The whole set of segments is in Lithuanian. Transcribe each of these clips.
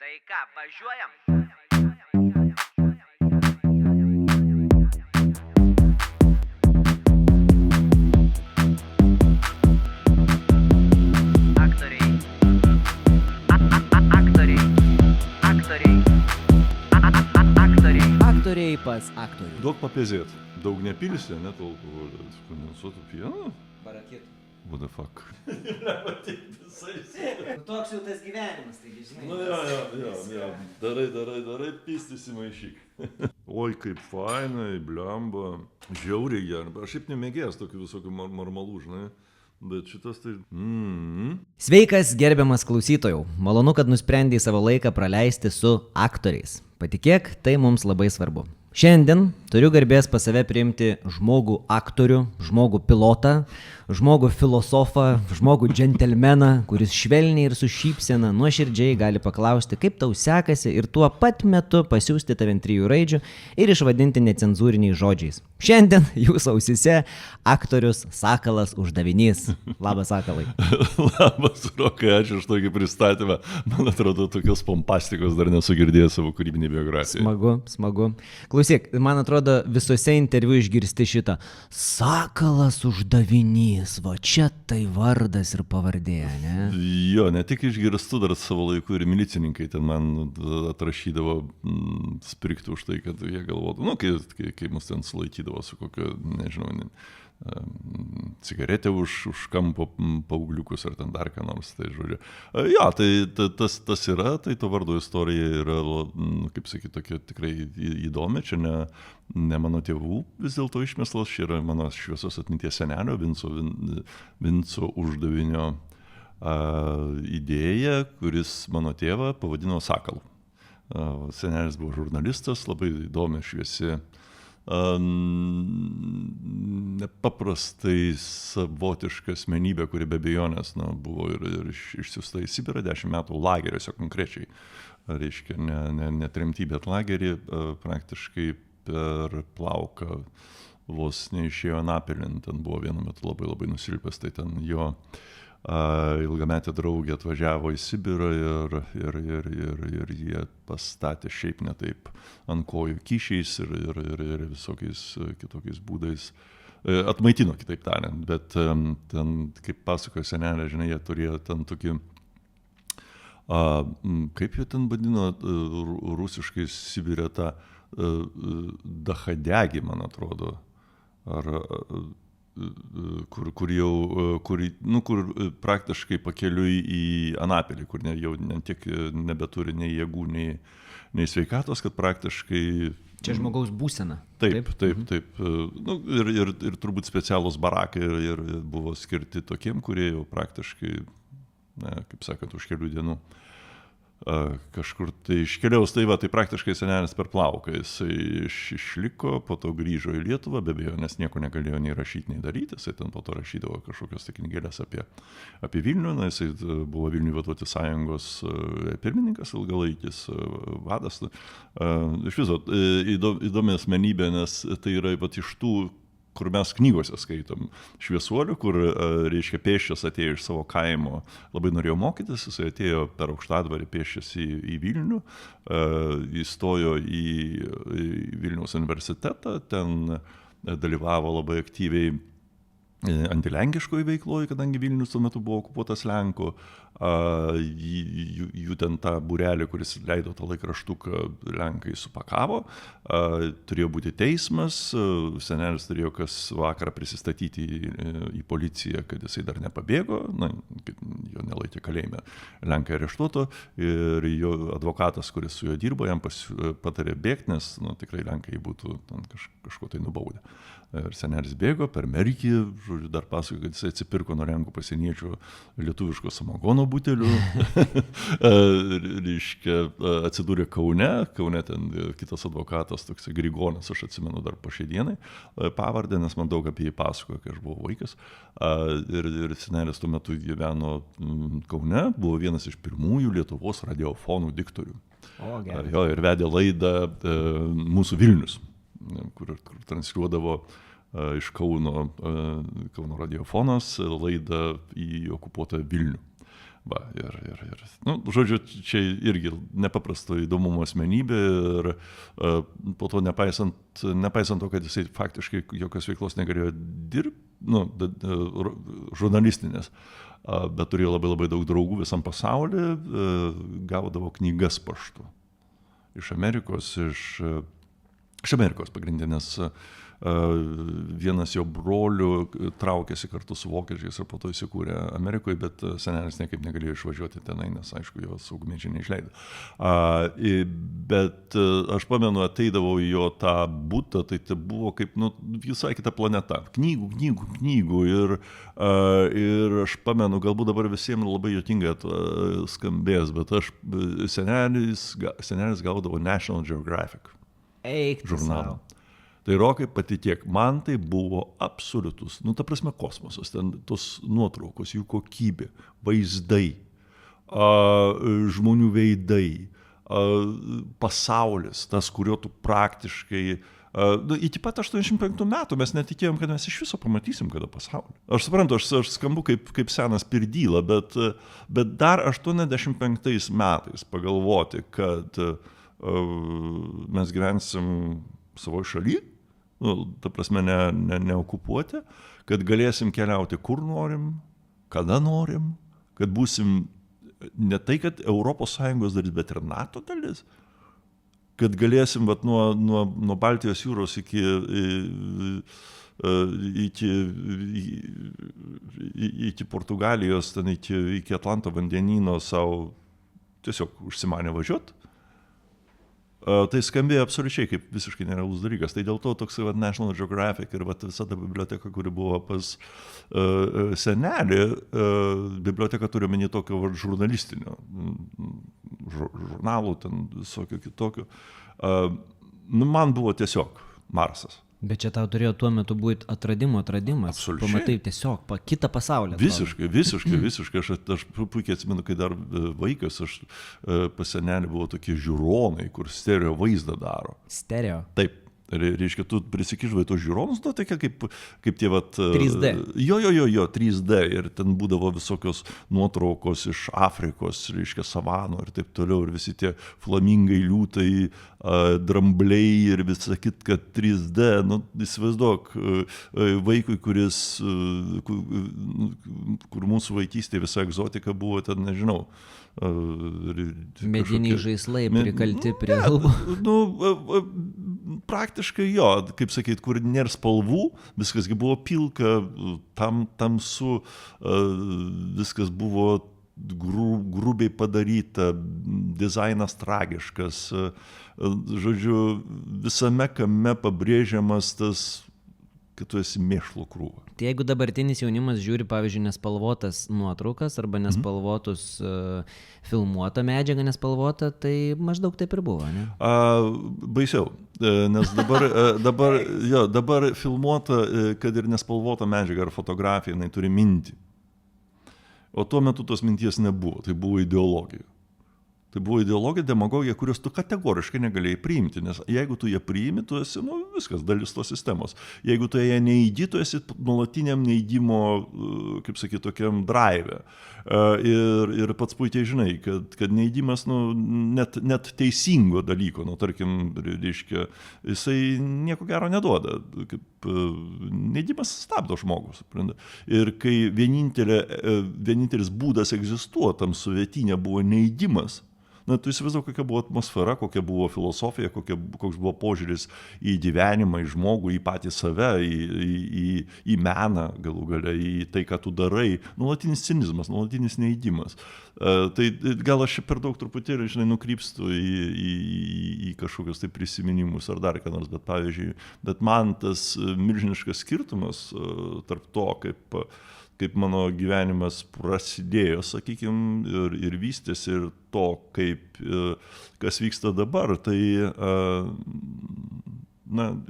Tai ką, važiuojam? Aktoriai. Aktoriai pas aktorių. Duok papėzėt. Daug nepilsi, net alkoholio, kondensuotų pieno. Barakėtų. What the fuck? Toks jau tas gyvenimas, taigi žinai. Nu jo. Darai, pistis įmaišyk. Oi, kaip fainai, blemba. Žiauriai gerai. Aš šiaip nemėgėjęs tokių visokių marmalų, žinai. Bet šitas tai... Sveikas, gerbiamas klausytojau. Malonu, kad nusprendei savo laiką praleisti su aktoriais. Patikėk, tai mums labai svarbu. Šiandien turiu garbės pas save priimti žmogų aktorių, žmogų pilotą, žmogų filosofą, žmogų džentelmeną, kuris švelniai ir su šypsena nuoširdžiai gali paklausti, kaip tau sekasi ir tuo pat metu pasiųsti tave ant 3 raidžių ir išvadinti necenzūriniais žodžiais. Šiandien jūsų ausise aktorius Sakalas Uždavinys. Labas, Sakalai. Labas, Rokai, ačiū už tokį pristatymą. Man atrodo, tokios pompastikos dar nesu girdėjęs savo kūrybinį biografiją. Smagu. Klausyk, man atrodo, visose interviu išgirsti šitą Sakalas Uždavinys, va čia tai vardas ir pavardė, ne? Jo, ne tik išgirstu dar savo laiku ir milicininkai ten man atrašydavo sprikti už tai, kad jie galvotų, kai mus ten sulaikydavo su kokio, nežinau, cigaretė už kampo paaugliukus ar ten dar ką nors, tai žodžiu. Jo, tai tas yra, tai to vardo istorija yra, kaip sakyti, tokia tikrai įdomi, čia ne mano tėvų vis dėlto išmeslas, čia yra mano šviesos atminties senelio Vinco Uždavinio idėja, kuris mano tėvą pavadino Sakalu. Senelis buvo žurnalistas, labai įdomi, šviesi, nepaprastai savotiška asmenybė, kuri be abejonės buvo ir išsiųsta į Sibirą 10 metų lageriuose konkrečiai. Reiškia, ne tremty, bet lagerį praktiškai per plauką vos neišėjo Anapilin. Ten buvo vienu metu labai nusilpęs, tai ten jo ilgametė draugė atvažiavo į Sibirą ir jie pastatė šiaip ne taip ant kojų kyšiais ir visokiais kitokiais būdais. Atmaitino, kitaip tariant, bet ten, kaip pasakojo senelė, žinai, jie turėjo ten tokį, kaip jie ten vadino rusiškai Sibirė tą dachadegį, man atrodo, kur praktiškai pakeliui į Anapilį, kur jau tiek nebeturi nei jėgų, nei sveikatos, kad praktiškai... Čia žmogaus būsena. Taip. Ir turbūt specialūs barakai ir buvo skirti tokiem, kurie jau praktiškai, kaip sakant, už kelių dienų kažkur tai iškeliaus. Tai praktiškai senelis per plauką. Jisai išliko, po to grįžo į Lietuvą, be abejo, nes nieko negalėjo nei rašyti, nei daryti. Jisai ten po to rašydavo kažkokios knygėlės apie Vilnių. Jisai buvo Vilnių Vartotojų sąjungos pirmininkas, ilgalaikis vadas. Iš viso įdomi asmenybė, nes tai yra iš tų, kur mes knygose skaitom šviesuolių, kur, reiškia, pėsčias atėjo iš savo kaimo, labai norėjo mokytis, jis atėjo per Aukštadvarį pėsčias į Vilnių, įstojo į Vilniaus universitetą, ten dalyvavo labai aktyviai antilenkiškoje veikloje, kadangi Vilnius tuo metu buvo okupuotas Lenkų, jų ten tą būrelį, kuris leido tą laikraštuką, Lenkai supakavo, turėjo būti teismas, senelis turėjo kas vakarą prisistatyti į policiją, kad jisai dar nepabėgo, jo nelaikė kalėjime, Lenkai areštuoto, ir jo advokatas, kuris su juo dirbo, jam patarė bėgti, nes tikrai Lenkai būtų kažko tai nubaudę. Ir senelis bėgo per Merkį, žodžiu, dar pasakojo, kad jisai atsipirko nuo Lenkų pasieniečių lietuviško samagono butelių, reiškia, atsidūrė Kaune ten kitas advokatas, toks Grigonas, aš atsimenu dar po šiai dienai pavardę, nes man daug apie jį pasakojo, kai aš buvau vaikas, ir senelis tuo metu gyveno Kaune, buvo vienas iš pirmųjų Lietuvos radiofonų diktorių. Jo, ir vedė laidą Mūsų Vilnius, kur transliuodavo iš Kauno radiofonas laidą į okupuotą Vilnių. Va, žodžiu, čia irgi nepaprasto įdomumo asmenybė ir po to nepaisant to, kad jisai faktiškai jokios veiklos negalėjo dirbti, žurnalistinės, bet turėjo labai labai daug draugų visam pasaulyje, gaudavo knygas paštu. Iš Amerikos pagrindinės. Vienas jo brolių traukėsi kartu su vokiečiais ir po to įsikūrė Amerikoje, bet senelis niekaip negalėjo išvažiuoti tenai, nes aišku, jo saugumiečiai neišleido. Bet aš pamenu, ateidavau į jo tą butą, tai buvo kaip visai kita planeta. Knygų ir aš pamenu, galbūt dabar visiems labai juokingai skambės, bet senelis gaudavo National Geographic žurnalą. Tai Rokai, patikėk, man tai buvo absoliutus, ta prasme kosmosas, ten tos nuotraukos, jų kokybė, vaizdai, žmonių veidai, pasaulis, tas, kurio tu praktiškai, iki pat 85 metų mes netikėjom, kad mes iš viso pamatysim kada pasaulį. Aš suprantu, aš skambu kaip senas pirdyla, bet dar 85 metais pagalvoti, kad mes gyvensim savoje šalyje, ta prasme neokupuoti, kad galėsim keliauti kur norim, kada norim, kad būsim ne tai, kad ES dalis, bet ir NATO dalis, kad galėsim nuo Baltijos jūros iki Portugalijos, ten iki Atlanto vandenyno savo tiesiog užsimanė važiuoti. Tai skambėjo absoliučiai kaip visiškai nerealus dalykas. Tai dėl to toks National Geographic ir visa ta biblioteka, kuri buvo pas senelį, biblioteka turi omeny tokio žurnalistinio, žurnalų, ten visokio kitokio. Man buvo tiesiog Marsas. Bet čia tau turėjo tuo metu būti atradimas. Absoliučiai. Pamatai tiesiog kitą pasaulį. Visiškai. Aš puikiai atsimenu, kai dar vaikas, aš pas senelį buvo tokie žiūronai, kur stereo vaizdą daro. Stereo? Taip. Reiškia, tu prisikižvai tos žiūronus, tokia kaip tie 3D. Jo, 3D. Ir ten būdavo visokios nuotraukos iš Afrikos, reiškia, savanų ir taip toliau. Ir visi tie flamingai, liūtai, drambliai ir visa kit, kad 3D. Įsivaizduok, vaikui, kur mūsų vaikystėje visa egzotika buvo, ten nežinau. Mediniai žaislai prikalti prie lubų. Praktiškai jo, kaip sakyt, kur nėra spalvų, viskasgi buvo pilka, tamsu, viskas buvo grubiai padaryta, dizainas tragiškas, žodžiu, visame kame pabrėžiamas tas, kad tu esi mėšlo krūva. Tai jeigu dabartinis jaunimas žiūri, pavyzdžiui, nespalvotas nuotraukas arba nespalvotus filmuotą medžiagą nespalvotą, tai maždaug taip ir buvo, ne? Baisiau, nes dabar filmuota, kad ir nespalvota medžiaga ar fotografija, jinai turi mintį. O tuo metu tos minties nebuvo, tai buvo ideologija. Tai buvo ideologija, demagogija, kurios tu kategoriškai negalėjai priimti, nes jeigu tu ją priimi, tu esi, viskas, dalis tos sistemos. Jeigu tu ją neįgyji, tu esi nuolatiniam neįgymo, kaip sakyti, tokiam drive. Ir pats puikiai žinai, kad neįgymas, net teisingo dalyko, tarkim, reiškia, jisai nieko gero neduoda. Neįgymas stabdo žmogus. Ir kai vienintelis būdas egzistuoti tam suvietinė buvo neįgymas, tu įsivaizduok, kokia buvo atmosfera, kokia buvo filosofija, koks buvo požiūris į gyvenimą, į žmogų, į patį save, į meną galų gale, į tai, ką tu darai. Nuolatinis cinizmas, nuolatinis neįgymas. Tai gal aš per daug truputėlį, nukrypstu į kažkokius tai prisiminimus ar dar ką nors, bet pavyzdžiui, bet man tas milžiniškas skirtumas tarp to, kaip mano gyvenimas prasidėjo, sakykime, ir vystėsi, ir to, kas vyksta dabar, tai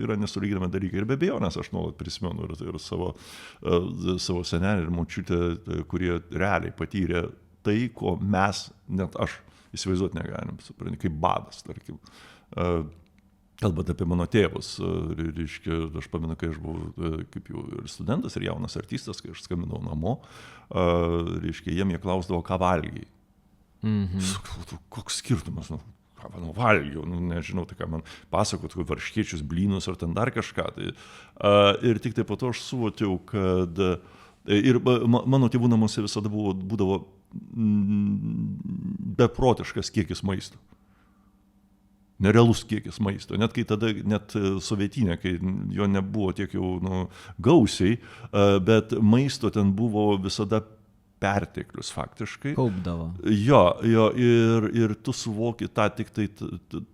yra nesulyginami dalykai. Ir be abejonės aš nuolat prisimenu ir savo senelį ir močiutę, kurie realiai patyrė tai, ko mes, net aš, įsivaizduoti negalim, supranti, kaip badas, tarkim. Kalbant apie mano tėvus, reiškia, aš pamenu, kai aš buvau kaip jau ir studentas, ir jaunas artistas, kai aš skambinau namo, reiškia, jie klausdavo, ką valgiai. Sakau, koks skirtumas, ką valgiau, nežinau, tai ką man pasakotų, varškiečius, blynus ar ten dar kažką. Tai, ir tik tai po to aš suvokiau, kad ir mano tėvų namuose visada būdavo beprotiškas kiekis maisto. Nerealus kiekis maisto. Net kai tada, net sovietinė, kai jo nebuvo tiek jau gausiai, bet maisto ten buvo visada perteklius faktiškai. Kaupdavo. Jo, ir tu suvoki tą tik tai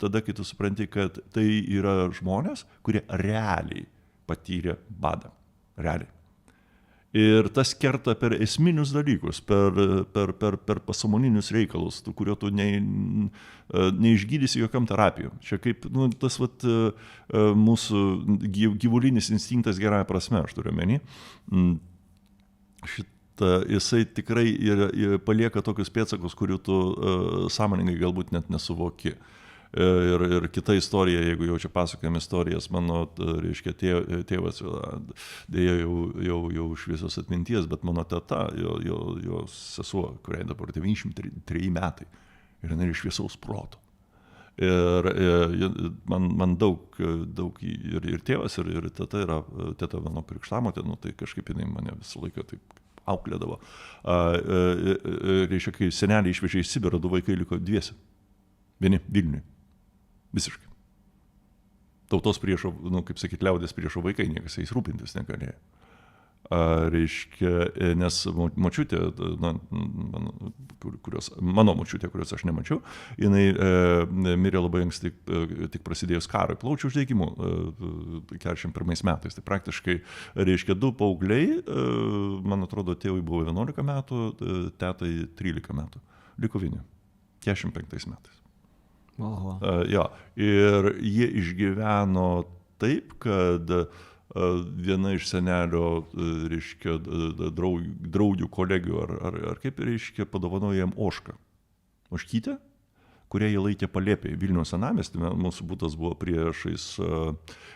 tada, kai tu supranti, kad tai yra žmonės, kurie realiai patyrė badą. Realiai. Ir tas kerta per esminius dalykus, per pasąmoninius reikalus, kurio tu neišgydysi jokiam terapijom. Čia kaip tas mūsų gyvulinis instinktas gerąją prasme, aš turiu omeny. Jisai tikrai palieka tokius pėdsakus, kurių tu sąmoningai galbūt net nesuvoki. Ir kita istorija, jeigu jau čia pasakojam istorijas, mano, reiškia, tėvas, dėja jau šviesios atminties, bet mano teta, jo sesuo, kuriai dabar 93 metai, ir jinai šviesaus proto. Ir man daug ir tėvas, ir teta yra, teta mano krikštamotė, tai kažkaip jinai mane visą laiką taip auklėdavo. Reiškia, kai seneliai išvežė į Sibirą, 2 vaikai liko dviese. Vieni Vilniui. Visiškai. Tautos priešo, kaip sakyti, liaudės priešo vaikai, niekas jais rūpintis negalėjo. Reiškia, nes močiutė, mano močiutė, kurios aš nemačiau, jinai mirė labai anksti, tik prasidėjus karui, plaučių uždegimu 41 metais. Tai praktiškai, reiškia, 2 paaugliai, man atrodo, tėvui buvo 11 metų, tetai 13 metų. Liko vieni, 45 metais. Oho. Jo, ir jie išgyveno taip, kad viena iš senelio, reiškia, draugių, kolegių, ar kaip, reiškia, padovanojo jam ožką. Ožkytę, kurią jie laikė palėpėje Vilniaus senamiesty. Mūsų butas buvo priešais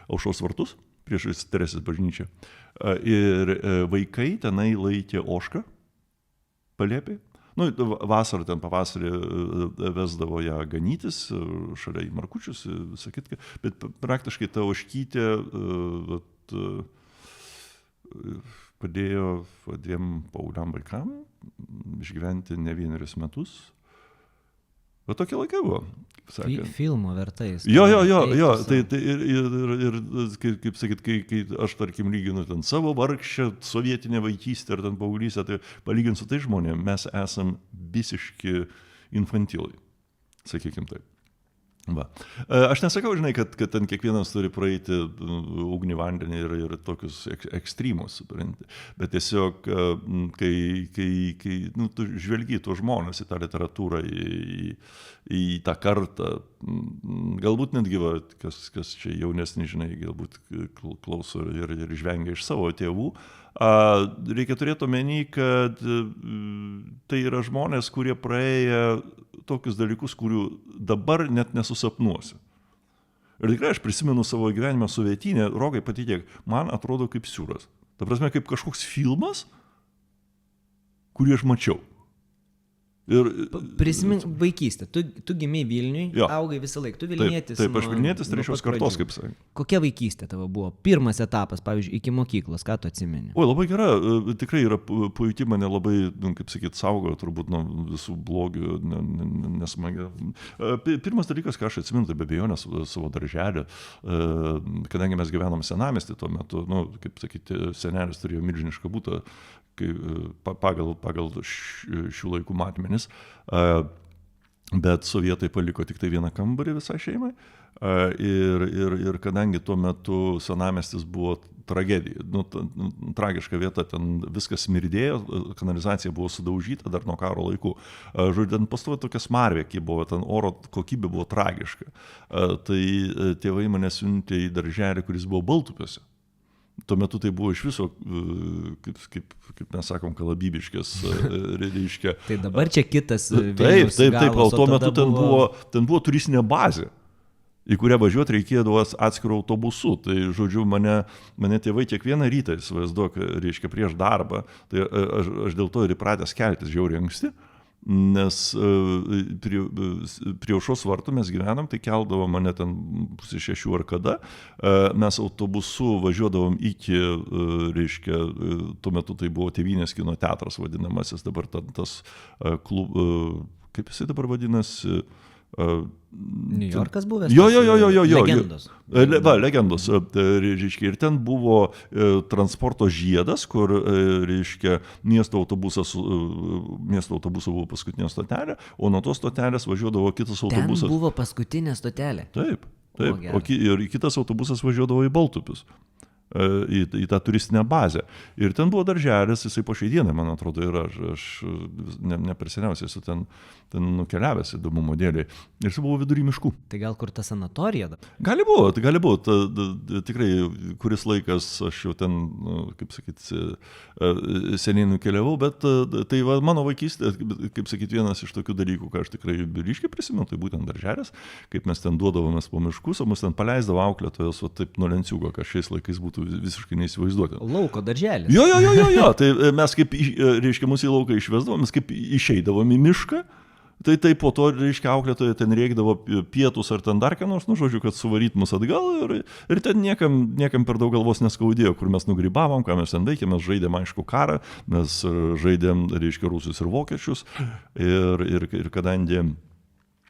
Aušros vartus, priešais Teresės bažnyčią. Ir vaikai tenai laikė ožką palėpėje. Vasarą, ten pavasarį vesdavo ją ganytis, šalia į markučius, visą kitką, bet praktiškai ta ožkytė padėjo 2 paaugliam vaikam išgyventi ne 1 metus. Bet tokie laikai buvo. Filmo vertais. Jo, tai ir kaip sakyt, kai aš, tarkim, lyginu ten savo vargšę sovietinę vaikystę ar ten paauglystę, tai palygint su tai žmonėm, mes esam visiški infantilai, sakykim taip. Va. Aš nesakau, žinai, kad ten kiekvienas turi praeiti ugnį vandenį ir tokius ekstrymus, bet tiesiog, kai tu žvelgi tuos žmonės į tą literatūrą, į tą kartą, galbūt netgi, kas čia jaunesni, žinai, galbūt klauso ir žvengia iš savo tėvų, reikia turėti omeny, kad tai yra žmonės, kurie praėję tokius dalykus, kurių dabar net nesusapnuosiu. Ir tikrai aš prisimenu savo gyvenimą sovietinę, Rokai, patikėk, man atrodo kaip siūras. Ta prasme, kaip kažkoks filmas, kurį aš mačiau. Prisimink vaikystę. Tu gimei Vilniui, augai visą laiką. Tu Vilnietis. Taip, aš Vilnietis trečios kartos, kaip sakai. Kokia vaikystė tavo buvo? Pirmas etapas, pavyzdžiui, iki mokyklos, ką tu atsimeni? Oi, labai gera. Tikrai yra puikiai, mane labai, kaip sakyt, saugojo turbūt nuo visų blogių, nesmagia. Pirmas dalykas, ką aš atsimenu, tai be abejonės savo darželį, kadangi mes gyvenom senamiestį tuo metu, kaip sakyti, senelis turėjo milžinišką butą, pagal šių laikų matmenis, bet sovietai paliko tik tai 1 kambarį visai šeimai ir kadangi tuo metu senamiestis buvo tragedija, tragiška vieta, ten viskas smirdėjo, kanalizacija buvo sudaužyta dar nuo karo laikų. Žodžiu, ten pastojo tokia smarvė, kai buvo, ten oro kokybė buvo tragiška. Tai tėvai mane siuntė į darželį, kuris buvo Baltupiuose. Tuo metu tai buvo iš viso, kaip mes sakom, kalabybiškės, reiškia. Tai dabar čia kitas Vilnius galas. Taip, o tuo metu ten buvo turistinė bazė. į kurią važiuoti reikėdavo atskirų autobusų. Tai, žodžiu, mane tėvai kiekvieną rytą, įsivaizduok, reiškia, prieš darbą, tai aš dėl to ir įpratęs keltis žiauriai anksti, nes prie aušros vartų mes gyvenam, tai keldavo mane ten 5:30 ar kada, mes autobusu važiuodavom iki, reiškia, tuo metu tai buvo Tėvynės kino teatras vadinamasis, dabar tas kaip jisai dabar vadinasi, New Yorkas buvęs? Jo. Legendos. Legendos. Reiškia, ir ten buvo transporto žiedas, kur, reiškia, miesto autobusas buvo paskutinė stotelė, o nuo tos stotelės važiuodavo kitas autobusas. Ten buvo paskutinė stotelė? Taip. Ir kitas autobusas važiuodavo į Baltupius. Į tą turistinę bazę. Ir ten buvo darželis, jisai po šiai dienai, man atrodo, yra, aš ne per seniausiai esu ten nukeliavęs įdomumo dėliai. Ir jis buvo vidury miškų. Tai gal kur ta sanatorija? Gali būt. Tikrai, kuris laikas aš jau ten, kaip sakyti, seniai nukeliavau, bet tai va, mano vaikystė, kaip sakyti, vienas iš tokių dalykų, ką aš tikrai ryškiai prisimenu, tai būtent darželis, kaip mes ten duodavomės po miškus, o mus ten paleisdavo auklėtojos, o taip nuo lenciūgo, kas šiais laikais būtų visiškai neįsivaizduoti. Lauko darželis. Jo. Tai mes kaip, reiškia, mus į lauką išvesdavom, mes kaip išeidavom į mišką, tai po to, reiškia, auklėtoje ten rėkdavo pietus ar ten dar ką nors, žodžiu, kad suvaryt mus atgal ir ten niekam per daug galvos neskaudėjo, kur mes nugrybavom, ką mes ten veikėm, mes žaidėm, aišku, karą, mes žaidėm, reiškia, rusus ir vokiečius ir kadangi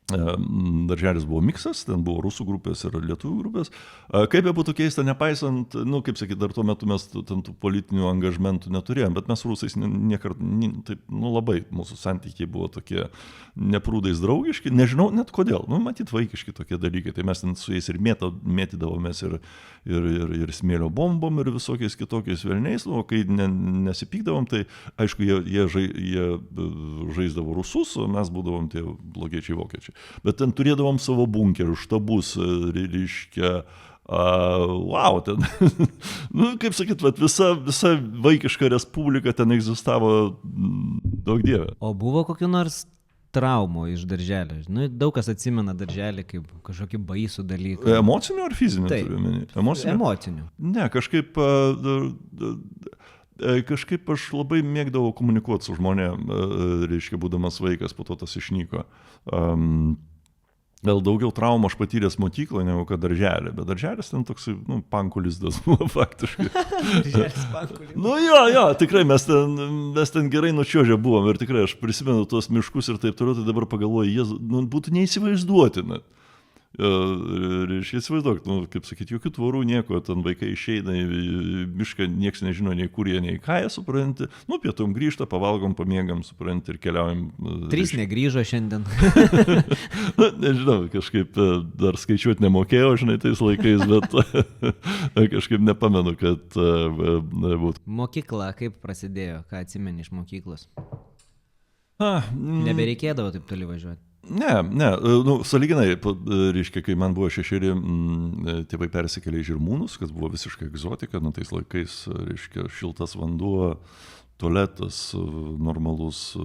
darželis buvo miksas, ten buvo rusų grupės ir lietuvių grupės. Kaip būtų keista, nepaisant, kaip sakyti, dar tuo metu mes ten tų politinių angažmentų neturėjom, bet mes rusais taip, labai mūsų santykiai buvo tokie neprūdais draugiški, nežinau net kodėl, matyt vaikiški tokie dalykai, tai mes ten su jais ir mėtydavomės ir smėlio bombom ir visokiais kitokiais velniais, o kai nesipykdavom, tai aišku, jie žaisdavo rusus, o mes būdavom tie blogiečiai vokiečiai. Bet ten turėdavom savo bunkerių, štabus, reiškia, ten, kaip sakyt, visa vaikiška respublika ten egzistavo, daug dievė. O buvo kokių nors traumų iš darželio? Daug kas atsimena darželį kaip kažkokį baisų dalyką. Emocinių ar fizinių? Emocinių. Ne, kažkaip aš labai mėgdavau komunikuoti su žmonėm, reiškia, būdamas vaikas, po to tas išnyko. Gal daugiau traumų aš patyręs mokykloje, negu kad darželė, bet darželis ten toks, pankų lizdas buvo faktiškai. Darželis pankų lizdas. Jo, tikrai mes ten gerai nučiuožę buvom ir tikrai aš prisimenu tuos miškus ir taip toliau, tai dabar pagalvoju, būtų neįsivaizduotina. Reiškia, įsivaizduok, kaip sakyti, jokių tvorų, nieko, ten vaikai išeina į mišką, nieks nežino nei kur jie, nei ką jie, supranti, pietum grįžta, pavalgom, pamiegam, supranti, ir keliaujam. 3 negrįžo šiandien. Nežinau, kažkaip dar skaičiuoti nemokėjau, žinai, tais laikais, bet kažkaip nepamenu, kad būtų. Mokykla, kaip prasidėjo, ką atsimeni iš mokyklos? Nebereikėdavo taip toli važiuoti. Ne, sąlyginai, reiškia, kai man buvo 6, tėvai persikėlė į Žirmūnus, kas buvo visiškai egzotika, tais laikais, reiškia, šiltas vanduo, tualetas, normalus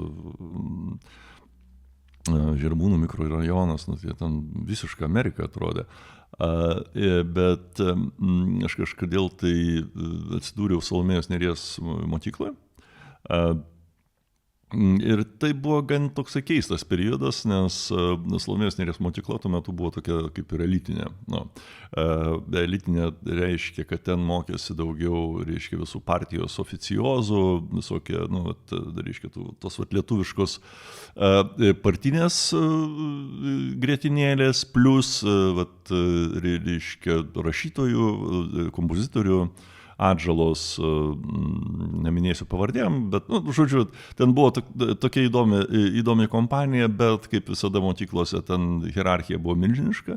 Žirmūnų mikrorajonas, tai ten visiškai Amerika atrodė. Bet aš kažkodėl tai atsidūriau Salomėjos Nėries mokykloje. Ir tai buvo gan toks keistas periodas, nes Salomėjos Nėries mokykla tuo metu buvo tokia kaip ir elitinė. Elitinė reiškia, kad ten mokėsi daugiau, reiškia, visų partijos oficiozų, visokie, reiškia, tos lietuviškos partinės grietinėlės, plus, reiškia, rašytojų, kompozitorių, Atžalos, neminėsiu pavardėm, bet, žodžiu, ten buvo tokia įdomi kompanija, bet kaip visada mokyklose ten hierarchija buvo milžiniška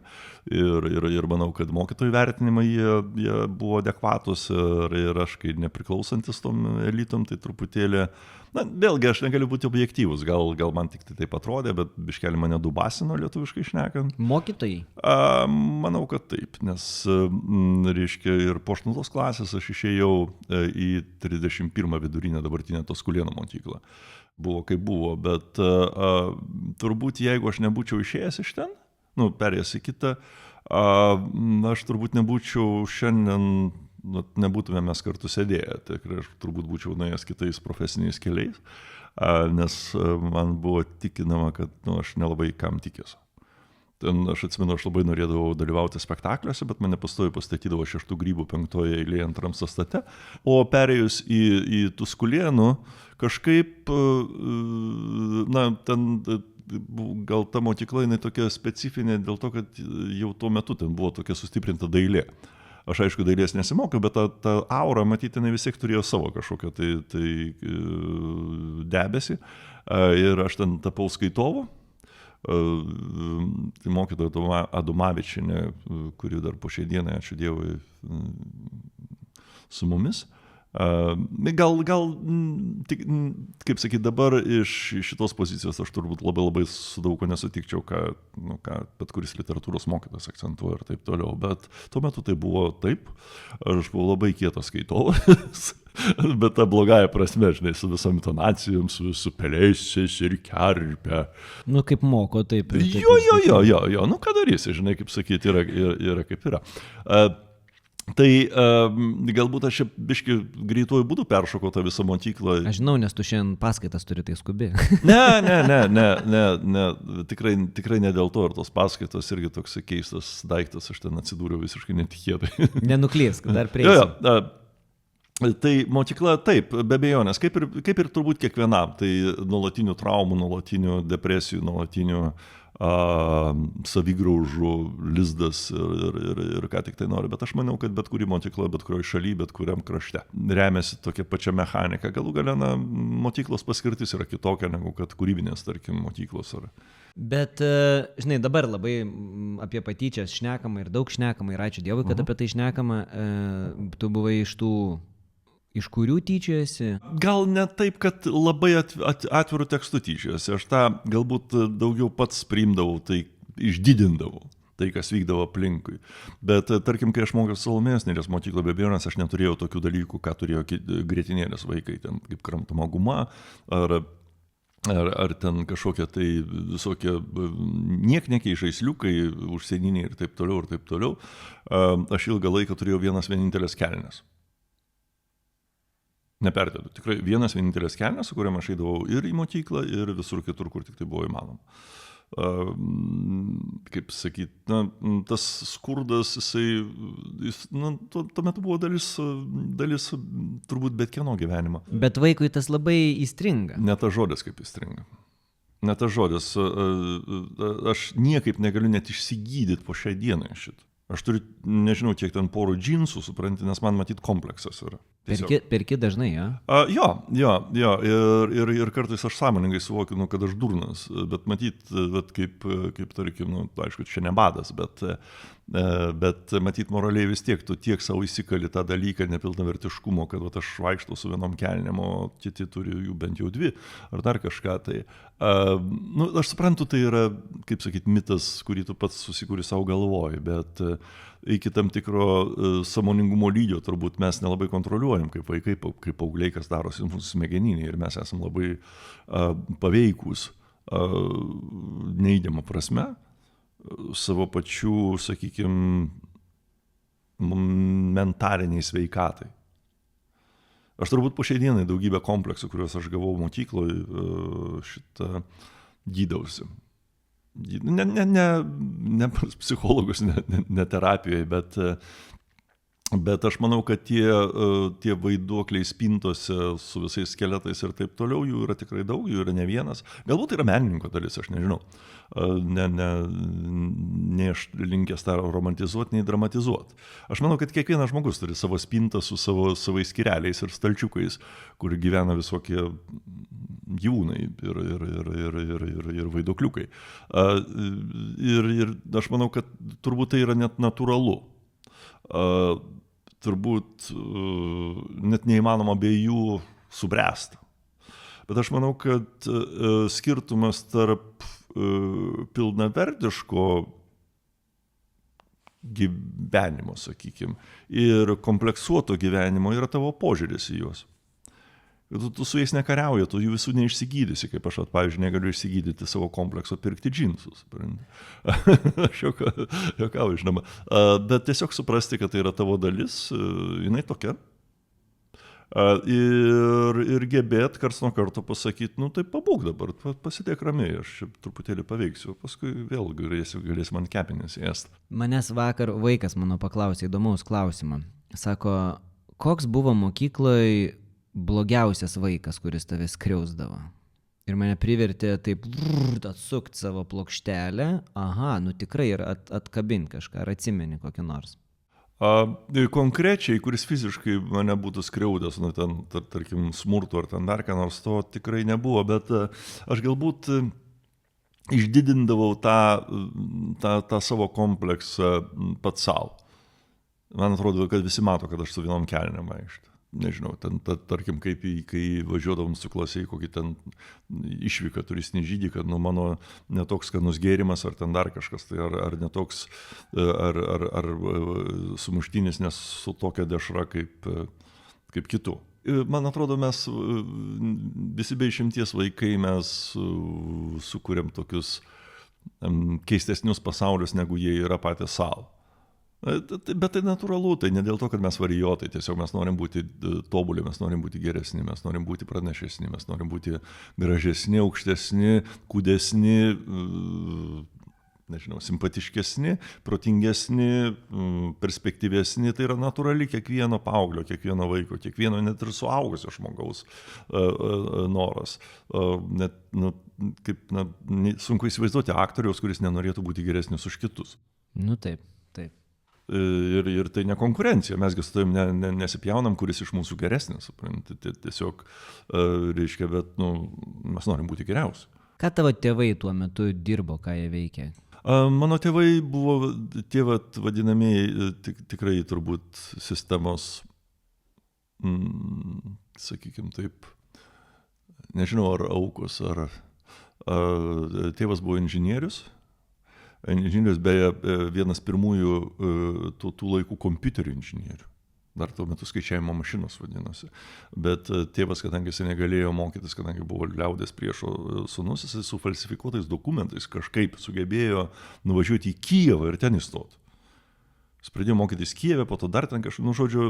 ir manau, kad mokytojų vertinimai jie buvo adekvatus ir aš, kai nepriklausantis tom elitom, tai truputėlį, vėlgi aš negaliu būti objektyvus, gal man tik tai taip atrodė, bet biškelį mane dubasino lietuviškai šnekant. Mokytojai? Manau, kad taip, nes, reiškia, ir po 8 klasės aš išėjau į 31 vidurinę dabartinę Tuskulėnų mokyklą. Buvo kaip buvo, bet turbūt jeigu aš nebūčiau išėjęs iš ten, perėjęs į kitą, Aš turbūt nebūčiau šiandien, nebūtume mes kartu sėdėję, tikrai aš turbūt būčiau nuėjęs kitais profesiniais keliais, nes man buvo tikinama, kad aš nelabai kam tikėsiu. Ten aš atsimenu, aš labai norėdavau dalyvauti spektakliuose, bet mane pastoviai pastatydavo 6 grybų 5 eilėje antram sąstate, o perėjus į Tuskulėnų, kažkaip, ten gal ta mokykla jinai tokia specifinė dėl to, kad jau tuo metu ten buvo tokia sustiprinta dailė. Aš aišku dailės nesimokiau, bet ta aura, matyti, jinai vis tiek turėjo savo kažkokią tai debesį. Ir aš ten tapau skaitovu. Tai mokytoja Adomavičienė, kuri dar po šiai dienai, ačiū Dievui, su mumis. Gal, tik, kaip sakyti, dabar iš šitos pozicijos aš turbūt labai su daug ko nesutikčiau, ką bet kuris literatūros mokytojas akcentuoja ir taip toliau, bet tuo metu tai buvo taip, aš buvau labai kietas skaitovas, bet ta blogąja prasme, žinai, su visom intonacijom, su pelėsiais ir kerpe. Nu, kaip moko, taip. Jo, nu ką darysi, žinai, kaip sakyti, yra kaip yra. Tai galbūt aš čia biški greituoju būdu peršokau tą visą mokyklą. Aš žinau, nes tu šiandien paskaitas turi, tai skubi. Ne, tikrai ne dėl to, ir tos paskaitos irgi toks keistas daiktas, aš ten atsidūriau visiškai netikėtai. Nenuklysk, dar prieisi. Tai mokykla taip, be abejonės, kaip ir turbūt kiekvienam, tai nuolatinių traumų, nuolatinių depresijų, nuolatinių savigraužų lizdas ir ką tik tai nori, bet aš maniau, kad bet kuri mokykla, bet kurioje šalyje, bet kuriam krašte remiasi tokia pačia mechanika. Galų gale, mokyklos paskirtis yra kitokia negu kad kūrybinės, tarkim, mokyklos. Bet, žinai, dabar labai apie patyčias šnekama ir daug šnekama ir ačiū Dievui, kad apie tai šnekama. Tu buvai iš kurių tyčiojasi? Gal ne taip, kad labai atvirų tekstų tyčiojasi. Aš tą galbūt daugiau pats priimdavau, tai išdidindavau tai, kas vykdavo aplinkui. Bet, tarkim, kai aš mokiausi Salomėjos Nėries mokykloje, be abejonės, aš neturėjau tokių dalykų, ką turėjo grietinėlės vaikai, ten kaip kramtoma guma, ar ten kažkokie tai visokie nieknekiai, žaisliukai, užsieniniai ir taip toliau. Aš ilgą laiką turėjau vienintelės kelnes. Neperdedu. Tikrai vienintelės kelnes, su kuriam aš eidavau ir į mokyklą, ir visur kitur, kur tik tai buvo įmanoma. Kaip sakyti, tas skurdas, tuo metu buvo dalis turbūt bet kieno gyvenimo. Bet vaikui tas labai įstringa. Ne tas žodis kaip įstringa. Ne tas žodis. Aš niekaip negaliu net išsigydyti po šiai dienai šitą. Aš turiu, nežinau, kiek ten porų džinsų, supranti, nes man matyt kompleksas yra. Perki dažnai, ja? Jo, ir kartais aš sąmoningai suvokiu, kad aš durnas, bet matyt, kaip tarkim, aišku, čia ne badas, bet matyt, moraliai vis tiek tu tiek savo įsikali tą dalyką nepilnavertiškumo, kad aš vaikštau su vienom kelnėm, o kiti turi jų bent jau 2, ar dar kažką. Tai, aš suprantu, tai yra, kaip sakyti, mitas, kurį tu pats susikūri savo galvoj, bet iki tam tikro sąmoningumo lygio turbūt mes nelabai kontroliuojam, kaip vaikai, kaip paaugliai, kas darosi mūsų smegeninėje, ir mes esam labai paveikūs neįdėmą prasme savo pačių, sakykime, mentaliniai sveikatai. Aš turbūt po šiai dienai daugybę kompleksų, kuriuos aš gavau mokykloje, šitą gydausi. Ne psichologus, ne terapijoje, bet aš manau, kad tie vaiduokliai spintose su visais skeletais ir taip toliau, jų yra tikrai daug, jų yra ne vienas. Galbūt tai yra menininko dalis, aš nežinau. Ne aš linkęs tą romantizuoti, nei dramatizuoti. Aš manau, kad kiekvienas žmogus turi savo spintą su savais skyreliais ir stalčiukais, kur gyvena visokie gyvūnai ir vaiduokliukai. Ir aš manau, kad turbūt tai yra net natūralu. Turbūt net neįmanoma be jų subręsti. Bet aš manau, kad skirtumas tarp pilnavertiško gyvenimo, sakykime, ir kompleksuoto gyvenimo yra tavo požiūris į juos. Tu su jais nekariauji, tu jų visų neišsigydysi, kaip aš, pavyzdžiui, negaliu išsigydyti savo komplekso pirkti džinsus. Aš juokauju, žinoma. Bet tiesiog suprasti, kad tai yra tavo dalis, jinai tokia. Ir gebėt karts nuo karto pasakyti, nu tai pabūk dabar, pasidėk ramiai, aš truputėlį paveiksiu, paskui vėl galės man kepenės ėsti. Manęs vakar vaikas mano paklausė įdomaus klausimą. Sako, koks buvo mokykloje blogiausias vaikas, kuris tave skriausdavo? Ir mane privertė taip atsukti savo plokštelę. Aha, nu tikrai ir atkabint kažką, ar atsimeni kokį nors. Konkrečiai, kuris fiziškai mane būtų skriaudęs, nu ten, tarkim, smurtu ar ten dar ką nors, to tikrai nebuvo, bet aš galbūt išdidindavau tą savo kompleksą pats savo. Man atrodo, kad visi mato, kad aš su vienom kelnėm vaikštau. Nežinau, ten, tarkim, kai važiuodavom su klase į kokį ten išvyką turistinį žygį, kad nu mano netoks skanus gėrimas ar ten dar kažkas, tai ar netoks, ar sumuštinis nes su tokia dešra kaip kitų. Man atrodo, mes visi be išimties vaikai mes sukūrėm tokius keistesnius pasaulius, negu jie yra patys savo. Bet tai natūralu, tai ne dėl to, kad mes varijuotai, tiesiog mes norim būti tobuli, mes norim būti geresni, mes norim būti pranašesni, mes norim būti gražesni, aukštesni, kūdesni, nežinau, simpatiškesni, protingesni, perspektyvesni. Tai yra natūrali kiekvieno paauglio, kiekvieno vaiko, kiekvieno net ir suaugusio žmogaus noras. Net, sunku įsivaizduoti aktoriaus, kuris nenorėtų būti geresnis už kitus. Nu taip. Ir tai ne konkurencija, mesgi su tavim nesipjaunam, kuris iš mūsų geresnis, tiesiog reiškia, bet mes norim būti geriausi. Ką tavo tėvai tuo metu dirbo, ką jie veikė? Mano tėvai buvo tie vadinamieji tikrai turbūt sistemos, sakykime taip, nežinau ar aukos, ar tėvas buvo inžinierius. Inžinierius beje vienas pirmųjų tų laikų kompiuterių inžinierių. Dar tuo metu skaičiavimo mašinos vadinosi. Bet tėvas, kadangi jis negalėjo mokytis, kadangi buvo liaudės priešo sūnus, jis su falsifikuotais dokumentais kažkaip sugebėjo nuvažiuoti į Kijevą ir ten įstoti. Jis pradėjo mokytis Kijeve, po to dar ten kažkaip, žodžiu,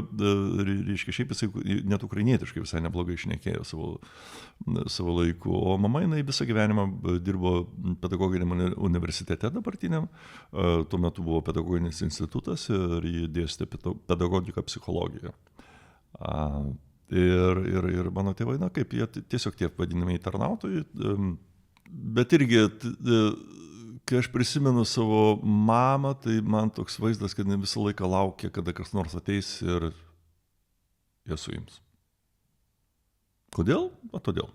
reiškia, šiaip jisai net ukrainietiškai visai neblogai šnekėjo savo laiku. O mama, jinai visą gyvenimą dirbo pedagoginiam universitete dabartiniam, tuo metu buvo pedagoginis institutas ir jį dėstė pedagogiką, psichologiją. Ir mano tėvai, kaip jie tiesiog tie vadinamieji tarnautojai, bet irgi... Kai aš prisimenu savo mamą, tai man toks vaizdas, kad ne visą laiką laukia, kada kas nors ateis ir ją suims. Kodėl? Todėl.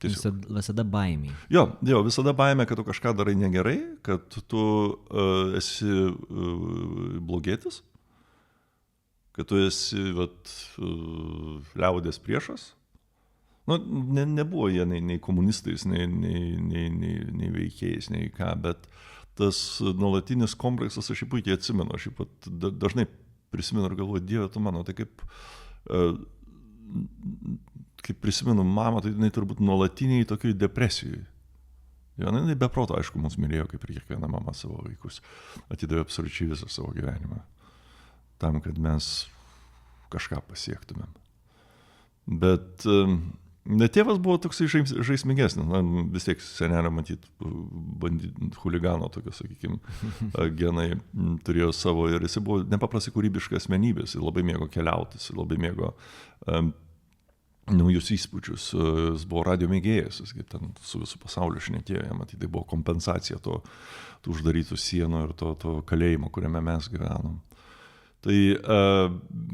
Visada baimė. Jo, visada baimė, kad tu kažką darai negerai, kad tu esi blogėtis, kad tu esi liaudės priešas. Nebuvo jie nei komunistais, nei veikėjais, nei ką, bet tas nuolatinis kompleksas, aš jį puikiai atsimenu, aš jį dažnai prisimenu ir galvoju, Dieve, tu mano, tai kaip prisimenu mamą, tai jinai turbūt nuolatiniai tokiai depresijai. Jinai be proto, aišku, mus mylėjo, kaip ir kiekviena mama savo vaikus, atidavė absoliučiai visą savo gyvenimą, tam, kad mes kažką pasiektumėm. Bet tėvas buvo toksai žaismingesnis, vis tiek senelė matyt, chuligano tokio, sakykime, genai turėjo savo ir jis buvo nepaprastai kūrybiška asmenybė, jis labai mėgo keliauti, jis labai mėgo naujus įspūdžius, jis buvo radio mėgėjas, jis ten su visų pasauliu šnekėjo, matyt, tai buvo kompensacija tų uždarytų sienų ir to kalėjimo, kuriame mes gyvenom. Tai,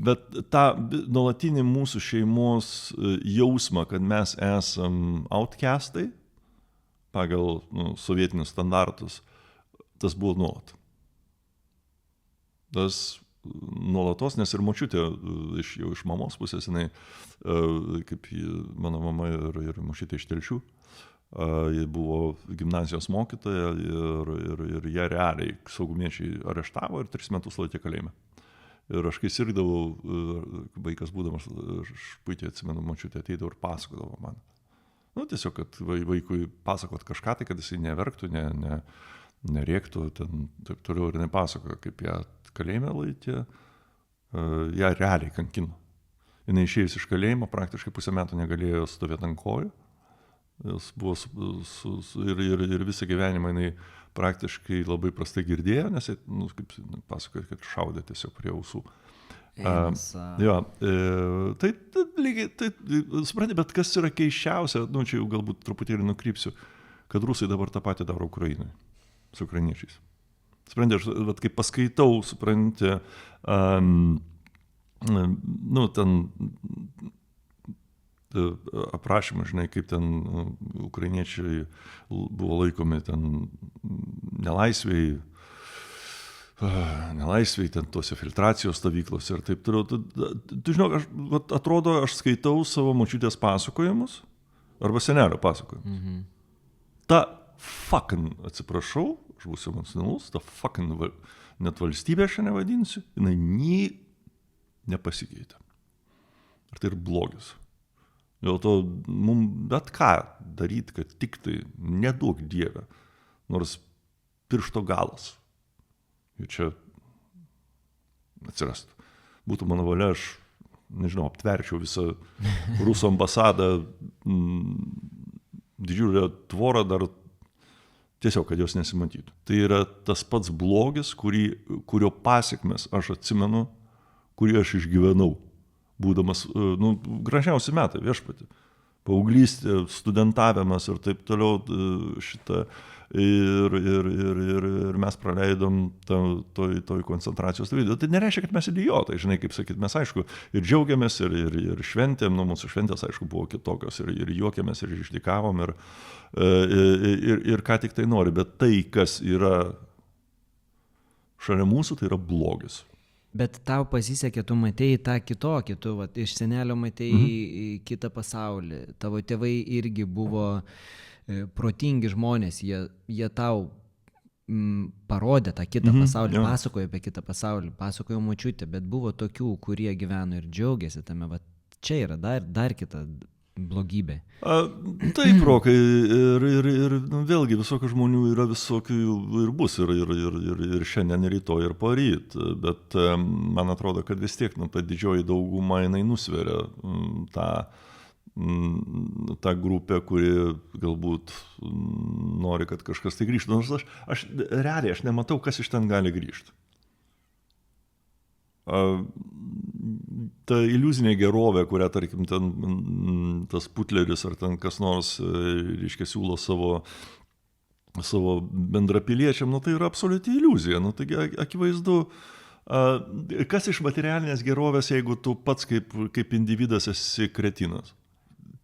bet tą nuolatinį mūsų šeimos jausmą, kad mes esam outcastai pagal sovietinius standartus, tas buvo nuolat. Tas nuolatos, nes ir močiutė jau iš mamos pusės, jinai, kaip mano mama ir močiutė iš Telšių, ji buvo gimnazijos mokytoja ir ją realiai saugumiečiai areštavo ir 3 metus laikė kalėjime. Ir aš kai sirgdavau, vaikas būdamas, aš puikiai atsimenu, močiutė ateidavo ir pasakodavo man. Nu, tiesiog, kad vaikui pasakot kažką, tai kad jisai neverktų, nerėktų, ten taip toliau ir nepasakojo, kaip ją kalėjime laikė, ją realiai kankino. Jis išėjus iš kalėjimo, praktiškai pusę metų negalėjo stovėti ant kojų. Jis buvo ir visą gyvenimą jinai praktiškai labai prastai girdėjo, nes, kaip pasakoja, kad šaudė tiesiog prie ausų. Tai lygiai, supranti, bet kas yra keiščiausia, čia jau galbūt truputėlį nukrypsiu, kad rusai dabar tą patį daro Ukrainai, su ukrainiečiais. Supranti, aš kaip paskaitau, supranti, ten aprašymą, žinai, kaip ten ukrainiečiai buvo laikomi ten nelaisviai, ten tose filtracijos stovyklose ir taip toliau. Tu žinok, atrodo, aš skaitau savo močiutės pasakojimus arba senelio pasakojimus. Ta fucking, atsiprašau, aš būsiu emocionalus, ta fucking, net valstybė aš nevadinsiu, jinai nepasikeitė. Ir tai ir blogis. Dėl to mums bet ką daryti, kad tik tai neduok Dieve, nors piršto galas. Ir čia atsirastų. Būtų mano valia, aš, nežinau, aptverčiau visą Rusų ambasadą, didžiulę tvorą dar tiesiog, kad jos nesimatytų. Tai yra tas pats blogis, kurio pasiekmes aš atsimenu, kurį aš išgyvenau. Būdamas, gražiausi metai, viešpatį, paauglystė, studentavimas ir taip toliau šitą. Ir mes praleidom toj koncentracijos stovykloj. Tai nereiškia, kad mes idiotai, žinai, kaip sakyt, mes aišku ir džiaugiamės, ir šventėm, mūsų šventės aišku buvo kitokios, ir juokėmės, ir išdykavom, ir ką tik tai nori, bet tai, kas yra šalia mūsų, tai yra blogis. Bet tau pasisekė, tu matei tą kitokį, tu iš senelio matei kitą pasaulį, tavo tėvai irgi buvo protingi žmonės, jie tau parodė tą kitą pasaulį, pasakojo apie kitą pasaulį, pasakojo močiutė, bet buvo tokių, kurie gyveno ir džiaugiasi tame, čia yra dar kita blogybė. Taip, Rokai, ir vėlgi visokių žmonių yra visokių ir bus, ir šiandien, ir rytoj, ir poryt, bet man atrodo, kad vis tiek ta didžioji dauguma jinai nusveria tą grupę, kuri galbūt nori, kad kažkas tai grįžtų. Nors aš realiai, aš nematau, kas iš ten gali grįžti. Ta iliuzinė gerovė, kurią, tarkim, ten tas Putleris ar ten kas nors, reiškia, siūlo savo bendrapiliečiam, tai yra absoliuti iliuzija. Taigi, akivaizdu, kas iš materialinės gerovės, jeigu tu pats kaip individas esi kretinas.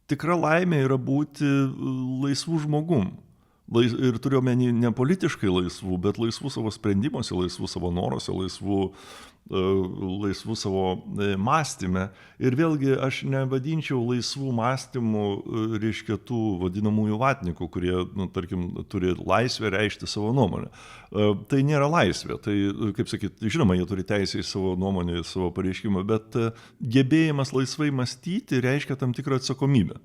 Tikra laimė yra būti laisvų žmogum. Ir turiu omeny ne politiškai laisvų, bet laisvų savo sprendimuose, laisvų savo noruose, laisvų savo mąstyme. Ir vėlgi aš nevadinčiau laisvų mąstymų, reiškia, tų vadinamųjų vatnikų, kurie, tarkim, turi laisvę reikšti savo nuomonę. Tai nėra laisvė. Tai, kaip sakyt, žinoma, jie turi teisę į savo nuomonę, į savo pareiškimą, bet gebėjimas laisvai mąstyti reiškia tam tikrą atsakomybę.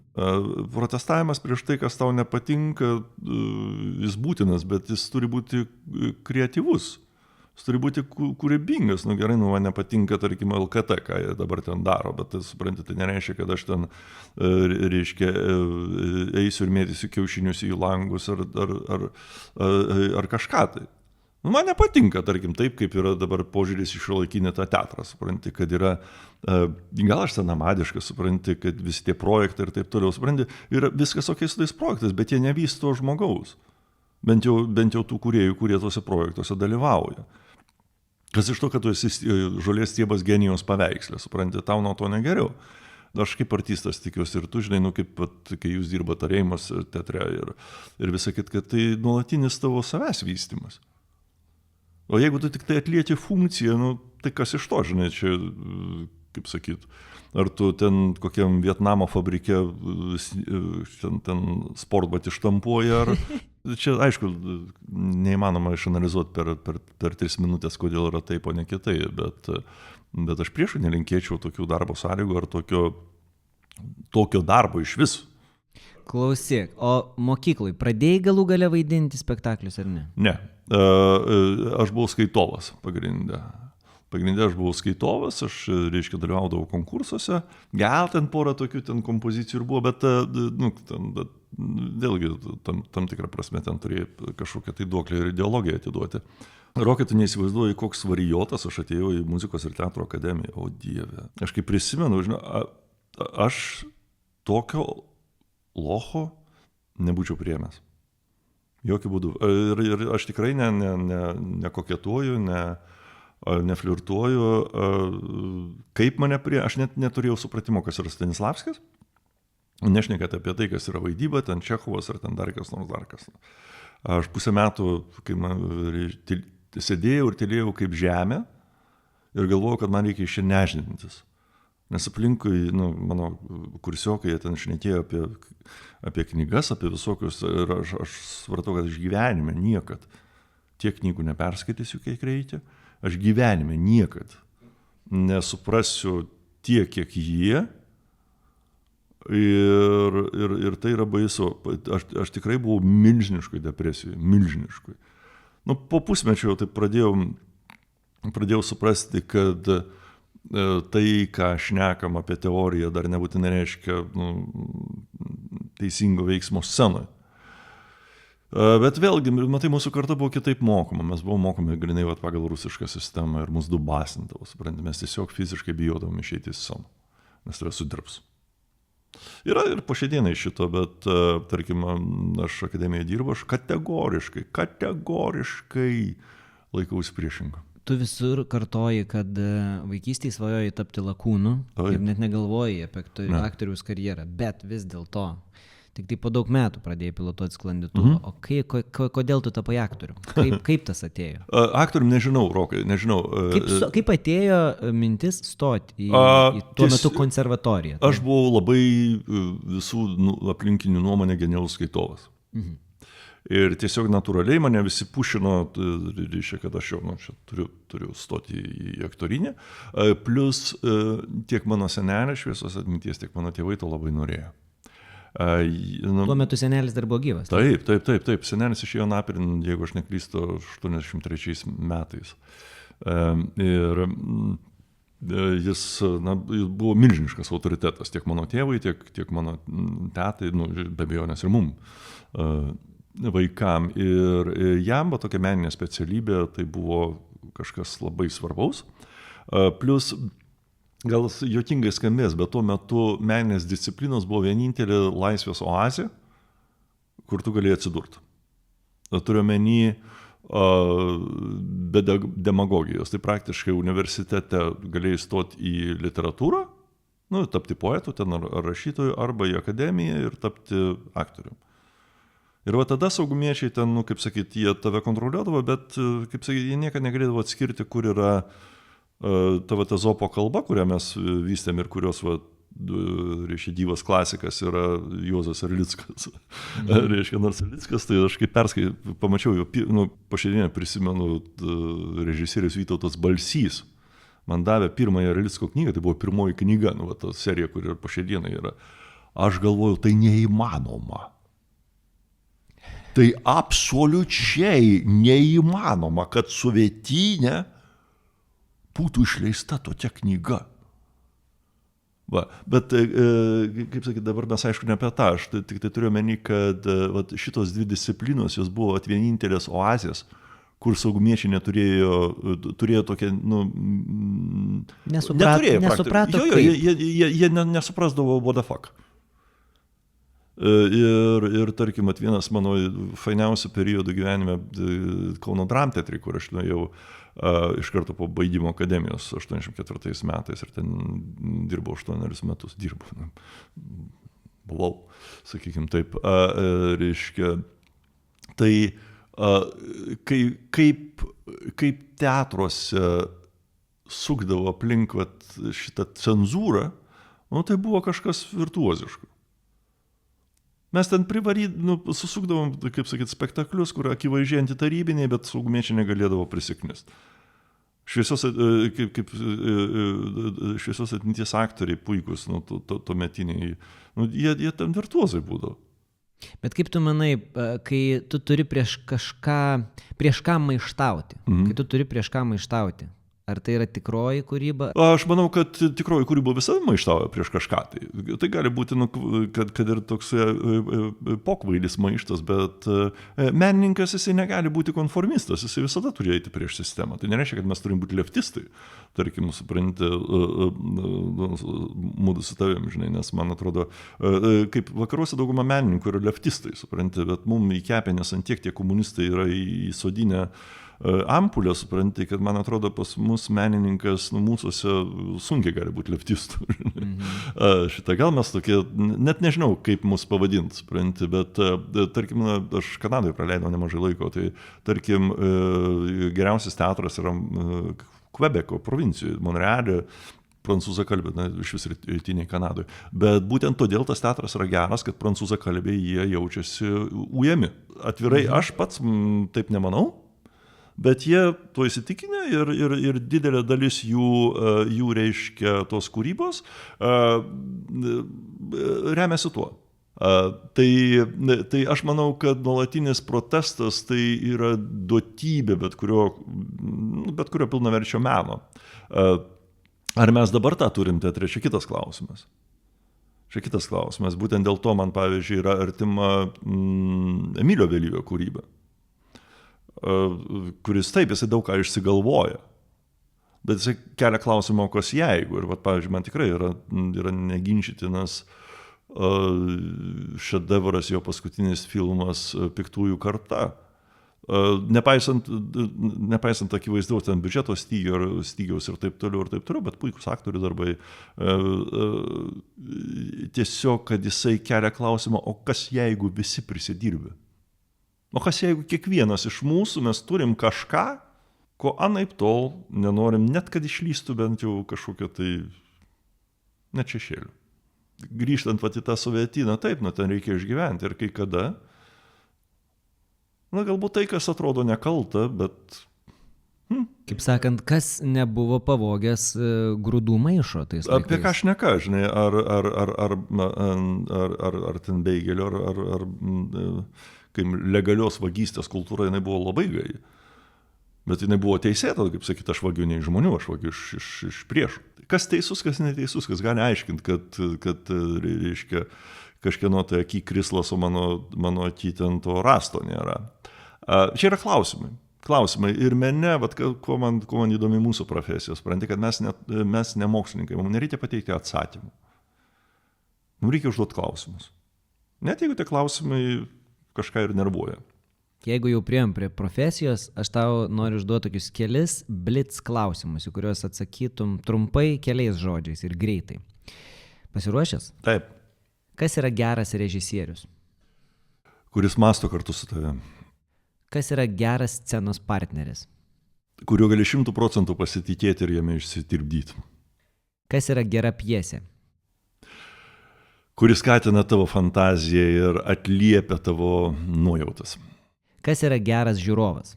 Protestavimas prieš tai, kas tau nepatinka, jis būtinas, bet jis turi būti kreatyvus. Jis turi būti kūrybingas. Gerai, man nepatinka, tarkim, LKT, ką jie dabar ten daro, bet suprantate, tai nereiškia, kad aš ten, reiškia, eisiu ir mėtysiu kiaušinius į langus ar kažką tai. Man nepatinka, tarkim, taip, kaip yra dabar požiūris į šiuolaikinį tą teatrą, supranti, kad yra, gal aš senamadiškas, supranti, kad visi tie projektai ir taip toliau, supranti, yra viskas ok su tais projektais, bet jie nevysto žmogaus, bent jau tų kūrėjų, kurie tuose projektuose dalyvauja. Kas iš to, kad tu esi žolės stiebas genijos paveikslė, supranti, tau nuo to negeriau. Aš kaip artistas tikiuosi ir tu, žinai, kai jūs dirbat Reimas teatre ir visą kitą, kad tai nuolatinis tavo savęs vystymas. O jeigu tu tik tai atlieki funkciją, tai kas iš to, žinai, čia, kaip sakyt, ar tu ten kokiam Vietnamo fabrike ten sportbatį štampuoji, Čia, aišku, neįmanoma išanalizuoti per 3 minutės, kodėl yra taip, o ne kitaip, bet aš priešų nelinkėčiau tokių darbo sąlygų ar tokio darbo iš vis. Klausyk, o mokyklai pradėjai galų gale vaidinti spektaklius ar ne? Ne, aš buvau skaitovas pagrinde. Pagrinde aš buvau skaitovas, aš, reiškia, dalyvaudavau konkursuose, gal ten porą tokių ten kompozicijų ir buvo, bet vėlgi tam tikrą prasme ten turėjai kažkokią tai duoklę ir ideologiją atiduoti. Rokai, tu neįsivaizduoji, koks varijotas aš atėjau į muzikos ir teatro akademiją, o Dieve. Aš kaip prisimenu, žinau, aš tokio locho nebūčiau priėmęs. Jokių būdų. Ir aš tikrai nekoketuoju, neflirtuoju, kaip mane aš net neturėjau supratimo, kas yra Stanislavskis, nešnekėt apie tai, kas yra vaidyba, ten Čechovas ar ten dar kas nors dar kas. Aš 5 metų, kai sėdėjau ir tylėjau kaip žemė ir galvojau, kad man reikia iš čia nežnintis. Nes aplinkui, mano kursiokai, jie ten šnekėjo apie knygas, apie visokius, ir aš svartau, kad aš gyvenime niekad tiek knygų neperskaitysiu, kiek reikia. Aš gyvenime niekad nesuprasiu tiek, kiek jie. Ir tai yra baisu. Aš tikrai buvau milžiniškoj depresijoj. Milžiniškoj. Po pusmečio jau taip pradėjau suprasti, kad tai, ką šnekam apie teoriją, dar nebūtinai reiškia teisingo veiksmo scenoje. Bet vėlgi, matai, mūsų karta buvo kitaip mokoma. Mes buvome mokomi grinai pagal rusišką sistemą ir mus dubasindavo, suprantate, mes tiesiog fiziškai bijodavom išeiti į sceną, nes tai sudirbs. Yra ir po šiai dienai šito, bet, tarkim, aš akademijoje dirbu, aš kategoriškai laikausi priešingo. Tu visur kartoji, kad vaikystėje svajojai tapti lakūnu ir net negalvojai apie aktoriaus karjerą, bet vis dėlto tik tai po daug metų pradėjai pilotuoti sklandytuvą. O kodėl tu tapai aktorium? Kaip tas atėjo? Aktorium nežinau, Rokai, nežinau. Kaip atėjo mintis stoti į tuo metu konservatoriją? Aš buvau labai visų aplinkinių nuomonė genialus skaitovas. Ir tiesiog natūraliai mane visi pušino, reiškia, kad aš jau turiu stoti į aktorinę. Plus tiek mano senelė šviesos atminties, tiek mano tėvai to labai norėjo. Tuo metu senelis dar buvo gyvas. Taip. Senelis išėjo napirin, jeigu aš neklystu, 83 metais. Ir jis buvo milžiniškas autoritetas tiek mano tėvai, tiek mano tetai, be abejonės ir mum vaikam. Ir jam tokia meninė specialybė, tai buvo kažkas labai svarbaus. Plus gal juokingai skambės, bet tuo metu meninės disciplinos buvo vienintelė laisvės oazė, kur tu galėjai atsidurti. Turiu omeny be demagogijos. Tai praktiškai universitete galėjai stoti į literatūrą, tapti poetu ten ar rašytoju, arba į akademiją ir tapti aktorium. Ir tada saugumiečiai ten, kaip sakyti, jie tave kontroliuodavo, bet, kaip sakyti, jie niekada negalėdavo atskirti, kur yra tavo Ezopo kalba, kurią mes vystėm ir kurios, reiškia, gyvas klasikas yra Juozas Erlickas. Reiškia, nors Erlickas, tai aš kaip pamačiau jo, po šiandieną prisimenu režisierius Vytautas Balsys. Man davė pirmąją Erlicko knygą, tai buvo pirmoji knyga, ta serija, kuri po šiandieną yra. Aš galvojau, tai neįmanoma. Tai absoliučiai neįmanoma, kad Sovietinė būtų išleista tokia knyga. Bet, kaip sakyti, dabar mes aišku ne apie tą, aš tik tai turiu omeny, kad šitos dvi disciplinos, jos buvo vienintelės oazės, kur saugumiečiai turėjo tokią, nesuprato jie nesuprasdavo what the fuck. Ir tarkim, vienas mano fainiausių periodų gyvenime Kauno Dramteatrį, kur aš nuėjau iš karto po baigimo akademijos 84 metais ir ten dirbau 8 metus. Buvau, sakykim taip. Reiškia, tai kaip teatruose sukdavo aplink šitą cenzūrą, tai buvo kažkas virtuoziško. Mes ten susukdavom, kaip sakyt, spektaklius, kur akivaizdžiai antitarybiniai, bet saugumiečiai negalėdavo prisiknist. Šviesios atminties aktoriai puikus, tuometiniai, jie ten virtuozai būdavo. Bet kaip tu manai, kai tu turi prieš ką maištauti, kai tu turi prieš ką maištauti, ar tai yra tikroji kūryba? Aš manau, kad tikroji kūryba visada maištauja prieš kažką. Tai gali būti, kad ir toks pokvailis maištas, bet menininkas jisai negali būti konformistas, jisai visada turi eiti prieš sistemą. Tai nereiškia, kad mes turim būti leftistai. Tarkim, supranti, mūdu su tavim, žinai, nes man atrodo, kaip vakaruose dauguma menininkų yra leftistai, supranti, bet mum į kepenės ant tiek tie komunistai yra įsodinę ampulę, supranti, kad man atrodo pas mus menininkas, mūsųse sunkiai gali būti leftistų. Šitą gal mes tokie, net nežinau, kaip mus pavadinti, supranti, bet tarkim, aš Kanadoje praleidau nemažai laiko, tai tarkim, geriausias teatras yra Kvebeko provincijoje, Monrealė, prancūzakalbė, iš vis rytiniai Kanadoje. Bet būtent todėl tas teatras yra geras, kad prancūzakalbiai jie jaučiasi ujami. Atvirai aš pats taip nemanau, bet jie to įsitikinę ir didelė dalis jų reiškia tos kūrybos remiasi tuo. Tai aš manau, kad nuolatinis protestas tai yra duotybė bet kurio pilnaverčio meno. Ar mes dabar tą turim teatre, čia kitas klausimas. Būtent dėl to man, pavyzdžiui, yra artima Emilio Vėlyvio kūryba, kuris taip, jisai daug ką išsigalvoja. Bet jisai kelia klausimą, kas jeigu. Ir, pavyzdžiui, man tikrai yra neginčytinas šedevras jo paskutinis filmas Piktųjų karta. Nepaisant akivaizdaus ten biudžeto stygiaus ir taip toliau, bet puikus aktorių darbai. Tiesiog, kad jisai kelia klausimą, o kas jeigu visi prisidirbė? O kas jeigu kiekvienas iš mūsų mes turim kažką, ko anaip tol nenorim, net kad išlystų bent jau kažkokio tai net šešėlių. Grįžtant į tą sovietiną, taip, ten reikia išgyventi ir kai kada, galbūt tai, kas atrodo nekalta, bet... Kaip sakant, kas nebuvo pavogęs grūdų maišo tais laikais? Apie ką šneka, žinai, ar ten beigelio, ar kai legalios vagystės kultūra, jinai buvo labai gai. Bet jinai buvo teisėta, kaip sakyti, aš vagiu ne iš žmonių, aš vagiu iš priešų. Kas teisus, kas neteisus, kas gali aiškinti, kad reiškia, kažkieno tai aky krislas, o mano aky ten to rasto nėra. Čia yra klausimai. Ir mene, kuo man įdomi mūsų profesija, supranti, kad mes ne mokslininkai, mums nereikia pateikti atsakymų. Mums reikia užduoti klausimus. Net jeigu tie klausimai kažką ir nervuoja. Jeigu jau priėjom prie profesijos, aš tau noriu užduoti tokius kelis blitz klausimus, į kuriuos atsakytum trumpai keliais žodžiais ir greitai. Pasiruošęs? Taip. Kas yra geras režisierius? Kuris mąsto kartu su tavim. Kas yra geras scenos partneris? Kuriuo gali 100% pasitikėti ir jame išsitirpdyti. Kas yra gera pjesė? Kuris skatina tavo fantaziją ir atliepia tavo nuojautas. Kas yra geras žiūrovas?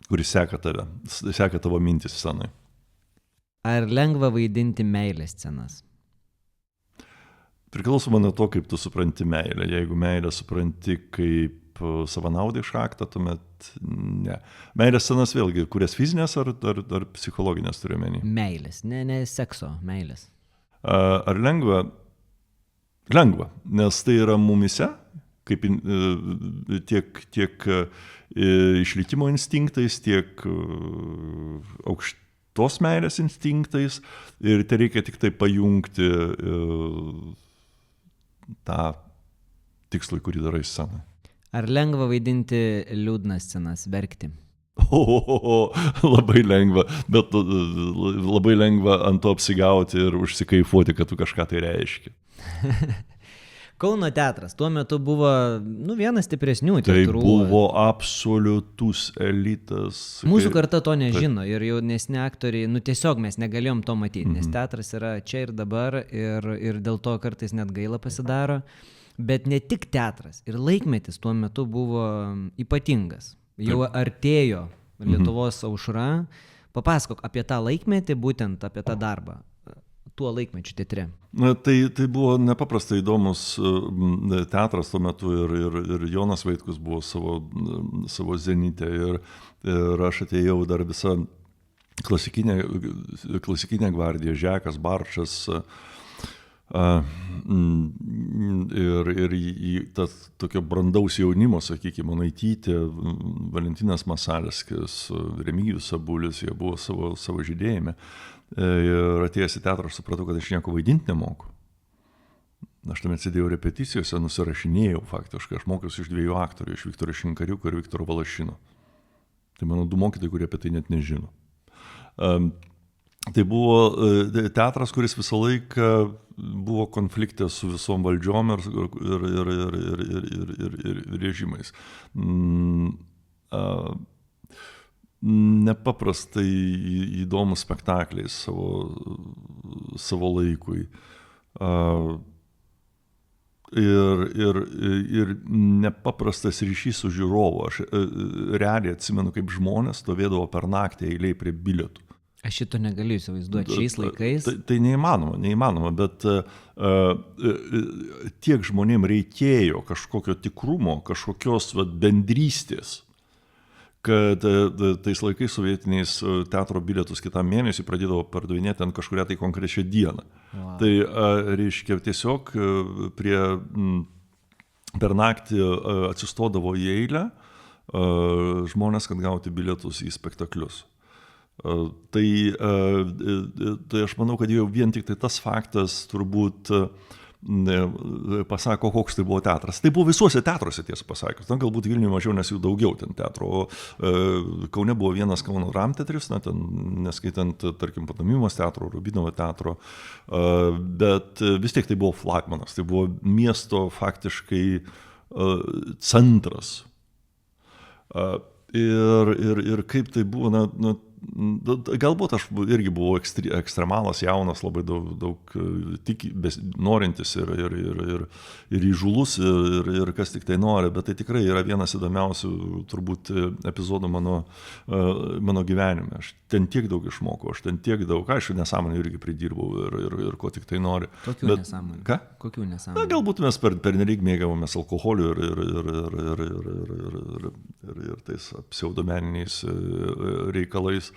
Kuris seka tavo mintis scenoje. Ar lengva vaidinti meilės scenas? Priklausoma nuo to, kaip tu supranti meilę. Jeigu meilę supranti kaip savanaudišką aktą, tuomet ne. Meilės scenas vėlgi, kurias fizinės ar psichologinės turiu menį? Meilės, ne sekso, meilės. Ar lengva? Lengva, nes tai yra mumise, kaip tiek išlikimo instinktais, tiek aukštos meilės instinktais ir tai reikia tik tai pajungti tą tikslą, kurį darai scenai. Ar lengva vaidinti liūdnas scenas, verkti? Labai lengva, bet labai lengva ant to apsigauti ir užsikaifuoti, kad tu kažką tai reiški. Kauno teatras tuo metu buvo vienas stipresnių teatrų. Tai buvo absoliutus elitas. Mūsų karta to nežino ir jaunesni aktoriai, tiesiog mes negalėjom to matyti, nes teatras yra čia ir dabar ir dėl to kartais net gaila pasidaro. Bet ne tik teatras, ir laikmetis tuo metu buvo ypatingas. Jau artėjo Lietuvos aušra. Papasakok apie tą laikmetį, būtent apie tą darbą, tuo laikmečiu teatre. Na, tai buvo nepaprastai įdomus teatras tuo metu ir Jonas Vaitkus buvo savo zenite ir aš atėjau dar visą klasikinę gvardiją, Žekas, Barčas ir tas tokio brandaus jaunimo, sakykime, Onaitytė, Valentinas Masalskis, Remigijus Sabulis, jie buvo savo žydėjime. Ir atėjęs į teatrą aš supratau, kad aš nieko vaidinti nemoku. Aš tuomet sėdėjau repeticijose, nusirašinėjau faktiškai, aš mokiausi iš 2 aktorių, iš Viktoro Šinkariuko ir Viktoro Valašino. Tai mano 2 mokytojai, kurie apie tai net nežino. Tai buvo teatras, kuris visą laiką buvo konflikte su visom valdžiom ir režimais. Nepaprastai įdomus spektakliai savo laikui. Ir nepaprastas ryšys su žiūrovu. Aš realiai atsimenu, kaip žmonės stovėdavo per naktį eilėj prie bilietų. Aš šito negaliu įsivaizduoti šiais laikais. Tai neįmanoma, bet tiek žmonėm reikėjo kažkokio tikrumo, kažkokios bendrystės, kad tais laikais sovietiniais teatro bilietus kitam mėnesį pradėdavo pardavinėti ant kažkuria tai konkrečią dieną. Wow. Tai reiškia tiesiog per naktį atsistodavo į eilę žmonės, kad gauti bilietus į spektaklius. Tai aš manau, kad jau vien tik tai tas faktas turbūt pasako, koks tai buvo teatras. Tai buvo visuose teatruose, tiesą pasakius. Ten galbūt Vilniuje mažiau, nes jų daugiau ten teatro. Kaune buvo vienas Kauno Dramteatris, ten neskaitant, tarkim, Pantomimos teatro, Rubinovo teatro, bet vis tiek tai buvo flagmanas, tai buvo miesto faktiškai centras. Ir kaip tai buvo, galbūt aš irgi buvau ekstremalas, jaunas, labai daug norintis ir įžūlus ir kas tik tai nori, bet tai tikrai yra vienas įdomiausių turbūt epizodų mano gyvenime. Aš ten tiek daug išmokau, aš ten tiek daug, aišku, nesąmonę irgi pridirbau ir ko tik tai nori. Kokių nesąmonę? Ką? Kokių nesąmonę? Na, galbūt mes pernelyg mėgavomės alkoholiu ir tais pseudomeniniais reikalais.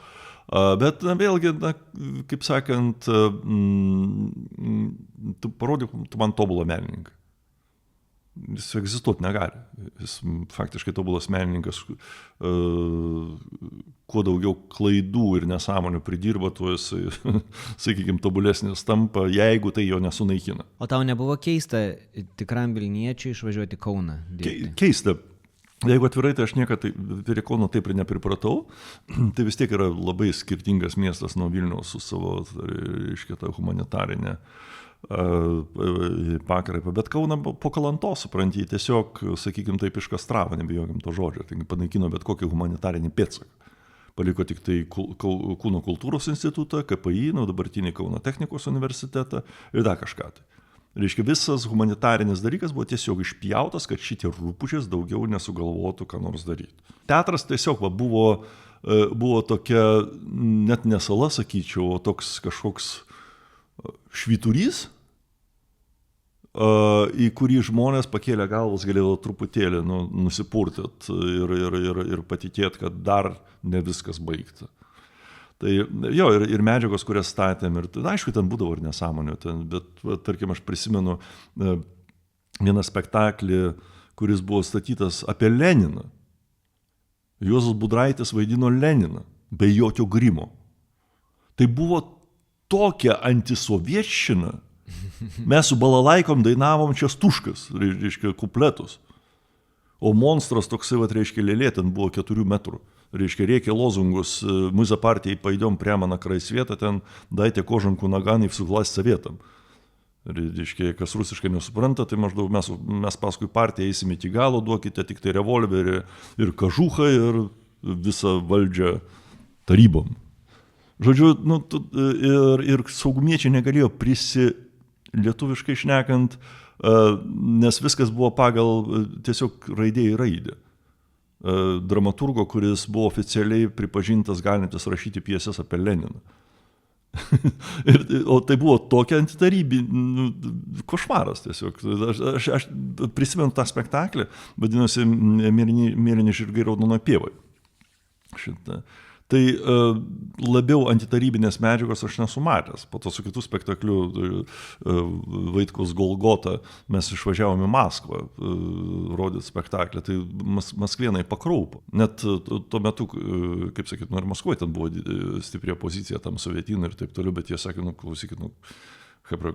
Bet vėlgi, kaip sakant, tu parodyk, tu man tobulą menininką. Jis egzistuoti negali. Jis faktiškai tobulas menininkas, kuo daugiau klaidų ir nesąmonių pridirba, tuo jis, sakykime, tobulesnis tampa, jeigu tai jo nesunaikina. O tau nebuvo keista tikram Vilniečiui išvažiuoti į Kauną? Keista. Jeigu atvirai, tai aš niekada prie Kauno taip ir nepripratau, tai vis tiek yra labai skirtingas miestas nuo Vilniaus su savo, reiškia, tą humanitarinę pakraipą. Bet Kauną po kalantos, supranti, tiesiog, sakykime, taip iškastravo, nebijokim to žodžio, tai panaikino bet kokį humanitarinį pėdsaką. Paliko tik tai Kūno kultūros institutą, KPI, dabartinį Kauno technikos universitetą ir dar kažką tai. Reiškia, visas humanitarinis dalykas buvo tiesiog išpjautas, kad šitie rūpužės daugiau nesugalvotų, ką nors daryti. Teatras tiesiog buvo tokia, net ne sala, sakyčiau, o toks kažkoks švyturys, į kurį žmonės pakėlę galvas galėjo truputėlį nusipurtyti ir patikėti, kad dar ne viskas baigta. Tai jo, ir medžiagos, kurias statėm, ir aišku, ten būdavo ir nesąmonių, bet, tarkim, aš prisimenu vieną spektaklį, kuris buvo statytas apie Leniną. Juozas Budraitis vaidino Leniną, be jokio grimo. Tai buvo tokia antisovietščina. Mes su balalaikom dainavom Čestuškas, reiškia, kupletus. O monstras toksai, reiškia, lėlė, ten buvo 4 metrų. Reiškia, rėkė lozungus, мы за партией пойдем прямо на край света, ten дайте кожанку наган и всю власть советам. Reiškia, kas rusiškai nesupranta, tai maždaug mes paskui partiją eisime iki galo, duokite tik tai revolverį ir kažuchą ir visą valdžią tarybom. Žodžiu, ir saugumiečiai negalėjo lietuviškai šnekant, nes viskas buvo pagal tiesiog raidė į raidę. Dramaturgo, kuris buvo oficialiai pripažintas galintis rašyti pjesės apie Leniną. O tai buvo tokia antitarybė, košmaras tiesiog. Aš prisimenu tą spektaklį, vadinosi Mėlyni žirgai raudonoje pievoje. Tai labiau antitarybinės medžiagos aš nesu matęs. Po to su kitų spektakliu Vaitkaus Golgota mes išvažiavome į Maskvą rodyti spektaklį, tai maskvėnai pakraupo. Net tuo metu, kaip sakyt, ir Maskvoje ten buvo stipri opozicija tam sovietinai ir taip toliau, bet jie sakė, klausykit, hebra,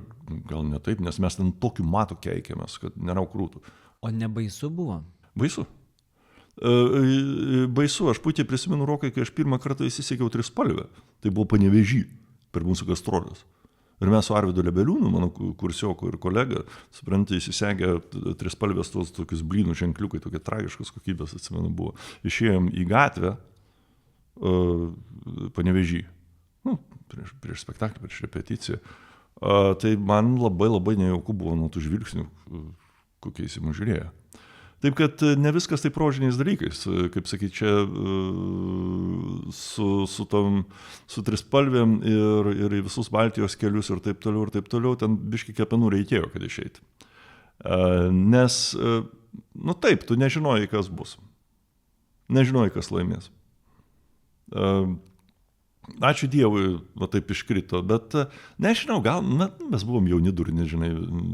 gal ne taip, nes mes ten tokiu matu keikėmės, kad nėra krūtų. O nebaisu buvo? Baisu. Baisu, aš puikiai prisimenu, Rokai, kai aš pirmą kartą įsisekiau Trispalvę. Tai buvo Panevėžy per mūsų gastrolės. Ir mes su Arvydu Lebeliūnu, mano kursioku ir kolega, suprantate, įsisegę Trispalvės tos tokius blynų ženkliukai, tokie tragiškos kokybės, atsimenu, buvo. Išėjom į gatvę Panevėžy. Prieš spektaklį, prieš repeticiją. Tai man labai labai nejauku buvo nuo tų žvilgsnių, kokiais į mus žiūrėjo. Taip, kad ne viskas taip rožiniais dalykais, kaip sakyti, čia su Trispalvėm ir visus Baltijos kelius ir taip toliau, ten biški kepenų reikėjo, kad išeiti. Nes, taip, tu nežinojai, kas bus. Nežinojai, kas laimės. Ačiū Dievui, va taip iškrito, bet nežinau, gal mes buvom jauni durni, žinai,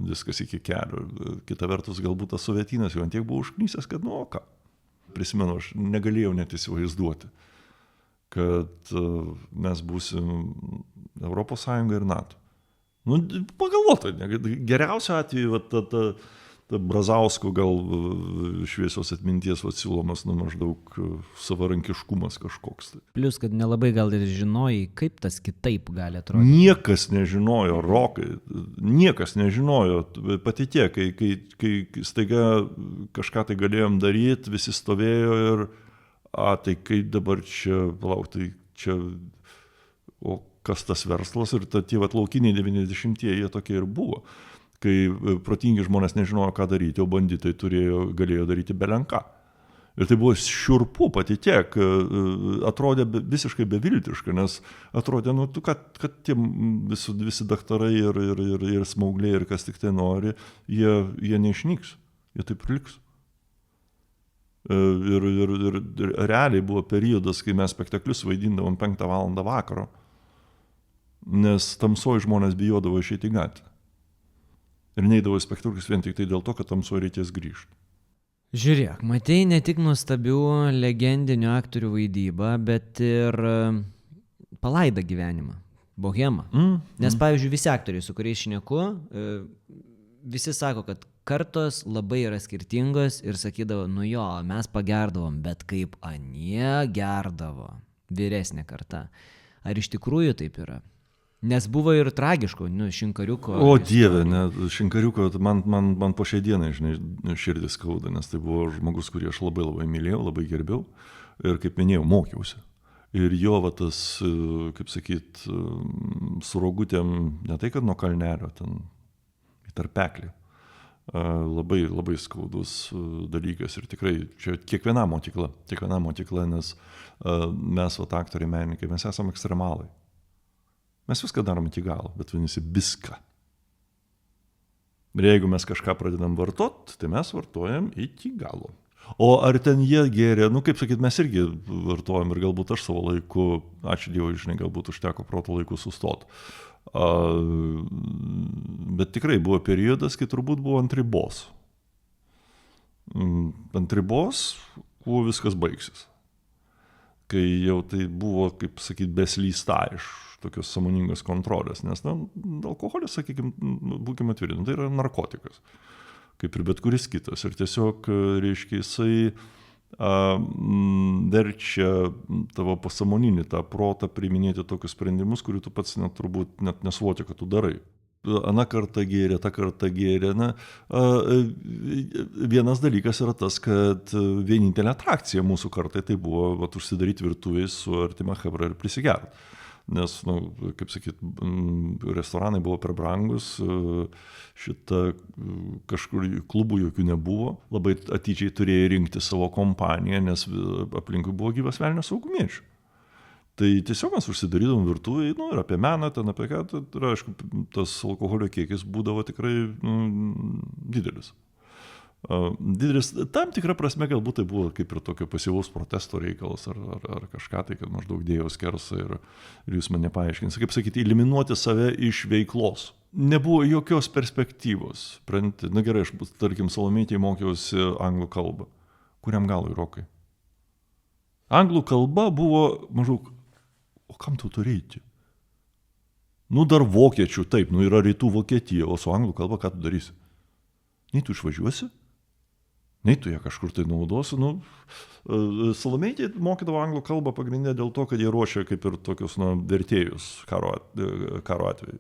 viskas iki kelio. Kita vertus, galbūt tas sovietinas jau antiek buvo užknysęs, kad ką. Prisimenu, aš negalėjau net įsivaizduoti, kad mes būsim Europos Sąjunga ir NATO. Pagalvota, geriausiu atveju, ta Brazausko gal šviesios atminties siūlomas maždaug savarankiškumas kažkoks. Plius, kad nelabai gal ir žinojai, kaip tas kitaip gali atrodyti. Niekas nežinojo, Rokai, niekas nežinojo. Patikėk, kai staiga kažką tai galėjom daryti, visi stovėjo ir, tai kaip dabar čia, tai čia, o kas tas verslas ir tie laukiniai 90-ieji jie tokie ir buvo. Kai protingi žmonės nežinojo, ką daryti, o banditai galėjo daryti belenką. Ir tai buvo šiurpu, patikėk, atrodė visiškai beviltiška, nes atrodė, kad tie visi daktarai ir smaugliai ir kas tik tai nori, jie neišnyks, jie taip ir liks. Ir realiai buvo periodas, kai mes spektaklius vaidindavom 5 valandą vakaro, nes tamsoj žmonės bijodavo išeiti į gatvę. Ir neidavo į spektaklius vien tik tai dėl to, kad tamsoje reikės grįžti. Žiūrėk, matei ne tik nuostabių legendinių aktorių vaidybą, bet ir palaidą gyvenimą, bohemą. Nes, pavyzdžiui, visi aktoriai, su kuriais šneku, visi sako, kad kartos labai yra skirtingos ir sakydavo, mes pagerdavom, bet kaip anie gerdavo, vyresnė karta. Ar iš tikrųjų taip yra? Nes buvo ir tragiško, Šinkariuko. O Dieve, Šinkariuko, man po šiai dienai, žinai, širdis skauda, nes tai buvo žmogus, kurį aš labai labai mylėjau, labai gerbiau ir, kaip minėjau, mokiausi. Ir jo, tas, kaip sakyt, su rogutėm, ne tai, kad nuo kalnelio, ten į tarpeklį, labai labai skaudus dalykas ir tikrai čia kiekviena mokykla, nes mes, aktoriai, menininkai, mes esame ekstremalai. Mes viską darom iki galo, bet vadinasi viską. Ir jeigu mes kažką pradedam vartot, tai mes vartojam iki galo. O ar ten jie gėrė, kaip sakyt, mes irgi vartojam ir galbūt aš savo laiku, ačiū Dievui, žinai, galbūt užteko proto laiku sustot. Bet tikrai buvo periodas, kai turbūt buvo ant ribos. Ant ribos, kuo viskas baigsis. Kai jau tai buvo, kaip sakyt, beslysta iš tokios sąmoningos kontrolės, nes alkoholis, sakykime, būkime atviri, tai yra narkotikas, kaip ir bet kuris kitas. Ir tiesiog, reiškia, jisai verčia tavo pasąmoninį tą protą priiminėti tokius sprendimus, kurių tu pats turbūt net nesuvoki, kad tu darai. Ana kartą gėrė, ta kartą gėrė. Vienas dalykas yra tas, kad vienintelė atrakcija mūsų kartai tai buvo užsidaryti virtuvėje su artima chebra ir prisigert. nes, kaip sakyt, restoranai buvo per brangus, kažkur klubų jokių nebuvo, labai atidžiai turėjai rinkti savo kompaniją, nes aplinkui buvo gyvas velnias saugumiečių. Tai tiesiog mes užsidarydavom virtuvėje, ir apie meną, ten apie ką, ir aišku, tas alkoholio kiekis būdavo tikrai didelis. Didelis, tam tikrą prasme galbūt tai buvo kaip ir tokio pasyvaus protesto reikalas ar kažką tai, kad maždaug dėjau skersą ir jūs man nepaaiškins. Kaip sakyti, eliminuoti save iš veiklos. Nebuvo jokios perspektyvos. Na gerai, aš, tarkim, Salomėtėje mokiausi anglų kalbą. Kuriam galui, Rokai? Anglų kalba buvo maždaug, o kam tu turi eiti? Dar vokiečių, taip, yra rytų Vokietija, o su anglų kalba ką tu darysi? Nei tu išvažiuosi? Nei tu ją kažkur tai naudosi. Salomėtė mokydavo anglų kalbą pagrindinę dėl to, kad jie ruošia kaip ir tokius vertėjus karo atveju.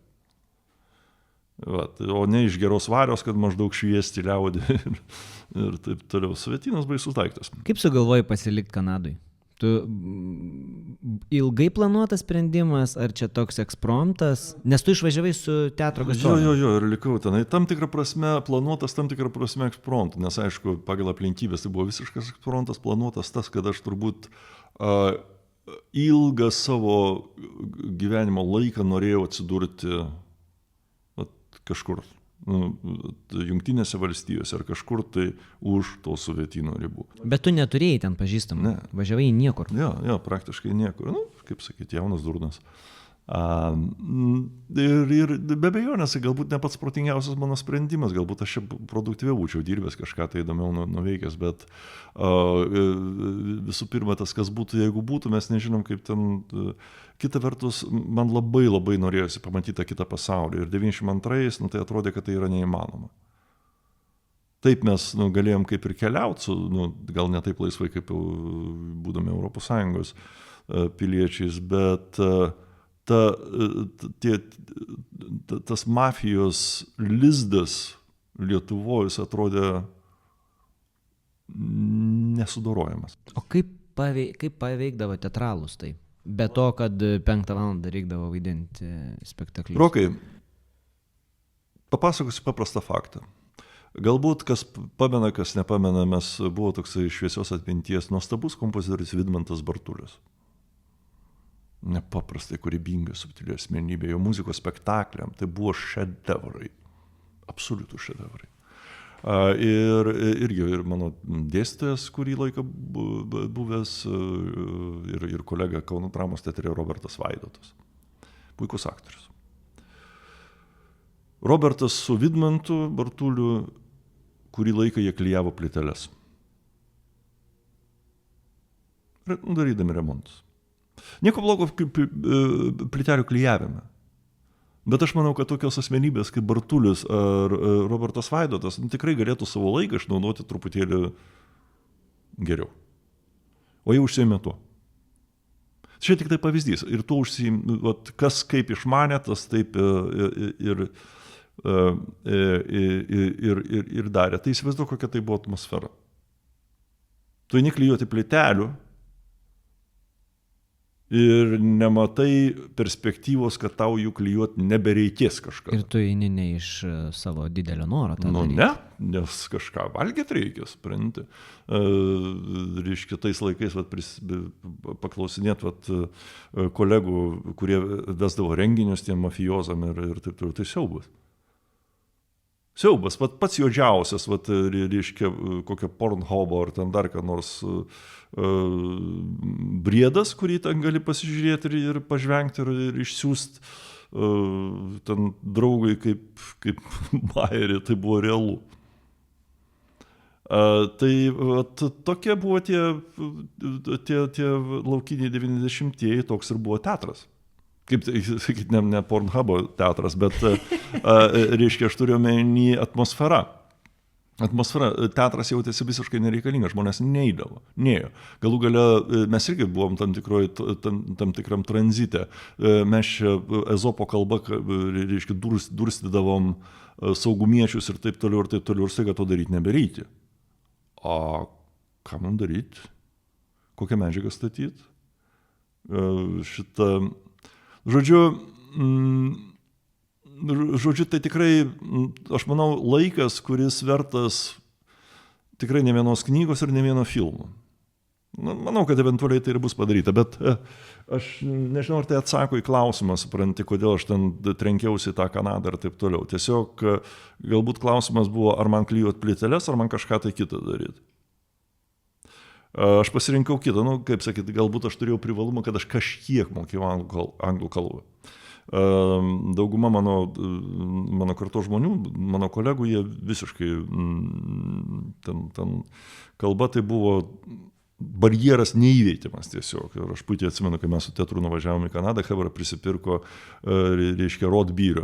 O ne iš geros valios, kad maždaug šviesti liaudį ir taip toliau. Svetynas baisus daiktas. Kaip sugalvojai pasilikti Kanadui? Tu ilgai planuotas sprendimas, ar čia toks ekspromtas? Nes tu išvažiavai su teatro gastrolėm. Jo, ir likau tenai. Tam tikrą prasme planuotas, tam tikrą prasme ekspromtas. Nes aišku, pagal aplinkybės tai buvo visiškas ekspromtas, planuotas tas, kad aš turbūt ilgą savo gyvenimo laiką norėjau atsidurti kažkur Jungtinėse valstijose ar kažkur tai už to Sovietyno ribų. Bet tu neturėjai ten pažįstamų, Ne. Važiavai į niekur. Jo, praktiškai niekur. Kaip sakyti, jaunas durnas. Ir be abejonės, galbūt ne pats protingiausias mano sprendimas, galbūt aš čia produktyviau būčiau dirbęs, kažką tai įdomiau nuveikęs, bet visų pirma, tas, kas būtų, jeigu būtų, mes nežinom, kaip ten. Kita vertus, man labai labai norėjosi pamatyti tą kitą pasaulį. Ir 92-ais, tai atrodė, kad tai yra neįmanoma. Taip mes galėjom kaip ir keliauti, gal ne taip laisvai, kaip būdami Europos Sąjungos piliečiais, bet tas mafijos lizdas Lietuvoje atrodė nesudorojamas. O kaip paveikdavo teatralus tai? Be to, kad 5 valandą reikdavo vaidinti spektaklius. Rokai, papasakosiu paprastą faktą. Galbūt kas pamena, kas nepamena, mes buvo toksai šviesios atminties nuostabus kompozitorius Vidmantas Bartulis. Nepaprastai kūrybinga, subtili asmenybė, jo muzikos spektakliam, tai buvo šedevrai, absoliutų šedevrai. Ir mano dėstytojas, kurį laiką buvęs, ir kolega Kauno dramos teatre Robertas Vaidotas. Puikus aktorius. Robertas su Vidmantu Bartuliu kurį laiką jie klijavo plyteles. Darydami remontus. Nieko blogo plytelių klijavime. Bet aš manau, kad tokios asmenybės kaip Bartulis ar Robertas Vaidotas tikrai galėtų savo laiką išnaudoti truputėlį geriau. O jie užsiėmė tuo. Čia tik tai pavyzdys. Ir tuo užsiėmė, kas kaip išmanė, tas taip ir darė. Tai įsivaizduoju, kokia tai buvo atmosfera. Tu eini klijuoti plytelių ir nematai perspektyvos, kad tau jų klijuoti nebereikės kažką. Ir tu eini ne iš savo didelio noro tą daryti. Ne, nes kažką valgyti reikia, supranti. Reiškia, tais laikais paklausinėt kolegų, kurie vesdavo renginius tiem mafijozam ir taip toliau, tai siaubas. Siaubas, pats juodžiausias, reiškia, kokio Pornhubo ar ten dar ką nors briedas, kurį ten gali pasižiūrėti ir pažvengti ir išsiųsti ten draugui kaip bajerį, tai buvo realu. Tai tokie buvo tie laukiniai 90-ieji, toks ir buvo teatras. Kaip, sakyt, ne Pornhubo teatras, bet, reiškia, aš turiu omeny atmosferą. Teatras jautėsi visiškai nereikalingas, žmonės neįdavo, nėjo. Galų gale mes irgi buvom tam tikram tranzite. Mes čia Ezopo kalba, reiškia, durstydavom saugumiečius ir taip toliau, ir staiga to daryti nebereikė. O ką man daryti? Kokią medžiagą statyti? Žodžiu, tai tikrai, aš manau, laikas, kuris vertas tikrai ne vienos knygos ir ne vieno filmo. Manau, kad eventualiai tai ir bus padaryta, bet aš nežinau, ar tai atsako į klausimą, supranti, kodėl aš ten trenkiausi tą Kanadą ir taip toliau. Tiesiog galbūt klausimas buvo, ar man klijuot plyteles, ar man kažką tai kitą daryti. Aš pasirinkau kitą, kaip sakyti, galbūt aš turėjau privalumą, kad aš kažkiek mokėjau anglų kalbą. Dauguma mano kartos žmonių, mano kolegų, jie visiškai ten kalba tai buvo barjeras neįveikiamas tiesiog. Ir aš puikiai atsimenu, kai mes su teatru nuvažiavome į Kanadą, Hebra prisipirko, reiškia, root beer,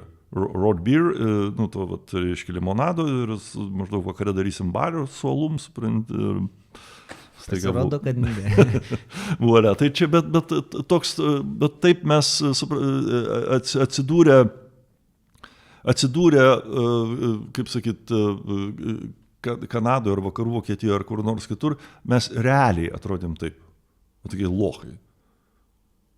reiškia, limonado ir maždaug vakare darysim balių su alum, supranti. Pasirodo, kad ne. Voilà, tai čia, bet taip mes atsidūrė, kaip sakyt, Kanadoje ar vakarų Vokietijoje ar kur nors kitur, mes realiai atrodėm taip, tokie lochai.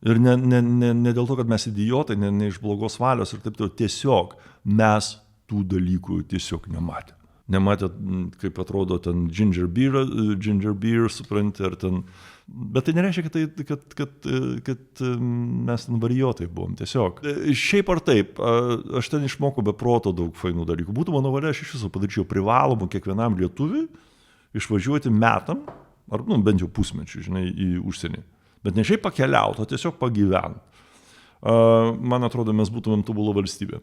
Ir ne dėl to, kad mes idiotai, ne iš blogos valios ir taip toliau, tiesiog mes tų dalykų tiesiog nematėm. Nematėt, kaip atrodo ten ginger beer, supranti, ar ten... Bet tai nereiškia, kad mes ten varijotai buvom, tiesiog. Šiaip ar taip, aš ten išmokau be proto daug fainų dalykų. Būtų mano valia, aš iš viso padaryčiau privalomų kiekvienam lietuviui išvažiuoti metam, ar bent jau pusmečių, žinai, į užsienį. Bet ne šiaip pakeliauti, o tiesiog pagyventi. Man atrodo, mes būtumėm tobula valstybė.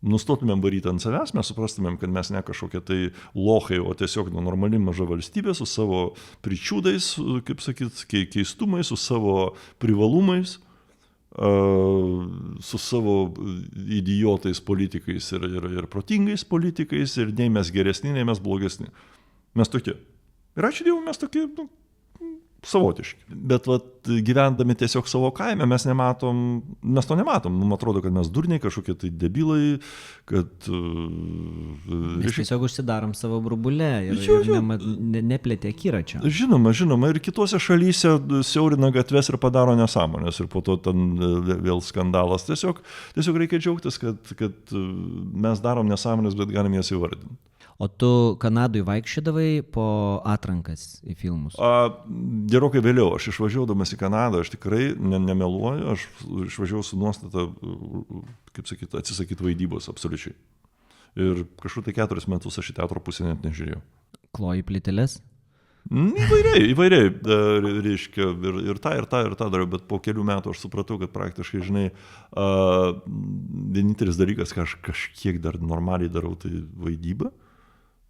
Nustotumėm varyti ant savęs, mes suprastumėm, kad mes ne kažkokie tai lochai, o tiesiog normali maža valstybė su savo pričiūdais, kaip sakyt, keistumais, su savo privalumais, su savo idiotais politikais ir protingais politikais, ir nei mes geresni, nei mes blogesni. Mes tokie. Ir ačiū Dievui, mes tokie, savotiški. Bet gyvendami tiesiog savo kaime mes to nematom. Mums atrodo, kad mes durniai, kažkokie tai debilai, kad... Mes tiesiog užsidarom savo burbulę ir neplėtė akiračio. Žinoma, ir kitose šalyse siaurina gatves ir padaro nesąmonės ir po to ten vėl skandalas. Tiesiog reikia džiaugtis, kad mes darom nesąmonės, bet galim jas įvardinti. O tu Kanadui vaikščiodavai po atrankas į filmus? Gerokai vėliau. Aš išvažiuodamas į Kanadą, aš tikrai nemeluoju, aš išvažiavau su nuostata, kaip sakyt, atsisakyti vaidybos absoliučiai. Ir kažkur tai 4 metus aš į teatro pusę net nežiūrėjau. Kloji plyteles? Įvairiai, reiškia, ir tą dariau, bet po kelių metų aš supratau, kad praktiškai, žinai, vienintelis dalykas, ką aš kažkiek dar normaliai darau, tai vaidyba.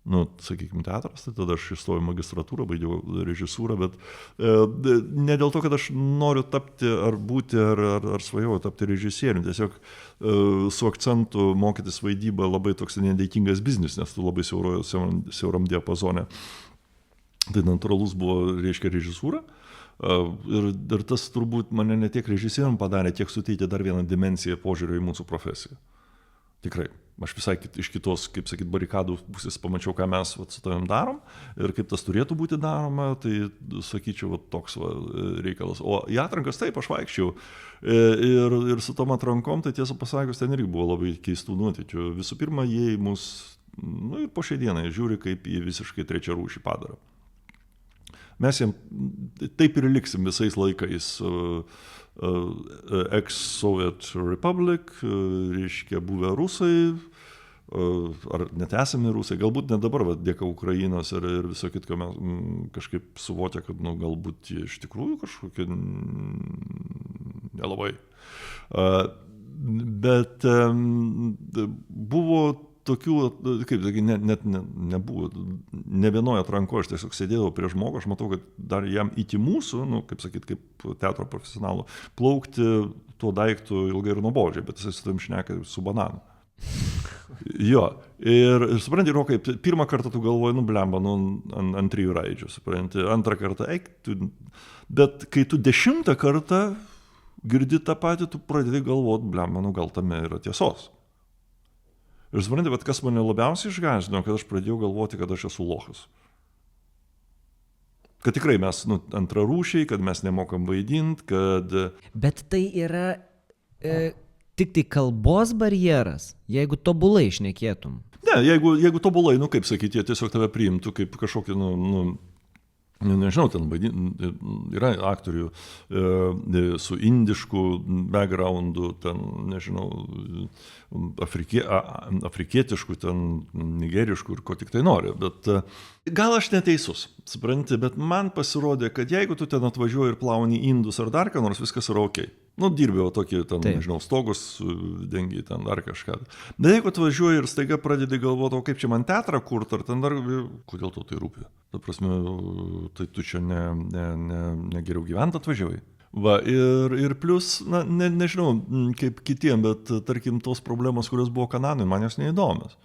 Sakykime, teatras, tai tada aš įstojau į magistratūrą, baigiau režisūrą, bet ne dėl to, kad aš noriu tapti ar būti, ar svajoju tapti režisieriumi, tiesiog su akcentu mokytis vaidybą labai toks nedėkingas biznis, nes tu labai siauram diapazone. Tai natūralus buvo, reiškia, režisūra. Ir tas turbūt mane ne tiek režisierium padarė, tiek suteikė dar vieną dimensiją požiūrio į mūsų profesiją. Tikrai. Aš visai iš kitos, kaip sakyt, barikadų pusės pamačiau, ką mes su tavim darom ir kaip tas turėtų būti daroma, tai sakyčiau, toks reikalas. O į atrankas taip, aš vaikščiau. Ir su tom atrankom, tai tiesą pasakius, ten irgi buvo labai keistų nuotykių. Visų pirma, jie mus, ir po šiai dienai, žiūri kaip į visiškai trečią rūšį padarą. Mes jiems taip ir liksim visais laikais. Ex-Soviet Republic, reiškia buvę rusai, ar net esami rusai, galbūt net dabar, dėka Ukrainos ir viso kitko mes kažkaip suvokia, kad galbūt jie iš tikrųjų kažkokie nelabai. Bet buvo tokių, kaip sakai, net nebuvo, ne vienoje atrankoje, aš tiesiog sėdėdavau prie žmogų, aš matau, kad dar jam iki mūsų, kaip sakyt, kaip teatro profesionalų, plaukti tuo daiktu ilgai ir nuobodžiai, bet jis su tavim šneka su bananu. Jo, ir supranti, Rokai, pirmą kartą tu galvoji, blemba, ant 3 raidžių, supranti, antrą kartą, bet kai tu 10 kartą girdi tą patį, tu pradedi galvoti, blemba, gal tame yra tiesos. Ir supranti, bet kas mane labiausiai išgąsdino, kad aš pradėjau galvoti, kad aš esu lochas. Kad tikrai mes antrarūšiai, kad mes nemokam vaidinti, kad... Bet tai yra Tik tai kalbos barjeras, jeigu tobulai šnekėtum. Ne, jeigu tobulai, kaip sakyti, jie tiesiog tave priimtų kaip kažkokį, nežinau, ten yra aktorių su indišku backgroundu, ten, nežinau, afrikietišku, ten, nigerišku ir ko tik tai nori, bet gal aš neteisus, supranti, bet man pasirodė, kad jeigu tu ten atvažiuoji ir plauni indus ar dar ką nors, viskas yra ok. Dirbėjau tokį, ten, nežinau, stogus, dengiai, ten dar kažką. Bet jeigu atvažiuoji ir staiga pradedi galvoti, o kaip čia man teatrą kurti, ar ten dar, kodėl tau tai rūpi? Ta prasme, tai tu čia ne geriau gyvent atvažiuoji. Va, ir plus, nežinau, kaip kitiem, bet tarkim, tos problemos, kurios buvo Kanadai, man jos neįdomios.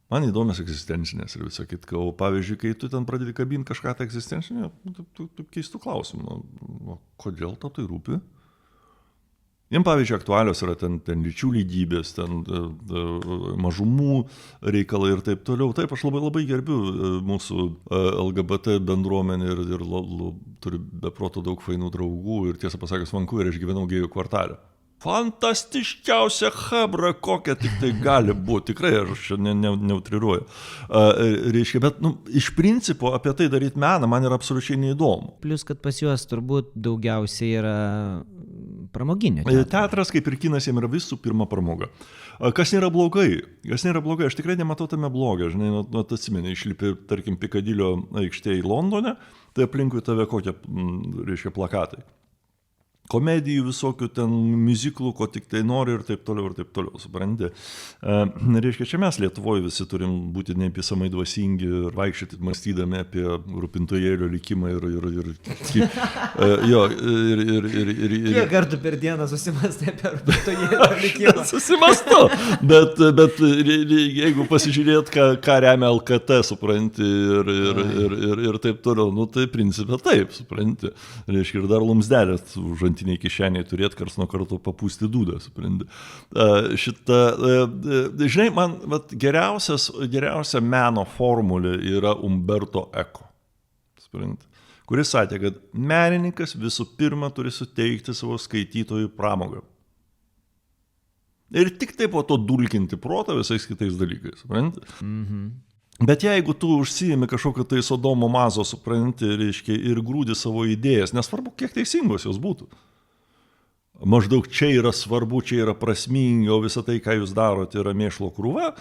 Man įdomios egzistencinės ir visą kitką. O pavyzdžiui, kai tu ten pradedi kabinti kažką tai egzistencinio, tu keistų klausimų. Kodėl tau tai rūpi? Jiem, pavyzdžiui, aktualios yra ten lyčių lygybės, ten mažumų reikalai ir taip toliau. Taip, aš labai gerbiu mūsų LGBT bendruomenę ir turiu beproto daug fainų draugų ir tiesą pasakęs, Vancouverį aš gyvenau gėjų kvartale. Fantastiškiausia chebra, kokia tik tai gali būti. Tikrai aš neutriruoju. Reiškia, bet iš principo apie tai daryti meną man yra absoliučiai neįdomu. Plius, kad pas juos turbūt daugiausiai yra pramoginio. Teatras, kaip ir kinas, jiem yra visų pirma pramoga. Kas nėra blogai? Aš tikrai nematau tame blogio. Žinai, atsimeni, išlipi, tarkim, Pikadilio aikštėje į Londone, tai aplinkui tave kokie, reiškia, plakatai. Komedijų visokių ten, miuziklų, ko tik tai nori ir taip toliau, supranti. Reiškia, čia mes Lietuvoje visi turim būti neįpisamai dvasingi ir vaikščioti mąstydami apie rūpintojėlio likimą Kiek kartų per dieną susimastai apie rūpintojėlio likimą? Susimastu, bet jeigu pasižiūrėt, ką remia LKT, supranti, ir taip toliau, tai principė taip, supranti. Reiškia, ir dar lumsdelės už antiniai kišeniai turėti kars nuo karto papūsti dūdą, supranti. Žinai, man geriausia meno formulė yra Umberto Eco, supranti, kuris sakė, kad menininkas visų pirma turi suteikti savo skaitytojų pramogą. Ir tik taip po to dulkinti protą visais kitais dalykais, supranti. Bet jeigu tu užsiimi kažkokią tai Sodomo Mazo, supranti, reiškia, ir grūdi savo idėjas, nesvarbu, kiek teisingos jos būtų. Maždaug čia yra svarbu, čia yra prasminga, o visą tai, ką jūs darote, yra mėšlo krūva,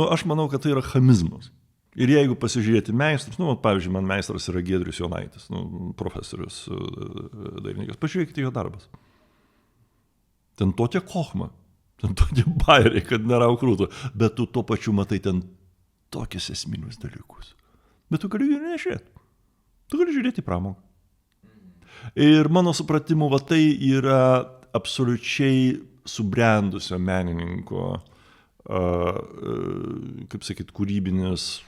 aš manau, kad tai yra chamizmas. Ir jeigu pasižiūrėti meistrus, pavyzdžiui, man meistras yra Giedrius Jonaitis, profesorius dailininkas, pažiūrėkite jo darbas. Ten tokia kochma, ten tokie bairiai, kad nėra krūtų, bet tu tuo pačiu matai ten tokius esminius dalykus. Bet tu gali jų nežiūrėti. Tu gali žiūrėti pramogą. Ir mano supratimu, tai yra absoliučiai subrendusio menininko, kaip sakyt, kūrybinis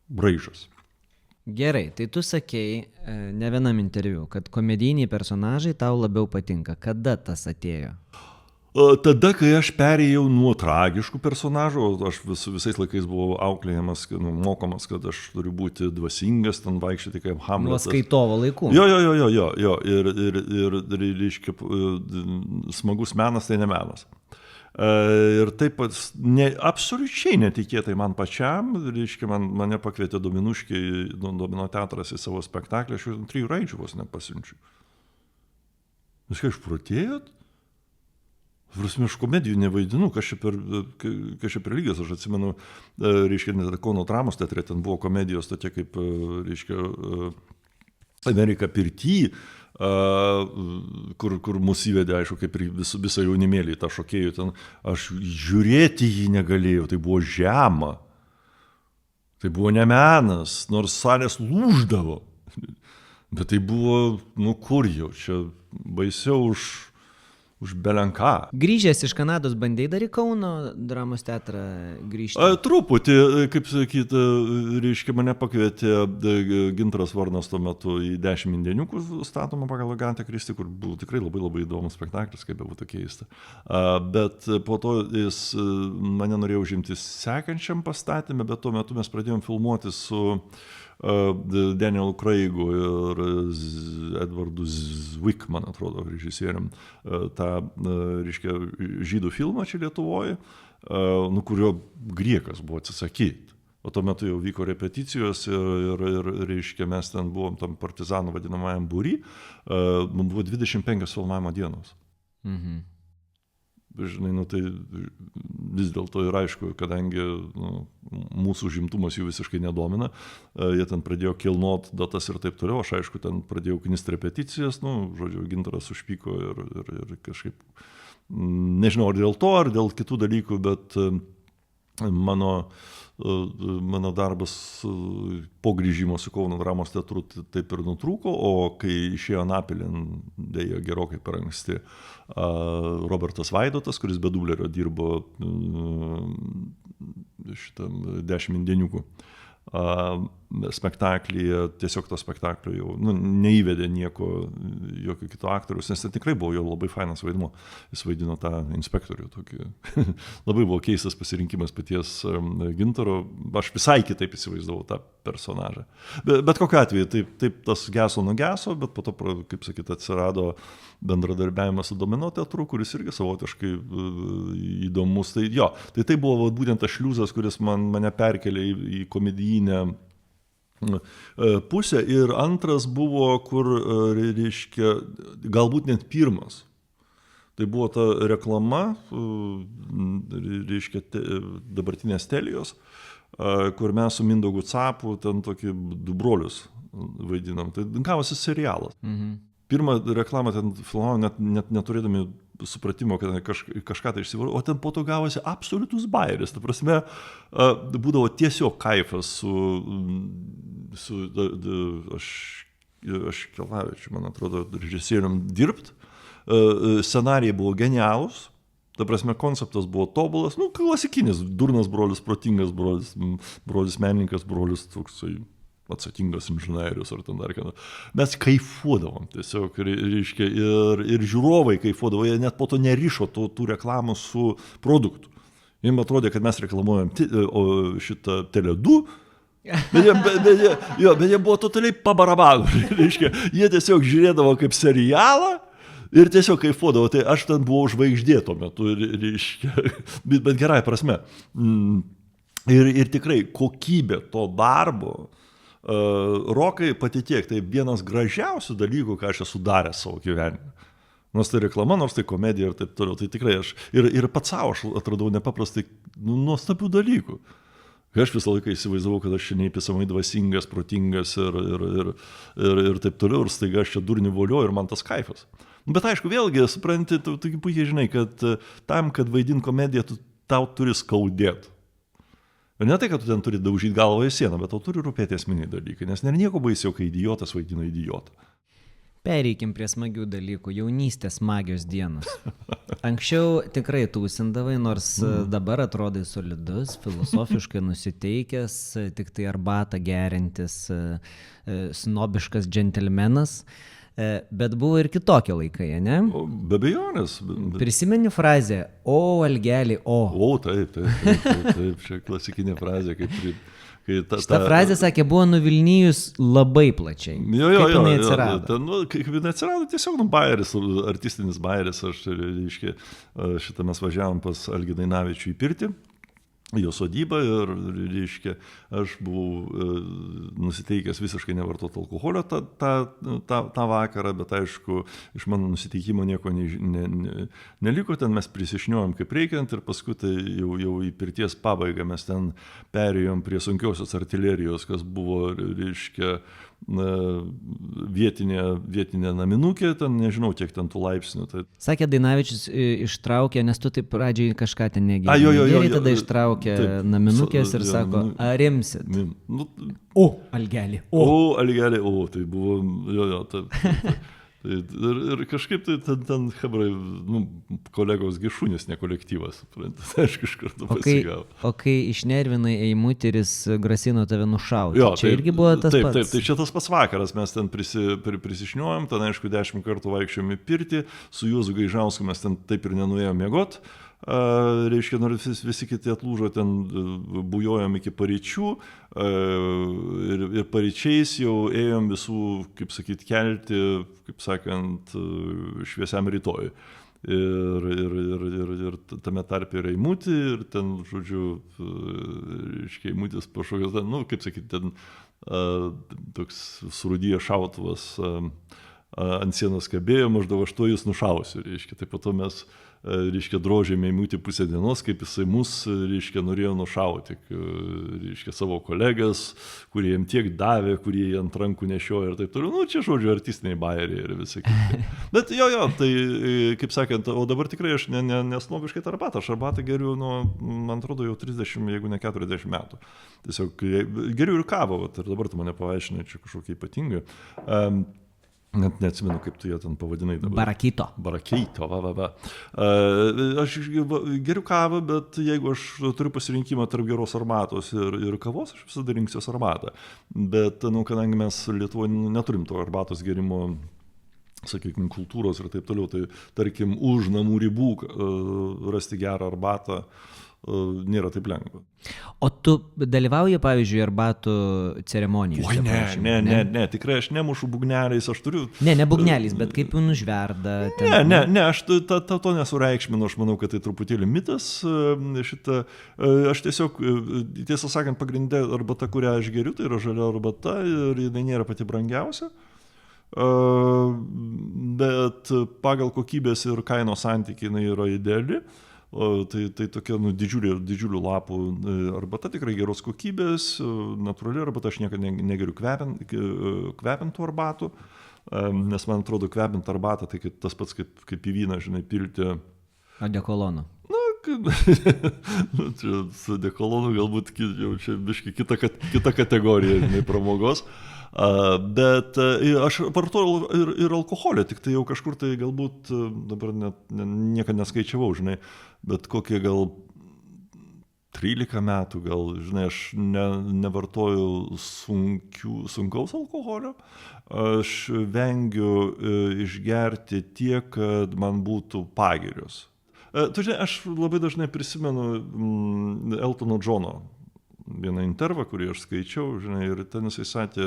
braižas. Gerai, tai tu sakei ne vienam interviu, kad komedijiniai personažai tau labiau patinka. Kada tas atėjo? Tada, kai aš perėjau nuo tragiškų personažų, aš visais laikais buvau auklėjamas, mokomas, kad aš turiu būti dvasingas, ten vaikščioti kaip Hamletas. Nuo skaitovo laikų. Jo, ir reiškia, smagus menas tai ne menas. Ir taip pat absoliučiai netikėtai man pačiam, reiškia, mane pakvietė Domino teatras į savo spektaklį, aš 3 raidžių vos nepasiunčiu. Jūs ką išprotėjot? Prasme, aš komedijų nevaidinu, kas čia per lygias, aš atsimenu, reiškia, net Kauno dramos teatre, ten buvo komedijos tokie kaip, reiškia, Amerika pirty, kur mus įvedė, aišku, kaip ir visą jaunimėlį, tą šokėjų, ten aš žiūrėti jį negalėjau, tai buvo žema, tai buvo ne menas, nors salės lūždavo, bet tai buvo, kur jau, čia baisiau už belenką. Grįžęs iš Kanados bandei dar į Kauno dramos teatrą grįžti? Truputį, kaip sakyt, reiškia, mane pakvietė Gintaras Varnas tuo metu į 10 indėniukų statomą pagal Agantą Kristi, kur buvo tikrai labai įdomus spektaklis, kaip bebūtų keista. Bet po to jis mane norėjo užimti sekančiam pastatymę, bet tuo metu mes pradėjom filmuoti su Daniel Craigu ir Edvardu Zwick, man atrodo, režisieriam, tą, reiškia, žydų filmą čia Lietuvoje, kurio griekas buvo atsisakyti. O tuo metu jau vyko repeticijos ir reiškia, mes ten buvom tam partizanų vadinamajam būry, mums buvo 25 filmavimo dienos. Mhm. Žinai, tai vis dėlto ir aišku, kadangi mūsų užimtumas jų visiškai nedomina, jie ten pradėjo kilnot datas ir taip toliau, aš aišku, ten pradėjau knist repeticijas, žodžiu, Gintaras užpyko ir kažkaip, nežinau, ar dėl to, ar dėl kitų dalykų, bet mano darbas po grįžimo su Kauno dramos teatru taip ir nutrūko, o kai išėjo Anapilin, dėja gerokai per anksti, Robertas Vaidotas, kuris be dublerio dirbo šitam 10 indieniukų spektaklyje, tiesiog to spektaklio jau neįvedė jokio kito aktoriaus, nes tai tikrai buvo jo labai fainas vaidmuo. Jis vaidino tą inspektorių tokį. Labai buvo keistas pasirinkimas paties Gintaro. Aš visai kitaip įsivaizdavau tą personažą. Bet kokiu atveju, taip tas geso nugeso, bet po to, kaip sakyt, atsirado bendradarbiavimas su Domino teatru, kuris irgi savotiškai įdomus. Tai buvo būtent tas šliuzas, kuris mane perkelė į komedijinę pusę. Ir antras buvo, kur, reiškia, galbūt net pirmas. Tai buvo ta reklama, reiškia, dabartinės Telijos, kur mes su Mindaugu Capu ten tokį du brolius vaidinam. Tai gavosi serialas. Mhm. Pirmą reklamą ten filmavo net neturėdami supratimo, kad kažką tai išsivarau, o ten po to gavosi absoliutus bairis. Ta prasme, būdavo tiesiog kaifas su aš Kelavičiu, man atrodo, režisierium dirbt. Scenarijai buvo genialūs, ta prasme, konceptas buvo tobulas, klasikinis, durnas brolis, protingas brolis menininkas, brolis toksai atsakingas inžinierius ar ten dar ką. Mes kaifuodavom tiesiog, reiškia, ir žiūrovai kaifuodavo, jie net po to nerišo tų reklamų su produktu. Jiems atrodė, kad mes reklamuojam šitą Tele2, bet jie buvo totaliai pabarabanu, reiškia, jie tiesiog žiūrėdavo kaip serialą ir tiesiog kaifuodavo, tai aš ten buvau žvaigždė tuo metu, reiškia, bet gerai prasme. Ir tikrai kokybė to darbo, Rokai, patikėk, tai vienas gražiausių dalykų, ką aš esu daręs savo gyvenime. Nors tai reklama, nors tai komedija ir taip toliau. Tai tikrai aš ir pats savo aš atradau nepaprastai nuostabių dalykų. Aš visą laiką įsivaizdavau, kad aš čia neįpisamai dvasingas, protingas ir taip toliau. Ir staiga aš čia durnių volioju ir man tas kaifas. Bet aišku, vėlgi, supranti, tu puikiai žinai, kad tam, kad vaidint komediją, tau turi skaudėti. Ir ne tai, kad tu ten turi daužyti galvą į sieną, bet tau turi rūpėti esminiai dalykai, nes nėra nieko baisiau, kai idiotas vaidina idiotą. Pereikim prie smagių dalykų, jaunystės smagios dienos. Anksčiau tikrai tūsindavai, nors dabar atrodai solidus, filosofiškai nusiteikęs, tik tai arbatą gerintis, snobiškas džentelmenas. Bet buvo ir kitokie laikai, ne? Be abejonės. Prisimeni frazę, o algelį, o. O, taip, čia klasikinė frazė, Šitą frazę, sakė, buvo nuvilnijus labai plačiai. Kaip jinai atsirado? Kaip jinai atsirado, tiesiog bairis, artistinis bairis. Reiškia, šitą mes važiavom pas Algį Dainavičių į pirtį, jo sodybą ir, reiškia, aš buvau nusiteikęs visiškai nevartot alkoholio tą vakarą, bet aišku, iš mano nusiteikimo nieko neliko, ten mes prisišniojom kaip reikiant ir paskui tai jau į pirties pabaigą mes ten perėjom prie sunkiosios artilerijos, kas buvo, reiškia, vietinė naminukė, ten nežinau, kiek ten tų laipsnių. Tai... Sakė, Dainavičius ištraukė, nes tu taip pradžiai kažką ten negėrė. Ir tada ištraukė naminukės ir sako, ar imsit? O, algelį, o. O, algelį, o, tai buvo, Ir kažkaip tai ten hebrai, kolegos gišūnis, ne kolektyvas, aš kažkartu pasigavau. O kai išnervinai Eimutį ir jis grasino tave nušauti, čia irgi buvo tas pats? Taip, tai čia tas pats vakaras, mes ten prisišniojom, ten aišku 10 kartų vaikščiojom į pirtį, su Juozu Gaižausku mes ten taip ir nenuėjom miegot, reiškia, nors visi kiti atlūžo, ten bujojom iki paryčių ir paryčiais jau ėjom visų, kaip sakyt, kelti, kaip sakant, šviesiam rytojui. Ir tame tarpe yra Eimutį ir ten, žodžiu, reiškia, Eimutis pašokęs, nu, kaip sakyti, ten toks surūdijęs šautuvas ant sienos kabėjo, maždaug aš to jūs nušausiu, reiškia, tai po to mes, reiškia, drožėme Eimutį pusę dienos, kaip jisai mus, reiškia, norėjo nušauti, reiškia, savo kolegas, kurie jam tiek davė, kurie ant rankų nešiojo ir taip toliau, nu, čia, žodžiu, artistiniai bajeriai ir visai kiti. Bet jo, tai, kaip sakant, o dabar tikrai aš nesnobiškai tą arbatą, aš arbatą geriu, nu, man atrodo, jau 30, jeigu ne 40 metų. Tiesiog geriu ir kavą, ir dabar tu mane pavaišinai, čia kažkokia ypatinga. Net neatsimenu, kaip tu ją ten pavadinai dabar. Barakeito, va. Aš geriu kavą, bet jeigu aš turiu pasirinkimą tarp geros arbatos ir kavos, aš visada rinksiuos arbatą. Bet, nu, kadangi mes Lietuvoje neturim to arbatos gerimo, sakykime, kultūros ir taip toliau, tai, tarkim, už namų ribų rasti gerą arbatą nėra taip lengva. O tu dalyvauji, pavyzdžiui, arbatų ceremonijose? Oi, ne, tikrai aš nemušu būgneliais, aš turiu... Ne būgneliais, bet kaip jų nužverda? Ne, aš to nesureikšminu, aš manau, kad tai truputėlį mitas šitą. Aš tiesiog, tiesą sakant, pagrindė arbata, kurią aš geriu, tai yra žalia arbata ir jinai nėra pati brangiausia. Bet pagal kokybės ir kainos santykį jinai yra ideali. Tai tokia, nu, didžiulių lapų arbata, tikrai geros kokybės, natūrali arbata, aš niekada negeriu kvepintų arbatų, nes man atrodo kvepintų arbatą, tai tas pats kaip į vyną, žinai, pilti. Odekolonu. Čia su dekolonu galbūt jau čia biškai kita kategorija, žinai, pramogos. Bet aš vartoju ir alkoholį, tik tai jau kažkur tai galbūt, dabar niekada neskaičiavau, žinai, bet kokie gal 13 metų, gal, žinai, aš nevartoju sunkaus alkoholio, aš vengiu išgerti tiek, kad man būtų pagirios. Tu žinai, aš labai dažnai prisimenu Eltono Džono vieną intervą, kurį aš skaičiau, žinai, ir ten jisai sakė,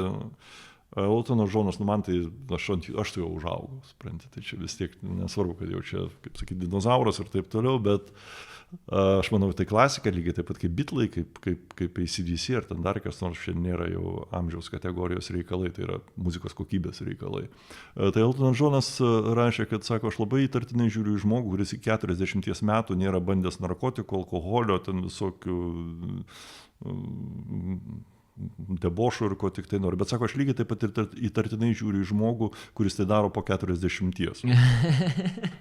Eltono Džonas, nu man tai, aš tai jau užaugau, supranti, tai čia vis tiek nesvarbu, kad jau čia, kaip sakyti, dinozauras ir taip toliau, bet aš manau, tai klasika, lygiai taip pat kaip Beatlai, kaip AC/DC ar ten dar kas nors, čia nėra jau amžiaus kategorijos reikalai, tai yra muzikos kokybės reikalai. Tai Eltonas Džonas rašė, kad, sako, aš labai įtartinai žiūriu į žmogų, kuris iki 40 metų nėra bandęs narkotikų, alkoholio, ten visokių debošų ir ko tik tai nori. Bet, sako, aš lygiai taip pat ir įtartinai žiūriu į žmogų, kuris tai daro po 40.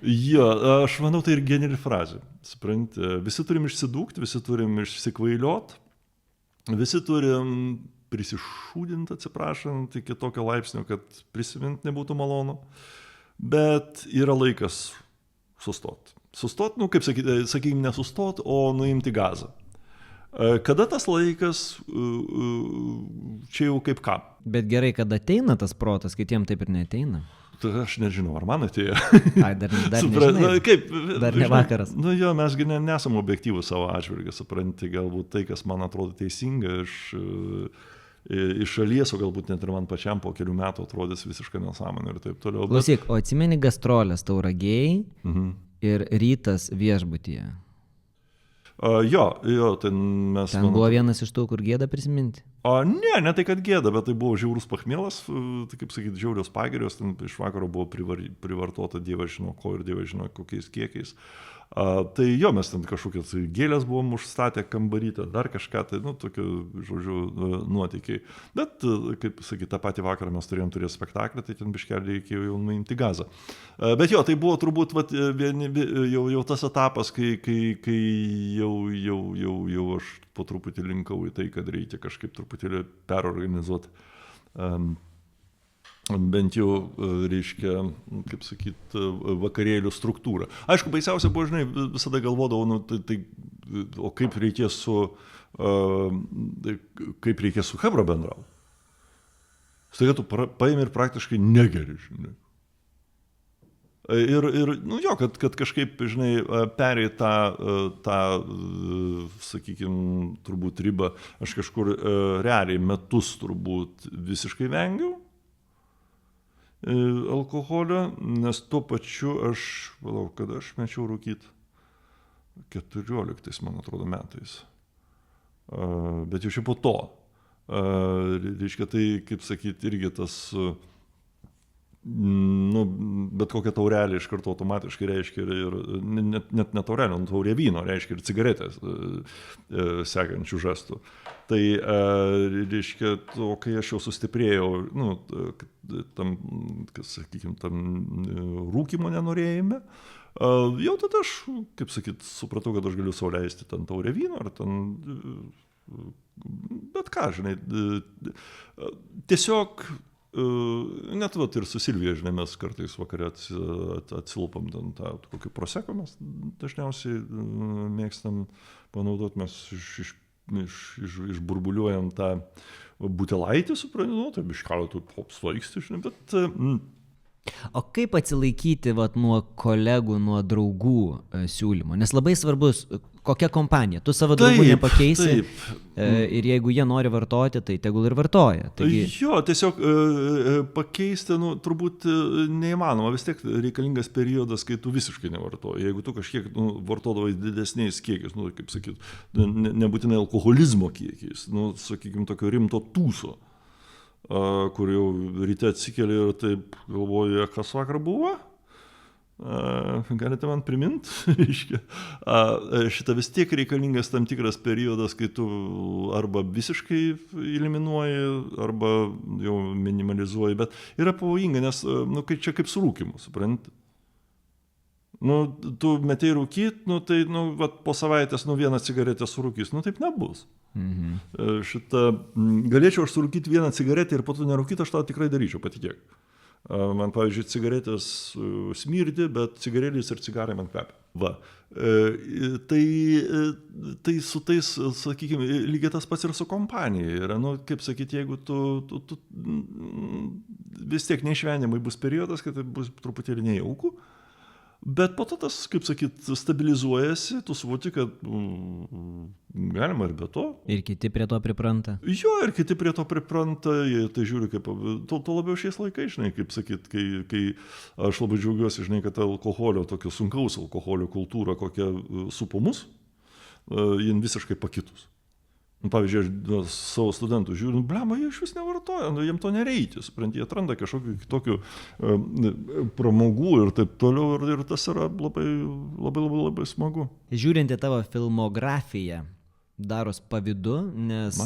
Ja, aš manau, tai ir geniali frazė. Supranti, visi turim išsidūkti, visi turim išsikvailiot, visi turim prisišūdinti, atsiprašant, iki tokio laipsnio, kad prisimint nebūtų malonu. Bet yra laikas sustot. Sustot, nu, kaip sakykime, nesustot, o nuimti gazą. Kada tas laikas, čia jau kaip ką. Bet gerai, kad ateina tas protas, kitiem taip ir neateina. Tai aš nežinau, ar man atėjo. Ai, dar nežinai. Kaip, dar ne vakaras. Nu jo, mesgi nesam objektyvūs savo atžvilgiu, supranti, galbūt tai, kas man atrodo teisinga, iš šalies, o galbūt net ir man pačiam po kelių metų atrodys visiškai nesąmonė ir taip toliau. Klausyk, o atsimeni gastrolės Tauragėj ir Rytas viešbutyje? Jo, ten mes... Ten buvo vienas iš tų, kur gėda prisiminti? Ne tai kad gėda, bet tai buvo žiaurus pachmielas, tai kaip sakyti, žiaurios pagirios, ten iš vakaro buvo privartota dievas žino ko ir dievas žino kokiais kiekiais. Tai jo, mes ten kažkokias gėlės buvom užstatę kambarytę, dar kažką, tai, nu, tokiu, žodžiu, nuotykiai. Bet, kaip sakyti, tą patį vakarą mes turėjom turėti spektaklį, tai ten biškelį reikėjo jau nuimti gazą. Bet jo, tai buvo turbūt jau tas etapas, kai jau aš po truputį linkau į tai, kad reikia kažkaip truputėlį perorganizuoti bent jau, reiškia, kaip sakyt, vakarėlių struktūrą. Aišku, baisiausia buvo, žinai, visada galvodavau, nu, o kaip reikės su chebra bendrauti. Staiga tu paimi ir praktiškai negeri, žinai. Ir nu jo, kad kažkaip, žinai, perėjai tą sakykime, turbūt ribą, aš kažkur realiai metus turbūt visiškai vengiau alkoholio, nes tuo pačiu kada aš mečiau rūkyti 14, man atrodo, metais. Bet jau po to. Reiškia, tai, kaip sakyti, irgi tas, nu, bet kokia taurelė iš karto automatiškai reiškia ir net ne taurelė, taurė vyno reiškia ir cigaretės sekančių žestų. Tai reiškia, kai aš jau sustiprėjau, nu, tam, sakykime, tam rūkymo nenorėjime, jau tada aš, kaip sakyt, supratau, kad aš galiu sau leisti ten taurę vyno ar ten, bet ką, žinai, tiesiog net vat ir su Silvija, žinai, mes kartais vakarė atsilpam ten tą kokį proseko, mes dažniausiai mėgstam panaudoti, mes išburbuliuojam tą butelaitį, suprantu, nu, tai biškalio tų apsvaigsti, žinai, bet... O kaip atsilaikyti vat, nuo kolegų, nuo draugų siūlymo? Nes labai svarbus, kokia kompanija. Tu savo draugų nepakeisi ir jeigu jie nori vartoti, tai tegul ir vartoja. Taigi... Jo, tiesiog pakeisti, nu, turbūt neįmanoma. Vis tiek reikalingas periodas, kai tu visiškai nevartoji. Jeigu tu kažkiek vartodavai didesniais kiekiais, nu, kaip sakyt, nebūtinai alkoholizmo kiekiais, nu, sakykime, tokio rimto tūso, kur jau ryte atsikeli ir taip galvoju, kas vakar buvo, galite man primint, šitą vis tiek reikalingas tam tikras periodas, kai tu arba visiškai eliminuoji, arba jau minimalizuoji, bet yra pavojinga, nes nu, čia kaip su rūkymu, supranti. Nu, tu metei rūkyt, nu, tai nu, vat, po savaitės vieną cigaretę surūkys, nu taip nebus. Galėčiau aš surūkyti vieną cigaretę ir po to nerūkyti, aš tą tikrai daryčiau, patikėk. Man, pavyzdžiui, cigaretės smirdi, bet cigarėlis ir cigarai man kvepia. Va. Tai su tais, sakykime, lygiai tas pats ir su kompanija yra. Nu, kaip sakyti, jeigu tu vis tiek neišvengiamai bus periodas, kad tai bus truputėlį nejauku. Bet po to tas, kaip sakyt, stabilizuojasi, tu suvoki, kad galima ir be to. Ir kiti prie to pripranta. Jo, ir kiti prie to pripranta, tai žiūri, kaip, to labiau šiais laikais, žinai, kaip sakyt, kai aš labai džiaugiuosi, žinai, kad alkoholio, tokio sunkaus alkoholio kultūra, kokia supo mus, jin visiškai pakitus. Pavyzdžiui, aš savo studentų žiūriu, blema, jie iš vis nevartoja, jiem to nereikia, supranti, jie atranda kažkokių kitokių pramogų ir taip toliau, ir tas yra labai smagu. Žiūrint į tavo filmografiją, daros pavydu, nes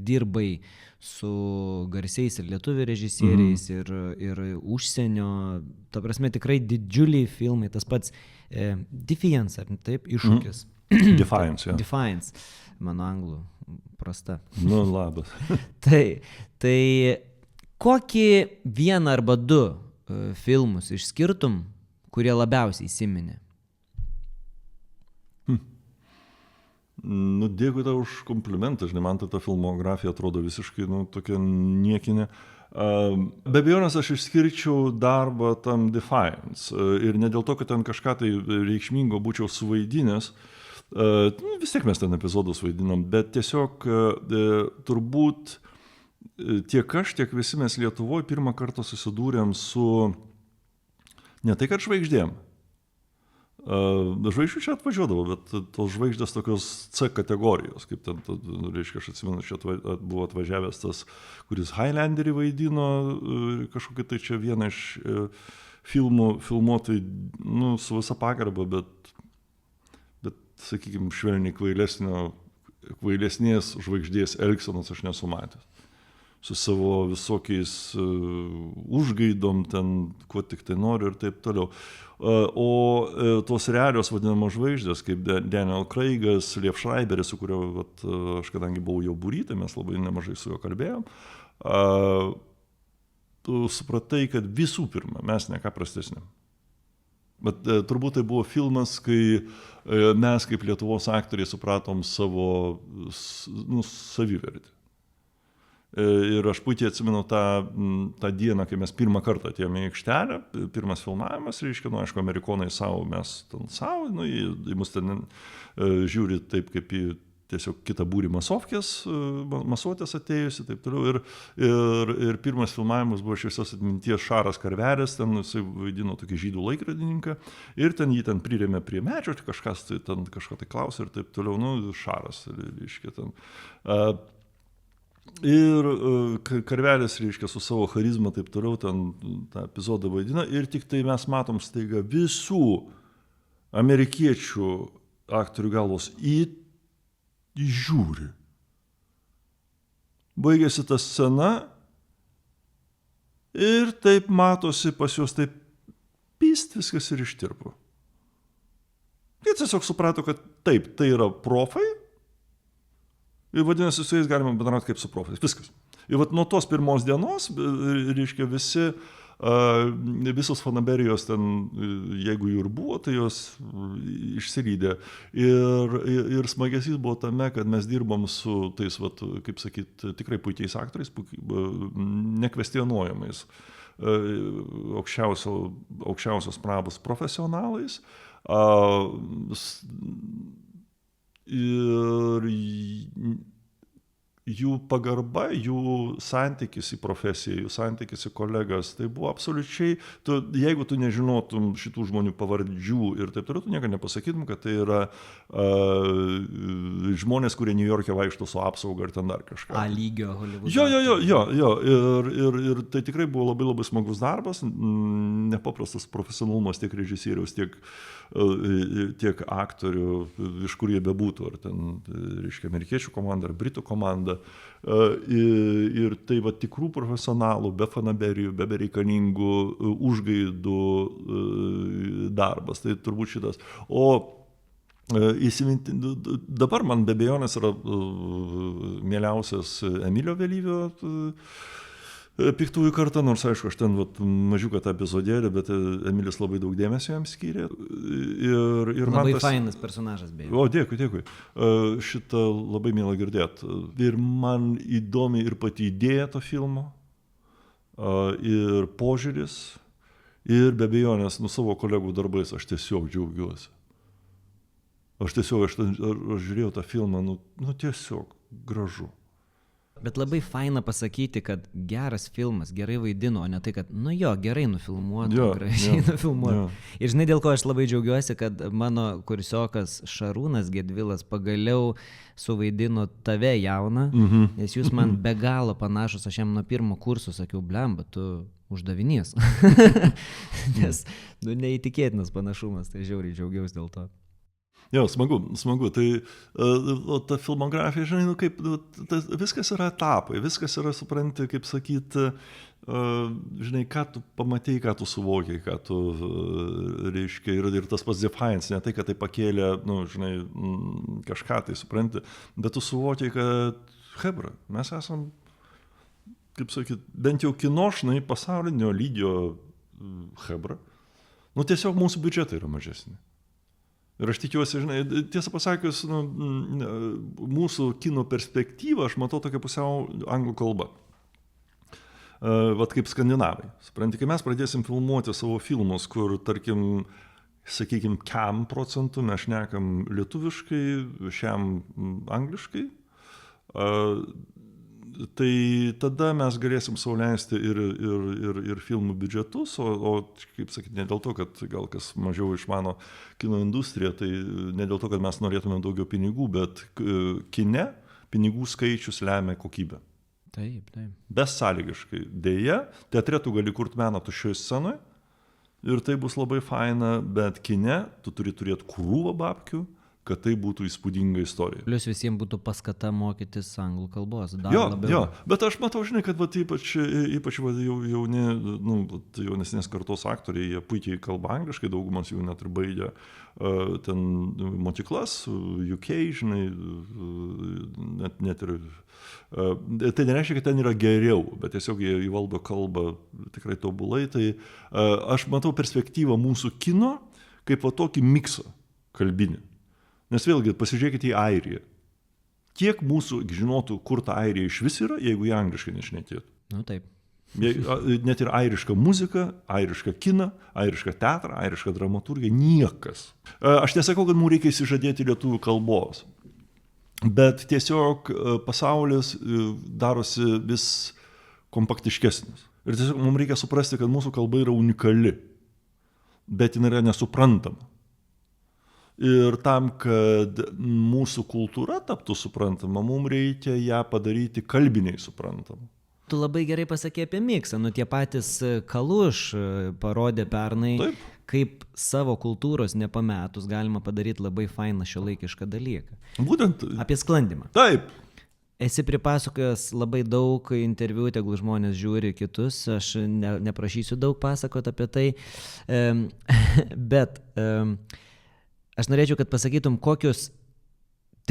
dirbai su garsiais ir lietuvių režisieriais ir užsienio, ta prasme tikrai didžiuliai filmai, tas pats Defiance, ar taip, iššūkis. Defiance, jo. Defiance, mano anglų prasta. Nu, labas. Tai kokį vieną arba du filmus išskirtum, kurie labiausiai įsiminė? Nu, dėkui tau už komplimentą, žinai, man ta filmografija atrodo visiškai, nu, tokia niekinė. Be abejonės aš išskirčiau darbą tam Defiance ir ne dėl to, kad ten kažką tai reikšmingo būčiau suvaidinęs, vis tiek mes ten epizodus vaidinom, bet tiesiog turbūt tiek aš, tiek visi mes Lietuvoje pirmą kartą susidūrėm su ne tai, kad žvaigždėm. Žvaigždžių čia atvažiuodavo, bet tos žvaigždės tokios C kategorijos, kaip ten, reiškia, aš atsimenu, čia buvo atvažiavęs tas, kuris Highlanderį vaidino, kažkokia tai čia viena iš filmų filmuotai, nu, su visa pagarba, bet, sakykime, švelniai kvailesnės žvaigždės elgsenos aš nesu matęs. Su savo visokiais užgaidom, ten, kuo tik tai noriu ir taip toliau. O tos realios vadinamos žvaigždės, kaip Daniel Craigas, Liev Schreiberis, su kuriuo aš kadangi buvau jau būry, tai mes labai nemažai su juo kalbėjom, tu supratai, kad visų pirma, mes ne ką prastesnėm. Bet turbūt tai buvo filmas, kai mes kaip Lietuvos aktoriai supratom savo savivertį. Ir aš puikiai atsimenu tą dieną, kai mes pirmą kartą atėjome į aikštelę, pirmas filmavimas, reiškia, aišku, amerikonai savo, mes ten savo, į mus ten žiūri taip, kaip į tiesiog kitą būrį masuotės atėjusi, taip toliau. Ir pirmas filmavimas buvo šviesios atminties Šaras Karvelis, ten jisai vaidino tokį žydų laikrodininką, ir ten jį prirėmė prie medžio, kažkas ten kažko klausė ir taip toliau, Šaras, reiškia, ten. Ir Karvelis, reiškia, su savo charizma taip toliau ten tą epizodą vaidina, ir tik tai mes matom staiga visų amerikiečių aktorių galvos žiūri. Baigėsi ta scena ir taip matosi pas juos taip pyst viskas ir ištirpo. Jie tiesiog suprato, kad taip, tai yra profai, ir vadinasi, su jais galima bendrauti kaip su profais. Viskas. Ir nuo tos pirmos dienos, reiškia, visos fanaberijos ten, jeigu jų ir buvo, tai jos išsilydė. Ir smagesys buvo tame, kad mes dirbom su tais, kaip sakyti, tikrai puikiais aktoriais, nekvestionuojamais, aukščiausios prabos profesionalais. Ir jų pagarba, jų santykis į profesiją, jų santykis į kolegas, tai buvo absoliučiai, jeigu tu nežinotum šitų žmonių pavardžių ir taip toliau, tu niekada nepasakytum, kad tai yra žmonės, kurie New York'e vaikšto su apsauga ar ten dar kažką. A lygio Holivudo. Jo. Ir tai tikrai buvo labai labai smagus darbas, nepaprastas profesionalumas tiek režisieriaus, tiek aktorių, iš kur jie bebūtų, ar ten, reiškia, amerikiečių komanda, ar britų komanda. Ir tai tikrų profesionalų, be fanaberijų, be bereikalingų užgaidų darbas. Tai turbūt šitas. O įsiminti, dabar man be abejonės yra mieliausias Emilio Vėlyvio Piktųjų karta, nors aišku, aš ten mažiuką tą epizodėlį, bet Emilis labai daug dėmesio jam skyrė. Labai fainas personažas, beje. O, dėkui. Šitą labai mielą girdėt. Ir man įdomi ir pati idėja to filmo, ir požiūris, ir be abejonės, savo kolegų darbais aš tiesiog džiaugiuosi. Aš žiūrėjau tą filmą, tiesiog gražu. Bet labai faina pasakyti, kad geras filmas, gerai vaidino, o ne tai, kad, gerai nufilmuota, gražiai nufilmuota. Ir žinai, dėl ko aš labai džiaugiuosi, kad mano kursiokas Šarūnas Gedvilas pagaliau suvaidino tave jauną, nes jūs man be galo panašus, aš jam nuo pirmo kurso sakiau, blemba, tu uždavinys. Nes neįtikėtinas panašumas, tai žiauriai džiaugiausi dėl to. Jo, smagu. Tai ta filmografija, žinai, kaip viskas yra etapai, viskas yra, supranti, kaip sakyti, žinai, ką tu pamatei, ką tu suvokiai, ką tu, reiškia, ir tas pats Defiance, ne tai, kad tai pakėlė, žinai, kažką tai, supranti, bet tu suvokiai, kad, hebra, mes esam, kaip sakyti, bent jau kinošnai pasaulinio lygio hebra, tiesiog mūsų biudžetai yra mažesni. Ir aš tikiuosi, žinai, tiesą pasakius, mūsų kino perspektyvą aš matau tokia pusiau anglų kalba. Vat kaip skandinavai. Supranti, kai mes pradėsim filmuoti savo filmus, kur, tarkim, sakykime, kiam procentų mes šnekam lietuviškai, šiam angliškai, tai tada mes galėsim sau leisti ir filmų biudžetus, o kaip sakyti, ne dėl to, kad gal kas mažiau išmano kino industriją, tai ne dėl to, kad mes norėtume daugiau pinigų, bet kine pinigų skaičius lemia kokybę. Taip. Besąlygiškai. Deja, teatre tu gali kurti meną tuščioj scenoje ir tai bus labai faina, bet kine tu turi turėti krūvą babkių, kad tai būtų įspūdinga istorija. Plius visiems būtų paskata mokytis anglų kalbos. Jo, bet aš matau, žinai, kad ypač jaunesnės kartos aktoriai, jie puikiai kalba angliškai, daugumas jų net ir baigia ten mokyklas, UK, žinai, net ir... Tai nereiškia, kad ten yra geriau, bet tiesiog jie įvaldo kalbą tikrai tobulai. Tai aš matau perspektyvą mūsų kino kaip tokį miksą kalbinį. Nes vėlgi, pasižiūrėkite į Airiją. kiek mūsų žinotų, kur ta Airija iš vis yra, jeigu jie angliškai nešnekėtų. Nu taip. Net ir airiška muzika, airiška kina, airiška teatrą, airiška dramaturgija, niekas. Aš nesakau, kad mums reikia įsižadėti lietuvių kalbos, bet tiesiog pasaulis darosi vis kompaktiškesnis. Ir tiesiog mums reikia suprasti, kad mūsų kalba yra unikali, bet jinai yra nesuprantama. Ir tam, kad mūsų kultūra taptų suprantama, mums reikia ją padaryti kalbiniai suprantamą. Tu labai gerai pasakė apie miksą, nu tie patys Kaluš parodė pernai, Taip. kaip savo kultūros nepametus galima padaryti labai fainą šiuolaikišką dalyką. Būtent. Apie sklandymą. Taip. Esi pripasakojęs labai daug interviu, tegul žmonės žiūri kitus, aš neprašysiu daug pasakoti apie tai, bet aš norėčiau, kad pasakytum, kokius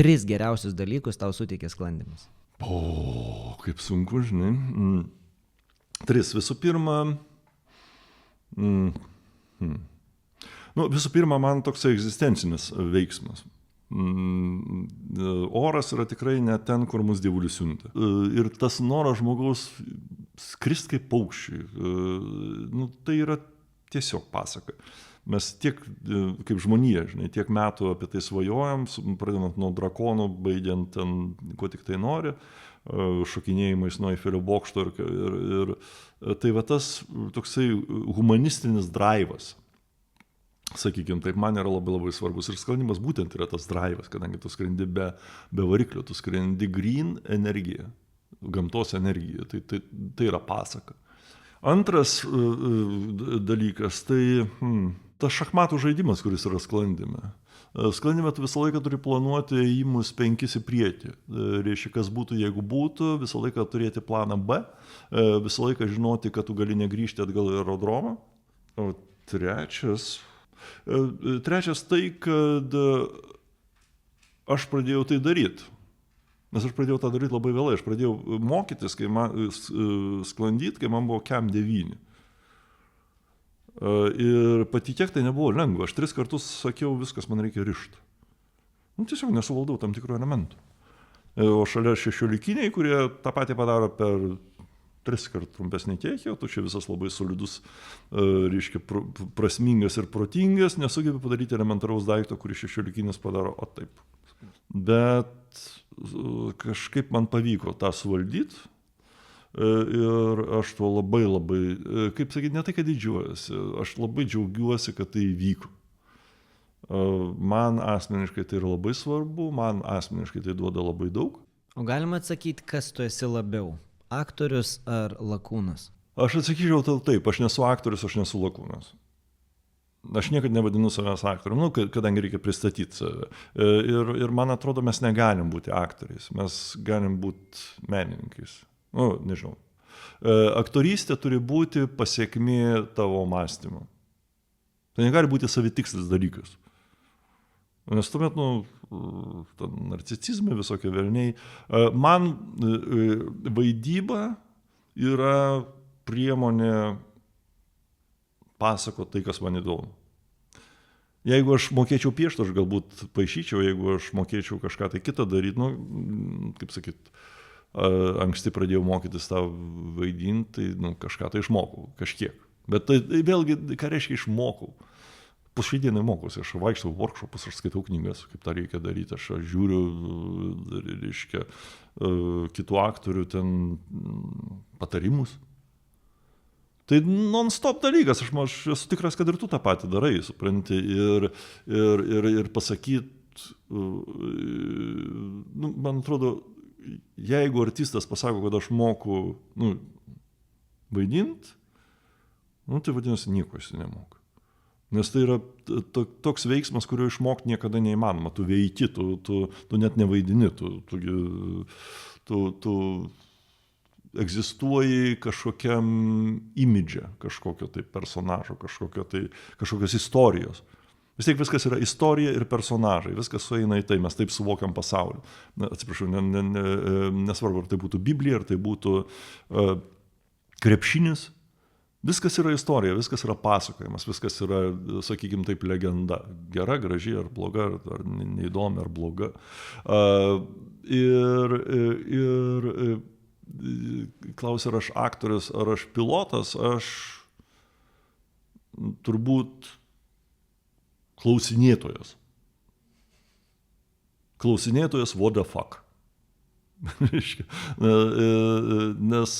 3 geriausius dalykus tau suteikė sklandymas. O, kaip sunku, žinai. 3. Visų pirma, visų pirma, man toks egzistencinis veiksmas. Oras yra tikrai ne ten, kur mus dievulis siunta. Ir tas noras žmogaus skrist kaip paukščiai, tai yra tiesiog pasaka. Mes tiek, kaip žmonija, žinai, tiek metų apie tai svajojam, pradedant nuo drakonų, baigiant ten, ko tik tai nori, šokinėjimais nuo Eifelio bokšto ir tai va tas toksai humanistinis draivas, sakykime, taip man yra labai labai svarbus. Ir sklandymas būtent yra tas draivas, kadangi tu skrendi be variklio, tu skrendi green energiją, gamtos energiją, tai yra pasaka. Antras dalykas, tai tas šachmatų žaidimas, kuris yra sklandyme. Sklandyme tu visą laiką turi planuoti įimus 5 į priekį. Reiškia, kas būtų, jeigu būtų, visą laiką turėti planą B, visą laiką žinoti, kad tu gali negrįžti atgal į aerodromą. O trečias tai, kad aš pradėjau tai daryti. Nes aš pradėjau tą daryti labai vėlai. Aš pradėjau mokytis, sklandyti, kai man buvo KEM 9. Ir patikėk, tai nebuvo lengva. Aš 3 kartus sakiau, viskas man reikia rišti. Tiesiog nesuvaldau tam tikrų elementų. O šalia 16, kurie tą patį padaro per 3 kartus trumpesnį kiekį, o tu čia visas labai solidus, reiškia, prasmingas ir protingas, nesugebi padaryti elementaraus daikto, kurį 16 padaro, o taip. Bet kažkaip man pavyko tą suvaldyti. Ir aš tuo labai, kaip sakyti, ne tai, kad didžiuojasi, aš labai džiaugiuosi, kad tai įvyko. Man asmeniškai tai yra labai svarbu, man asmeniškai tai duoda labai daug. O galima atsakyti, kas tu esi labiau? Aktorius ar lakūnas? Aš atsakyčiau taip, aš nesu aktorius, aš nesu lakūnas. Aš niekada nevadinu savęs aktorium, kadangi reikia pristatyti save. Ir man atrodo, mes negalim būti aktoriais, mes galim būti menininkais. Nežinau. Aktorystė turi būti pasiekmė tavo mąstymo. Tai negali būti savitikslis dalykas. Nes tuomet, narcisizmai, visokie velniai. Man vaidyba yra priemonė pasako tai, kas man įdomu. Jeigu aš mokėčiau piešti, aš galbūt paišyčiau, jeigu aš mokėčiau kažką tai kitą daryti, kaip sakyt, anksti pradėjau mokytis tą vaidinti, tai kažką tai išmokau, kažkiek. Bet tai vėlgi, ką reiškia išmokau? Po šiai dienai mokusi, aš vaikštau workshopus, aš skaitau knygas, kaip tą reikia daryti, aš žiūriu, reiškia, kitų aktorių ten patarimus. Tai non-stop dalykas, aš esu tikras, kad ir tu tą patį darai, supranti, ir pasakyti, man atrodo, jeigu artistas pasako, kad aš moku vaidinti, tai vadinasi, nieko jis nemoka. Nes tai yra toks veiksmas, kurio išmokti niekada neįmanoma. Tu veiki, tu net nevaidini, tu egzistuoji kažkokiam imidže, kažkokio tai personažo, kažkokios istorijos. Vis tiek viskas yra istorija ir personažai, viskas sueina į tai, mes taip suvokiam pasaulį. Atsiprašau, nesvarbu, ar tai būtų Biblija, ar tai būtų krepšinis, Viskas yra istorija, viskas yra pasakojimas, viskas yra, sakykime taip, legenda. Gera, graži ar bloga, ar neįdomi ar bloga. Ir klausia, ar aš aktorius, ar aš pilotas, aš turbūt klausinėtojas. Klausinėtojas what the fuck. Nes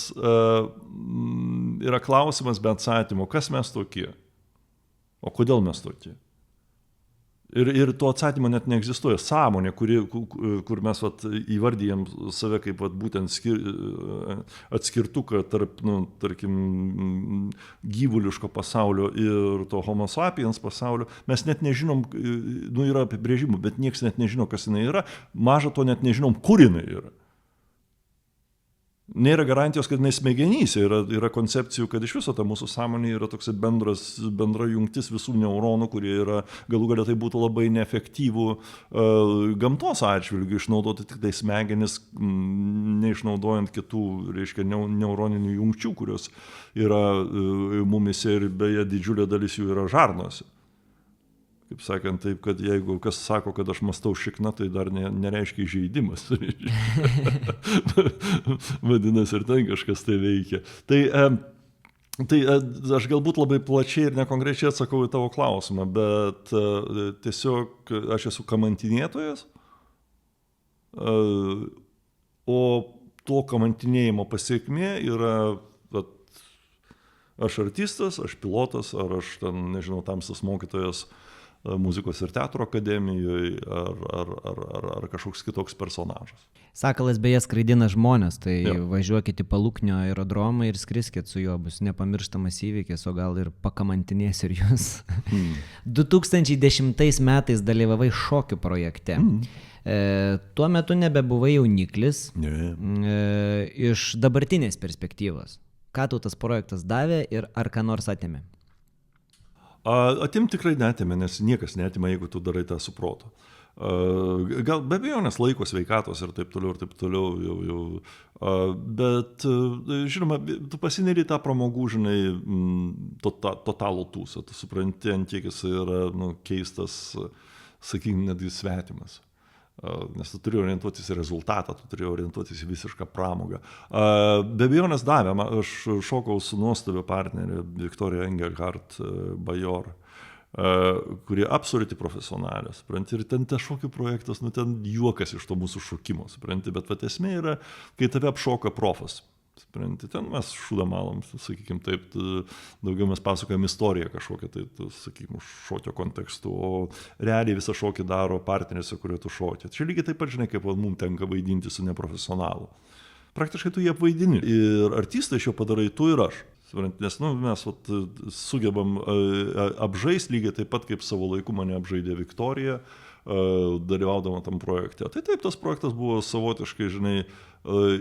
yra klausimas be atsakymo, kas mes tokie, o kodėl mes tokie. Ir to atsakymo net neegzistuoja. Sąmonė, kur mes įvardyjam save kaip būtent atskirtuką tarp, tarkim, gyvuliško pasaulio ir to homo sapiens pasaulio, mes net nežinom, yra apibrėžimų, bet niekas net nežino, kas jinai yra, maža to net nežinom, kur jinai yra. Nėra garantijos, kad jinai smegenyse, yra koncepcijų, kad iš viso ta mūsų sąmonė yra toks bendra jungtis visų neuronų, kurie yra, galų galia tai būtų labai neefektyvų gamtos atžvilgių, išnaudoti tik tai smegenis, neišnaudojant kitų, reiškia, neuroninių jungčių, kurios yra mumise ir beje didžiulė dalis jų yra žarnose. Kaip sakant, taip, kad jeigu kas sako, kad aš mąstau šikna, tai dar nereiškia įžeidimas. Vadinasi, ir ten kažkas tai veikia. Tai aš galbūt labai plačiai ir nekonkrečiai atsakau į tavo klausimą, bet tiesiog aš esu kamantinėtojas, o to kamantinėjimo pasiekmė yra aš artistas, aš pilotas, ar aš ten, nežinau, tamsas mokytojas muzikos ir teatro akademijoje ar kažkoks kitoks personažas. Sakalas beje skraidina žmonės, tai važiuokit į Paluknio aerodromą ir skriskit su juo, bus nepamirštamas įvykis, o gal ir pakamantinės ir jūs. 2010 metais dalyvavai šokių projekte. Tuo metu nebebuvai jauniklis. Iš dabartinės perspektyvos. Ką tau tas projektas davė ir ar ką nors atėmė? Atim tikrai neatėmė, nes niekas neatėmė, jeigu tu darai tą su protu. Gal be abejonės laiko, sveikatos ir taip toliau. Bet, žinoma, tu pasineri tą pramogų, žinai, totalų tūsą. Tu supranti, ant kiek jis yra keistas, sakykime, netgi svetimas. Nes tu turi orientuotis į rezultatą, tu turi orientuotis į visišką pramogą. Be abejonės davė, aš šokau su nuostabia partnerė Viktorija Engelhardt Bajor, kurie absoliuti profesionalė, supranti, ir ten tas šokių projektas, ten juokas iš to mūsų šokimo, supranti, bet esmė yra, kai tave apšoka profas. Supranti, ten mes šūdamalom, sakykime taip, daugiau mes pasakojam istoriją kažkokią, tai, sakykime, šokio kontekstu, o realiai visą šokį daro partnerėse, kurie tu šokė. Čia lygiai taip pat, žinai, kaip mums tenka vaidinti su neprofesionalu. Praktiškai tu jį apvaidini. Ir artistai iš jo padarai tu ir aš. Nes mes sugebam apžaisti lygiai taip pat, kaip savo laiku mane apžaidė Viktorija, dalyvaudama tam projekte. Tai taip, tas projektas buvo savotiškai, žinai,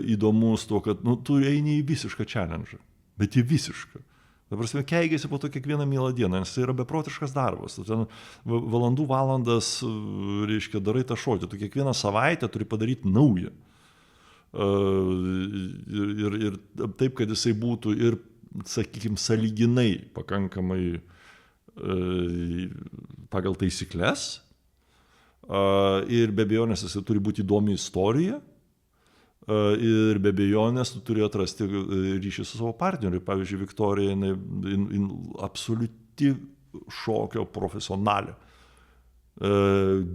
įdomus tuo, kad tu eini į visišką challenge, bet į visišką. Dabar keigiasi po to kiekvieną mielą dieną, nes tai yra beprotiškas darbas. Tu ten valandas, reiškia, darai tą šokį, tu kiekvieną savaitę turi padaryti naują. Ir taip, kad jisai būtų ir, sakykime, sąlyginai pakankamai pagal taisyklės. Ir be abejonės jis turi būti įdomi istorija ir be abejonės tu turi atrasti ryšį su savo partneriu. Pavyzdžiui, Viktorija, jinai absoliuti šokio profesionalė,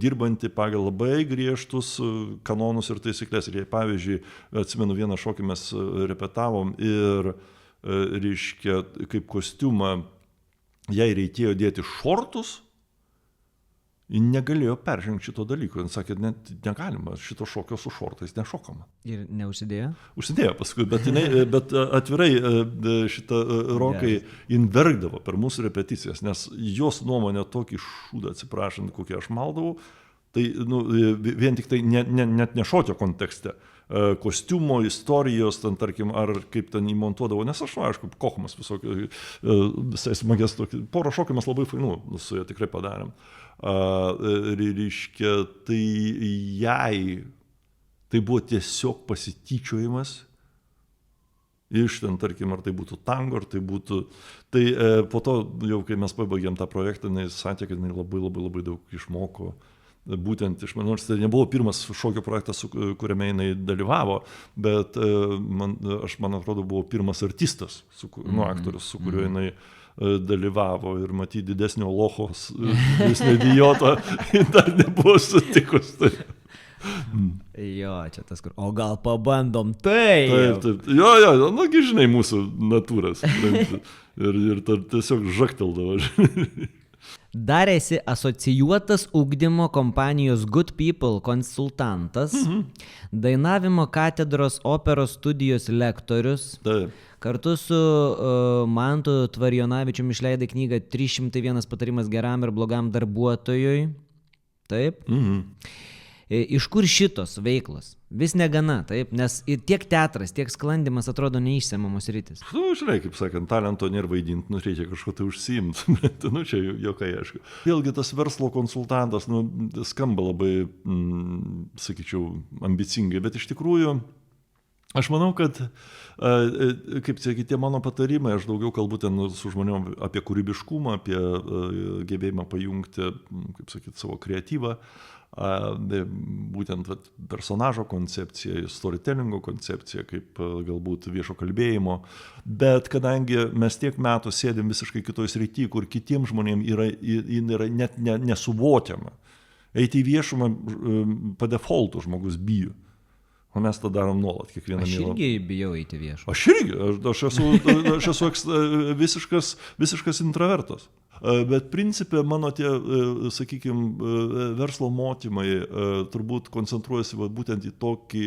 dirbanti pagal labai griežtus kanonus ir taisyklės. Ir jei, pavyzdžiui, atsimenu vieną šokį mes repetavom ir, reiškia, kaip kostiumą jai reikėjo dėti šortus, ji negalėjo peržengti šito dalyko. Jis sakė, negalima, šito šokio su šortais nešokama. Ir neužsidėjo? Užsidėjo paskui, bet atvirai šitą rokai jin verkdavo per mūsų repeticijas, nes jos nuomonė tokį šūdą, atsiprašant, kokį aš maldavau, tai vien tik tai net ne šokio kontekste, kostiumo, istorijos, ten, tarkim, ar kaip ten įmontuodavo, nes aš, aišku, Kochmas visokio, visai smagės tokį, porą šokį mes labai fainų su juo tikrai padarėm. Reiškia, tai jai tai buvo tiesiog pasityčiojimas Iš ten, tarkim, ar tai būtų tango, ar tai būtų... Tai po to, jau kai mes pabaigėm tą projektą, jis sakė, kad jis labai daug išmoko. Būtent iš manęs, tai nebuvo pirmas šokio projektas, kuriame jinai dalyvavo, bet man atrodo, buvo pirmas artistas, aktorius, su kuriuo jinai dalyvavo ir matyti didesnio lochos, didesnio idioto, dar nebuvo sutikus. Tai. Jo, čia tas kur. O gal pabandom tai? Taip. Jo, nagi žinai mūsų natūras. Ir tiesiog žakteldavo. Dar esi asocijuotas ugdymo kompanijos Good People konsultantas, dainavimo katedros operos studijos lektorius. Taip. Kartu su Mantu Tvarijonavičium išleidai knygą 301 patarimas geram ir blogam darbuotojui. Taip. Iš kur šitos veiklos? Vis negana, taip, nes tiek teatras, tiek sklandymas atrodo neišsemiamos rytis. Žinai, kaip sakant, talento nėra vaidinti, reikia kažko tai užsiimti. Čia jokai, aišku. Vėlgi tas verslo konsultantas, skamba labai, sakyčiau, ambicingai, bet iš tikrųjų, aš manau, kad, kaip sakyti, tie mano patarimai, aš daugiau kalbu ten su žmonėm apie kūrybiškumą, apie gebėjimą pajungti, kaip sakyti, savo kreatyvą, būtent personažo koncepcija, storytellingo koncepcija, kaip galbūt viešo kalbėjimo, bet kadangi mes tiek metų sėdėm visiškai kitoj srity, kur kitiems žmonėms yra net nesuvokiama. Eiti į viešumą po defaultu žmogus bijo. O mes tą darom nuolat, kiekvieną mielą. Aš irgi bijau eiti viešumą. Aš esu visiškas intravertas. Bet principė mano tie, sakykime, verslo mokymai turbūt koncentruojasi būtent į tokį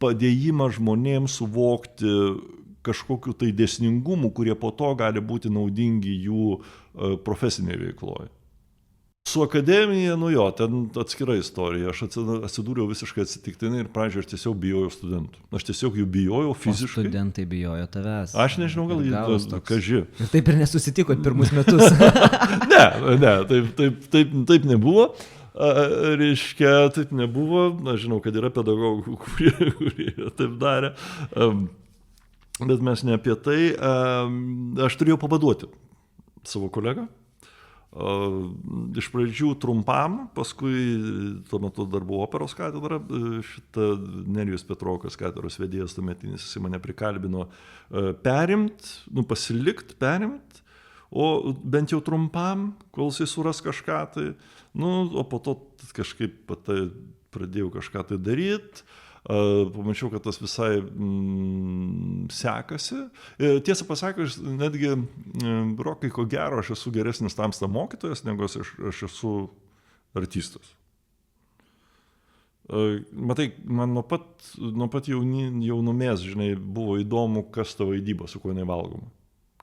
padėjimą žmonėms suvokti kažkokiu tai dėsningumų, kurie po to gali būti naudingi jų profesinėje veikloje. Su akademija, ten atskira istorija. Aš atsidūriau visiškai atsitiktinai ir pradžioje aš tiesiog bijojau studentų. Aš tiesiog jų bijojau fiziškai. O studentai bijojo tavęs. Aš nežinau, gal jį kaži. Ir taip ir nesusitikot pirmus metus. Taip nebuvo. Reiškia, taip nebuvo. Aš žinau, kad yra pedagogų, kurie taip darė. Bet mes ne apie tai. Aš turėjau pavaduoti savo kolegą. Iš pradžių trumpam, paskui tuo metu dar buvo operos katedra, šitą Nerijus Petrokas katedros vedėjas tuometinis, jis mane prikalbino pasilikt, perimt, o bent jau trumpam, kol jis suras kažką tai, o po to kažkaip pradėjau kažką tai daryti. Pamačiau, kad tas visai sekasi. Tiesą pasakius, netgi Rokai, ko gero, aš esu geresnis tamsta mokytojas, negu aš esu artistas. Matai, man nuo pat jaunumės, žinai, buvo įdomu, kas ta vaidyba, su kuo nevalgoma,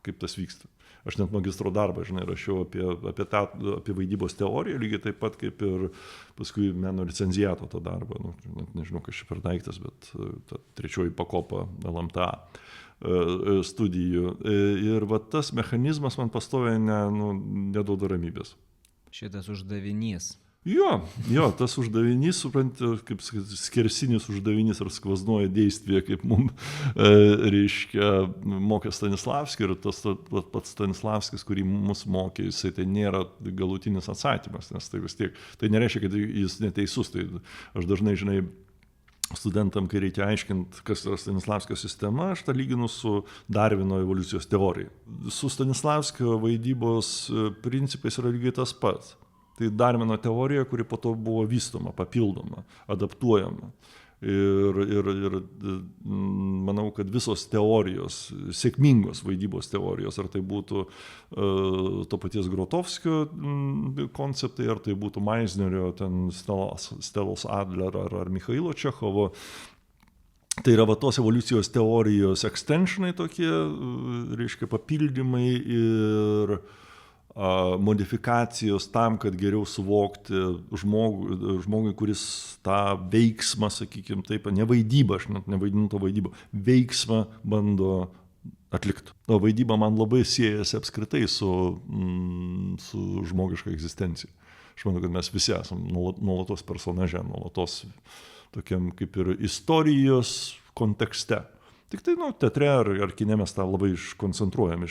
kaip tas vyksta. Aš net magistro darbą, žinai, rašiau apie vaidybos teoriją, lygiai taip pat kaip ir paskui meno licenziato tą darbą. Nežinau, kas čia per daiktas, bet ta trečioji pakopa LMTA studijų. Ir tas mechanizmas man pastoviai neduoda ramybės. Šitas uždavinys. Jo, tas uždavinys, supranti, kaip skersinis uždavinys ar skvaznoja dėstvė, kaip mums reiškia mokė Stanislavskis, ir tas pats Stanislavskis, kurį mus mokė, jisai tai nėra galutinis atsakymas, nes tai vis tiek, tai nereiškia, kad jis neteisus, tai aš dažnai, žinai, studentam, kai reikia aiškinti, kas yra Stanislavskio sistema, aš tą lyginu su Darvino evoliucijos teorija. Su Stanislavskio vaidybos principais yra lygiai tas pats. Tai Darvino teorija, kuri po to buvo vystoma, papildoma, adaptuojama. Ir manau, kad visos teorijos, sėkmingos vaidybos teorijos, ar tai būtų to paties Grotowskio konceptai, ar tai būtų Meisnerio, Stelos Adler ar Michailo Čechovo, tai yra tos evoliucijos teorijos extensionai tokie, reiškia papildymai ir modifikacijos tam, kad geriau suvokti žmogui, kuris tą veiksmą, sakykime taip, ne vaidybą, aš net nevaidinu to vaidybą, veiksmą bando atlikti. O vaidyba man labai siejasi apskritai su žmogiška egzistencija. Aš manau, kad mes visi esame nuolatos personaže, nuolatos tokiam kaip ir istorijos kontekste. Tik tai, teatre ar kine mes tą labai iškoncentruojam,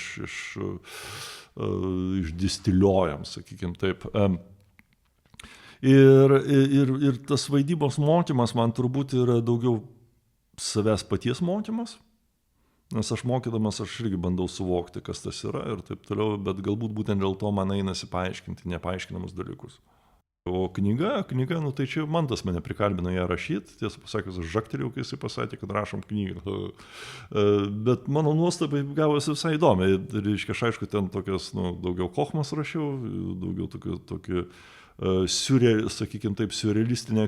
išdistiliuojam, sakykime taip. Ir tas vaidybos mokymas man turbūt yra daugiau savęs paties mokymas, nes aš mokydamas aš irgi bandau suvokti, kas tas yra ir taip toliau, bet galbūt būtent dėl to man einasi paaiškinti nepaaiškinamus dalykus. O knyga, tai čia Mantas mane prikalbino ją rašyti, tiesą pasakius, aš žaktelėjau, kai jisai pasakė, kad rašom knygą. Bet mano nuostabai gavosi visai įdomi. Reiškia, aš aišku, ten tokias, daugiau kochmas rašiau, daugiau tokį sakykime taip, siurrealistinė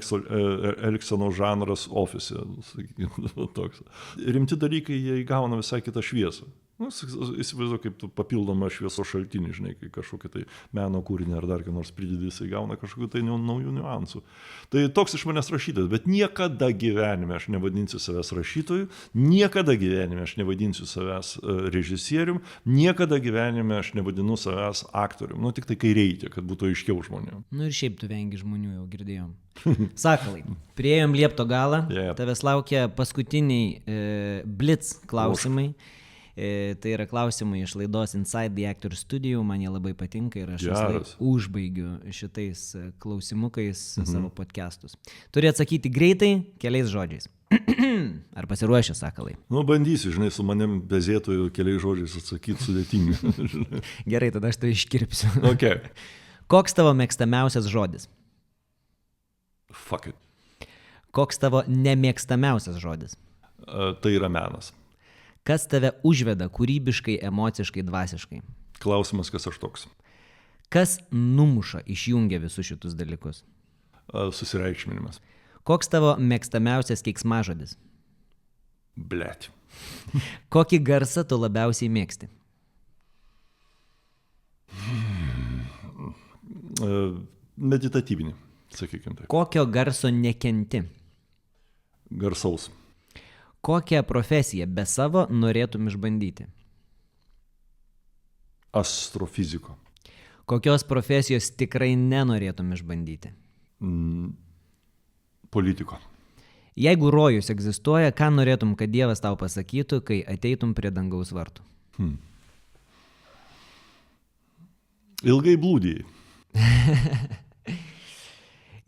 elgseno žanras ofise. Sakykime, toks. Rimti dalykai, jie įgauna visai kitą šviesą. Įsivaizduoju, kaip tu papildomą šviesos šaltinį, žinai, kai kažkokį tai meno kūrinį ar dar ką nors pridedi, jisai gauna kažkokių tai naujų niuansų. Tai toks iš manęs rašytas, bet niekada gyvenime aš nevadinsiu savęs rašytoju, niekada gyvenime aš nevadinsiu savęs režisierium, niekada gyvenime aš nevadinu savęs aktorium. Tik tai kai reikia, kad būtų aiškiau žmonėm. Ir šiaip tu vengi žmonių, jau girdėjom. Sakalai, priėjom liepto galą, tavęs laukia paskutiniai blitz klausimai. Tai yra klausimai iš laidos Inside the Actor Studio, man jie labai patinka ir aš užbaigiu šitais klausimukais savo podcastus. Turi atsakyti greitai, keliais žodžiais. Ar pasiruošę, Sakalai? Bandysiu, žinai, su manim bezėtojų keliais žodžiais atsakyti sudėtingai. Gerai, tada aš tai iškirpsiu. Okay. Koks tavo mėgstamiausias žodis? Fuck it. Koks tavo nemėgstamiausias žodis? Tai yra menas. Kas tave užveda kūrybiškai, emociškai, dvasiškai? Klausimas, kas aš toks. Kas numuša, išjungia visus šitus dalykus? Susireikšminimas. Koks tavo mėgstamiausias keiksmažodis? Blet. Kokį garsą tu labiausiai mėgsti? Meditatyvinį, sakykime taip. Kokio garso nekenti? Garsaus. Kokią profesiją be savo norėtum išbandyti? Astrofiziko. Kokios profesijos tikrai nenorėtum išbandyti? Politiko. Jeigu rojus egzistuoja, ką norėtum, kad Dievas tau pasakytų, kai ateitum prie dangaus vartų? Ilgai blūdėjai.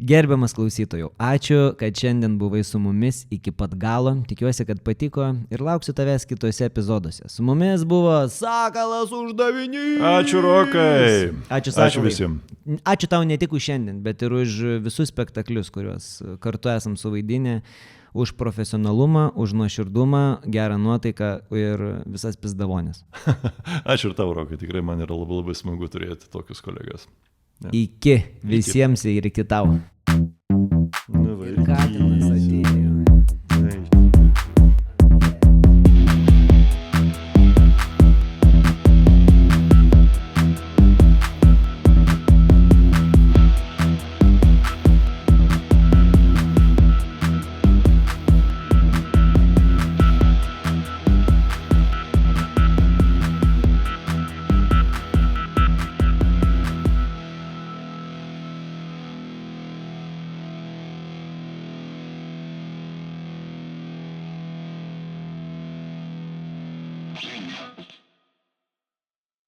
Gerbiamas klausytojau, ačiū, kad šiandien buvai su mumis iki pat galo. Tikiuosi, kad patiko ir lauksiu tavęs kitose epizoduose. Su mumis buvo Sakalas Uždavinys. Ačiū, Rokai. Ačiū, Sakalai. Ačiū visiems. Ačiū tau ne tik už šiandien, bet ir už visus spektaklius, kuriuos kartu esam suvaidinę. Už profesionalumą, už nuoširdumą, gerą nuotaiką ir visas pizdavones. Ačiū ir tau, Rokai. Tikrai man yra labai, labai smagu turėti tokius kolegas. Ja. Iki visiems ir iki tau. Ir katinas atėjo. Thank you.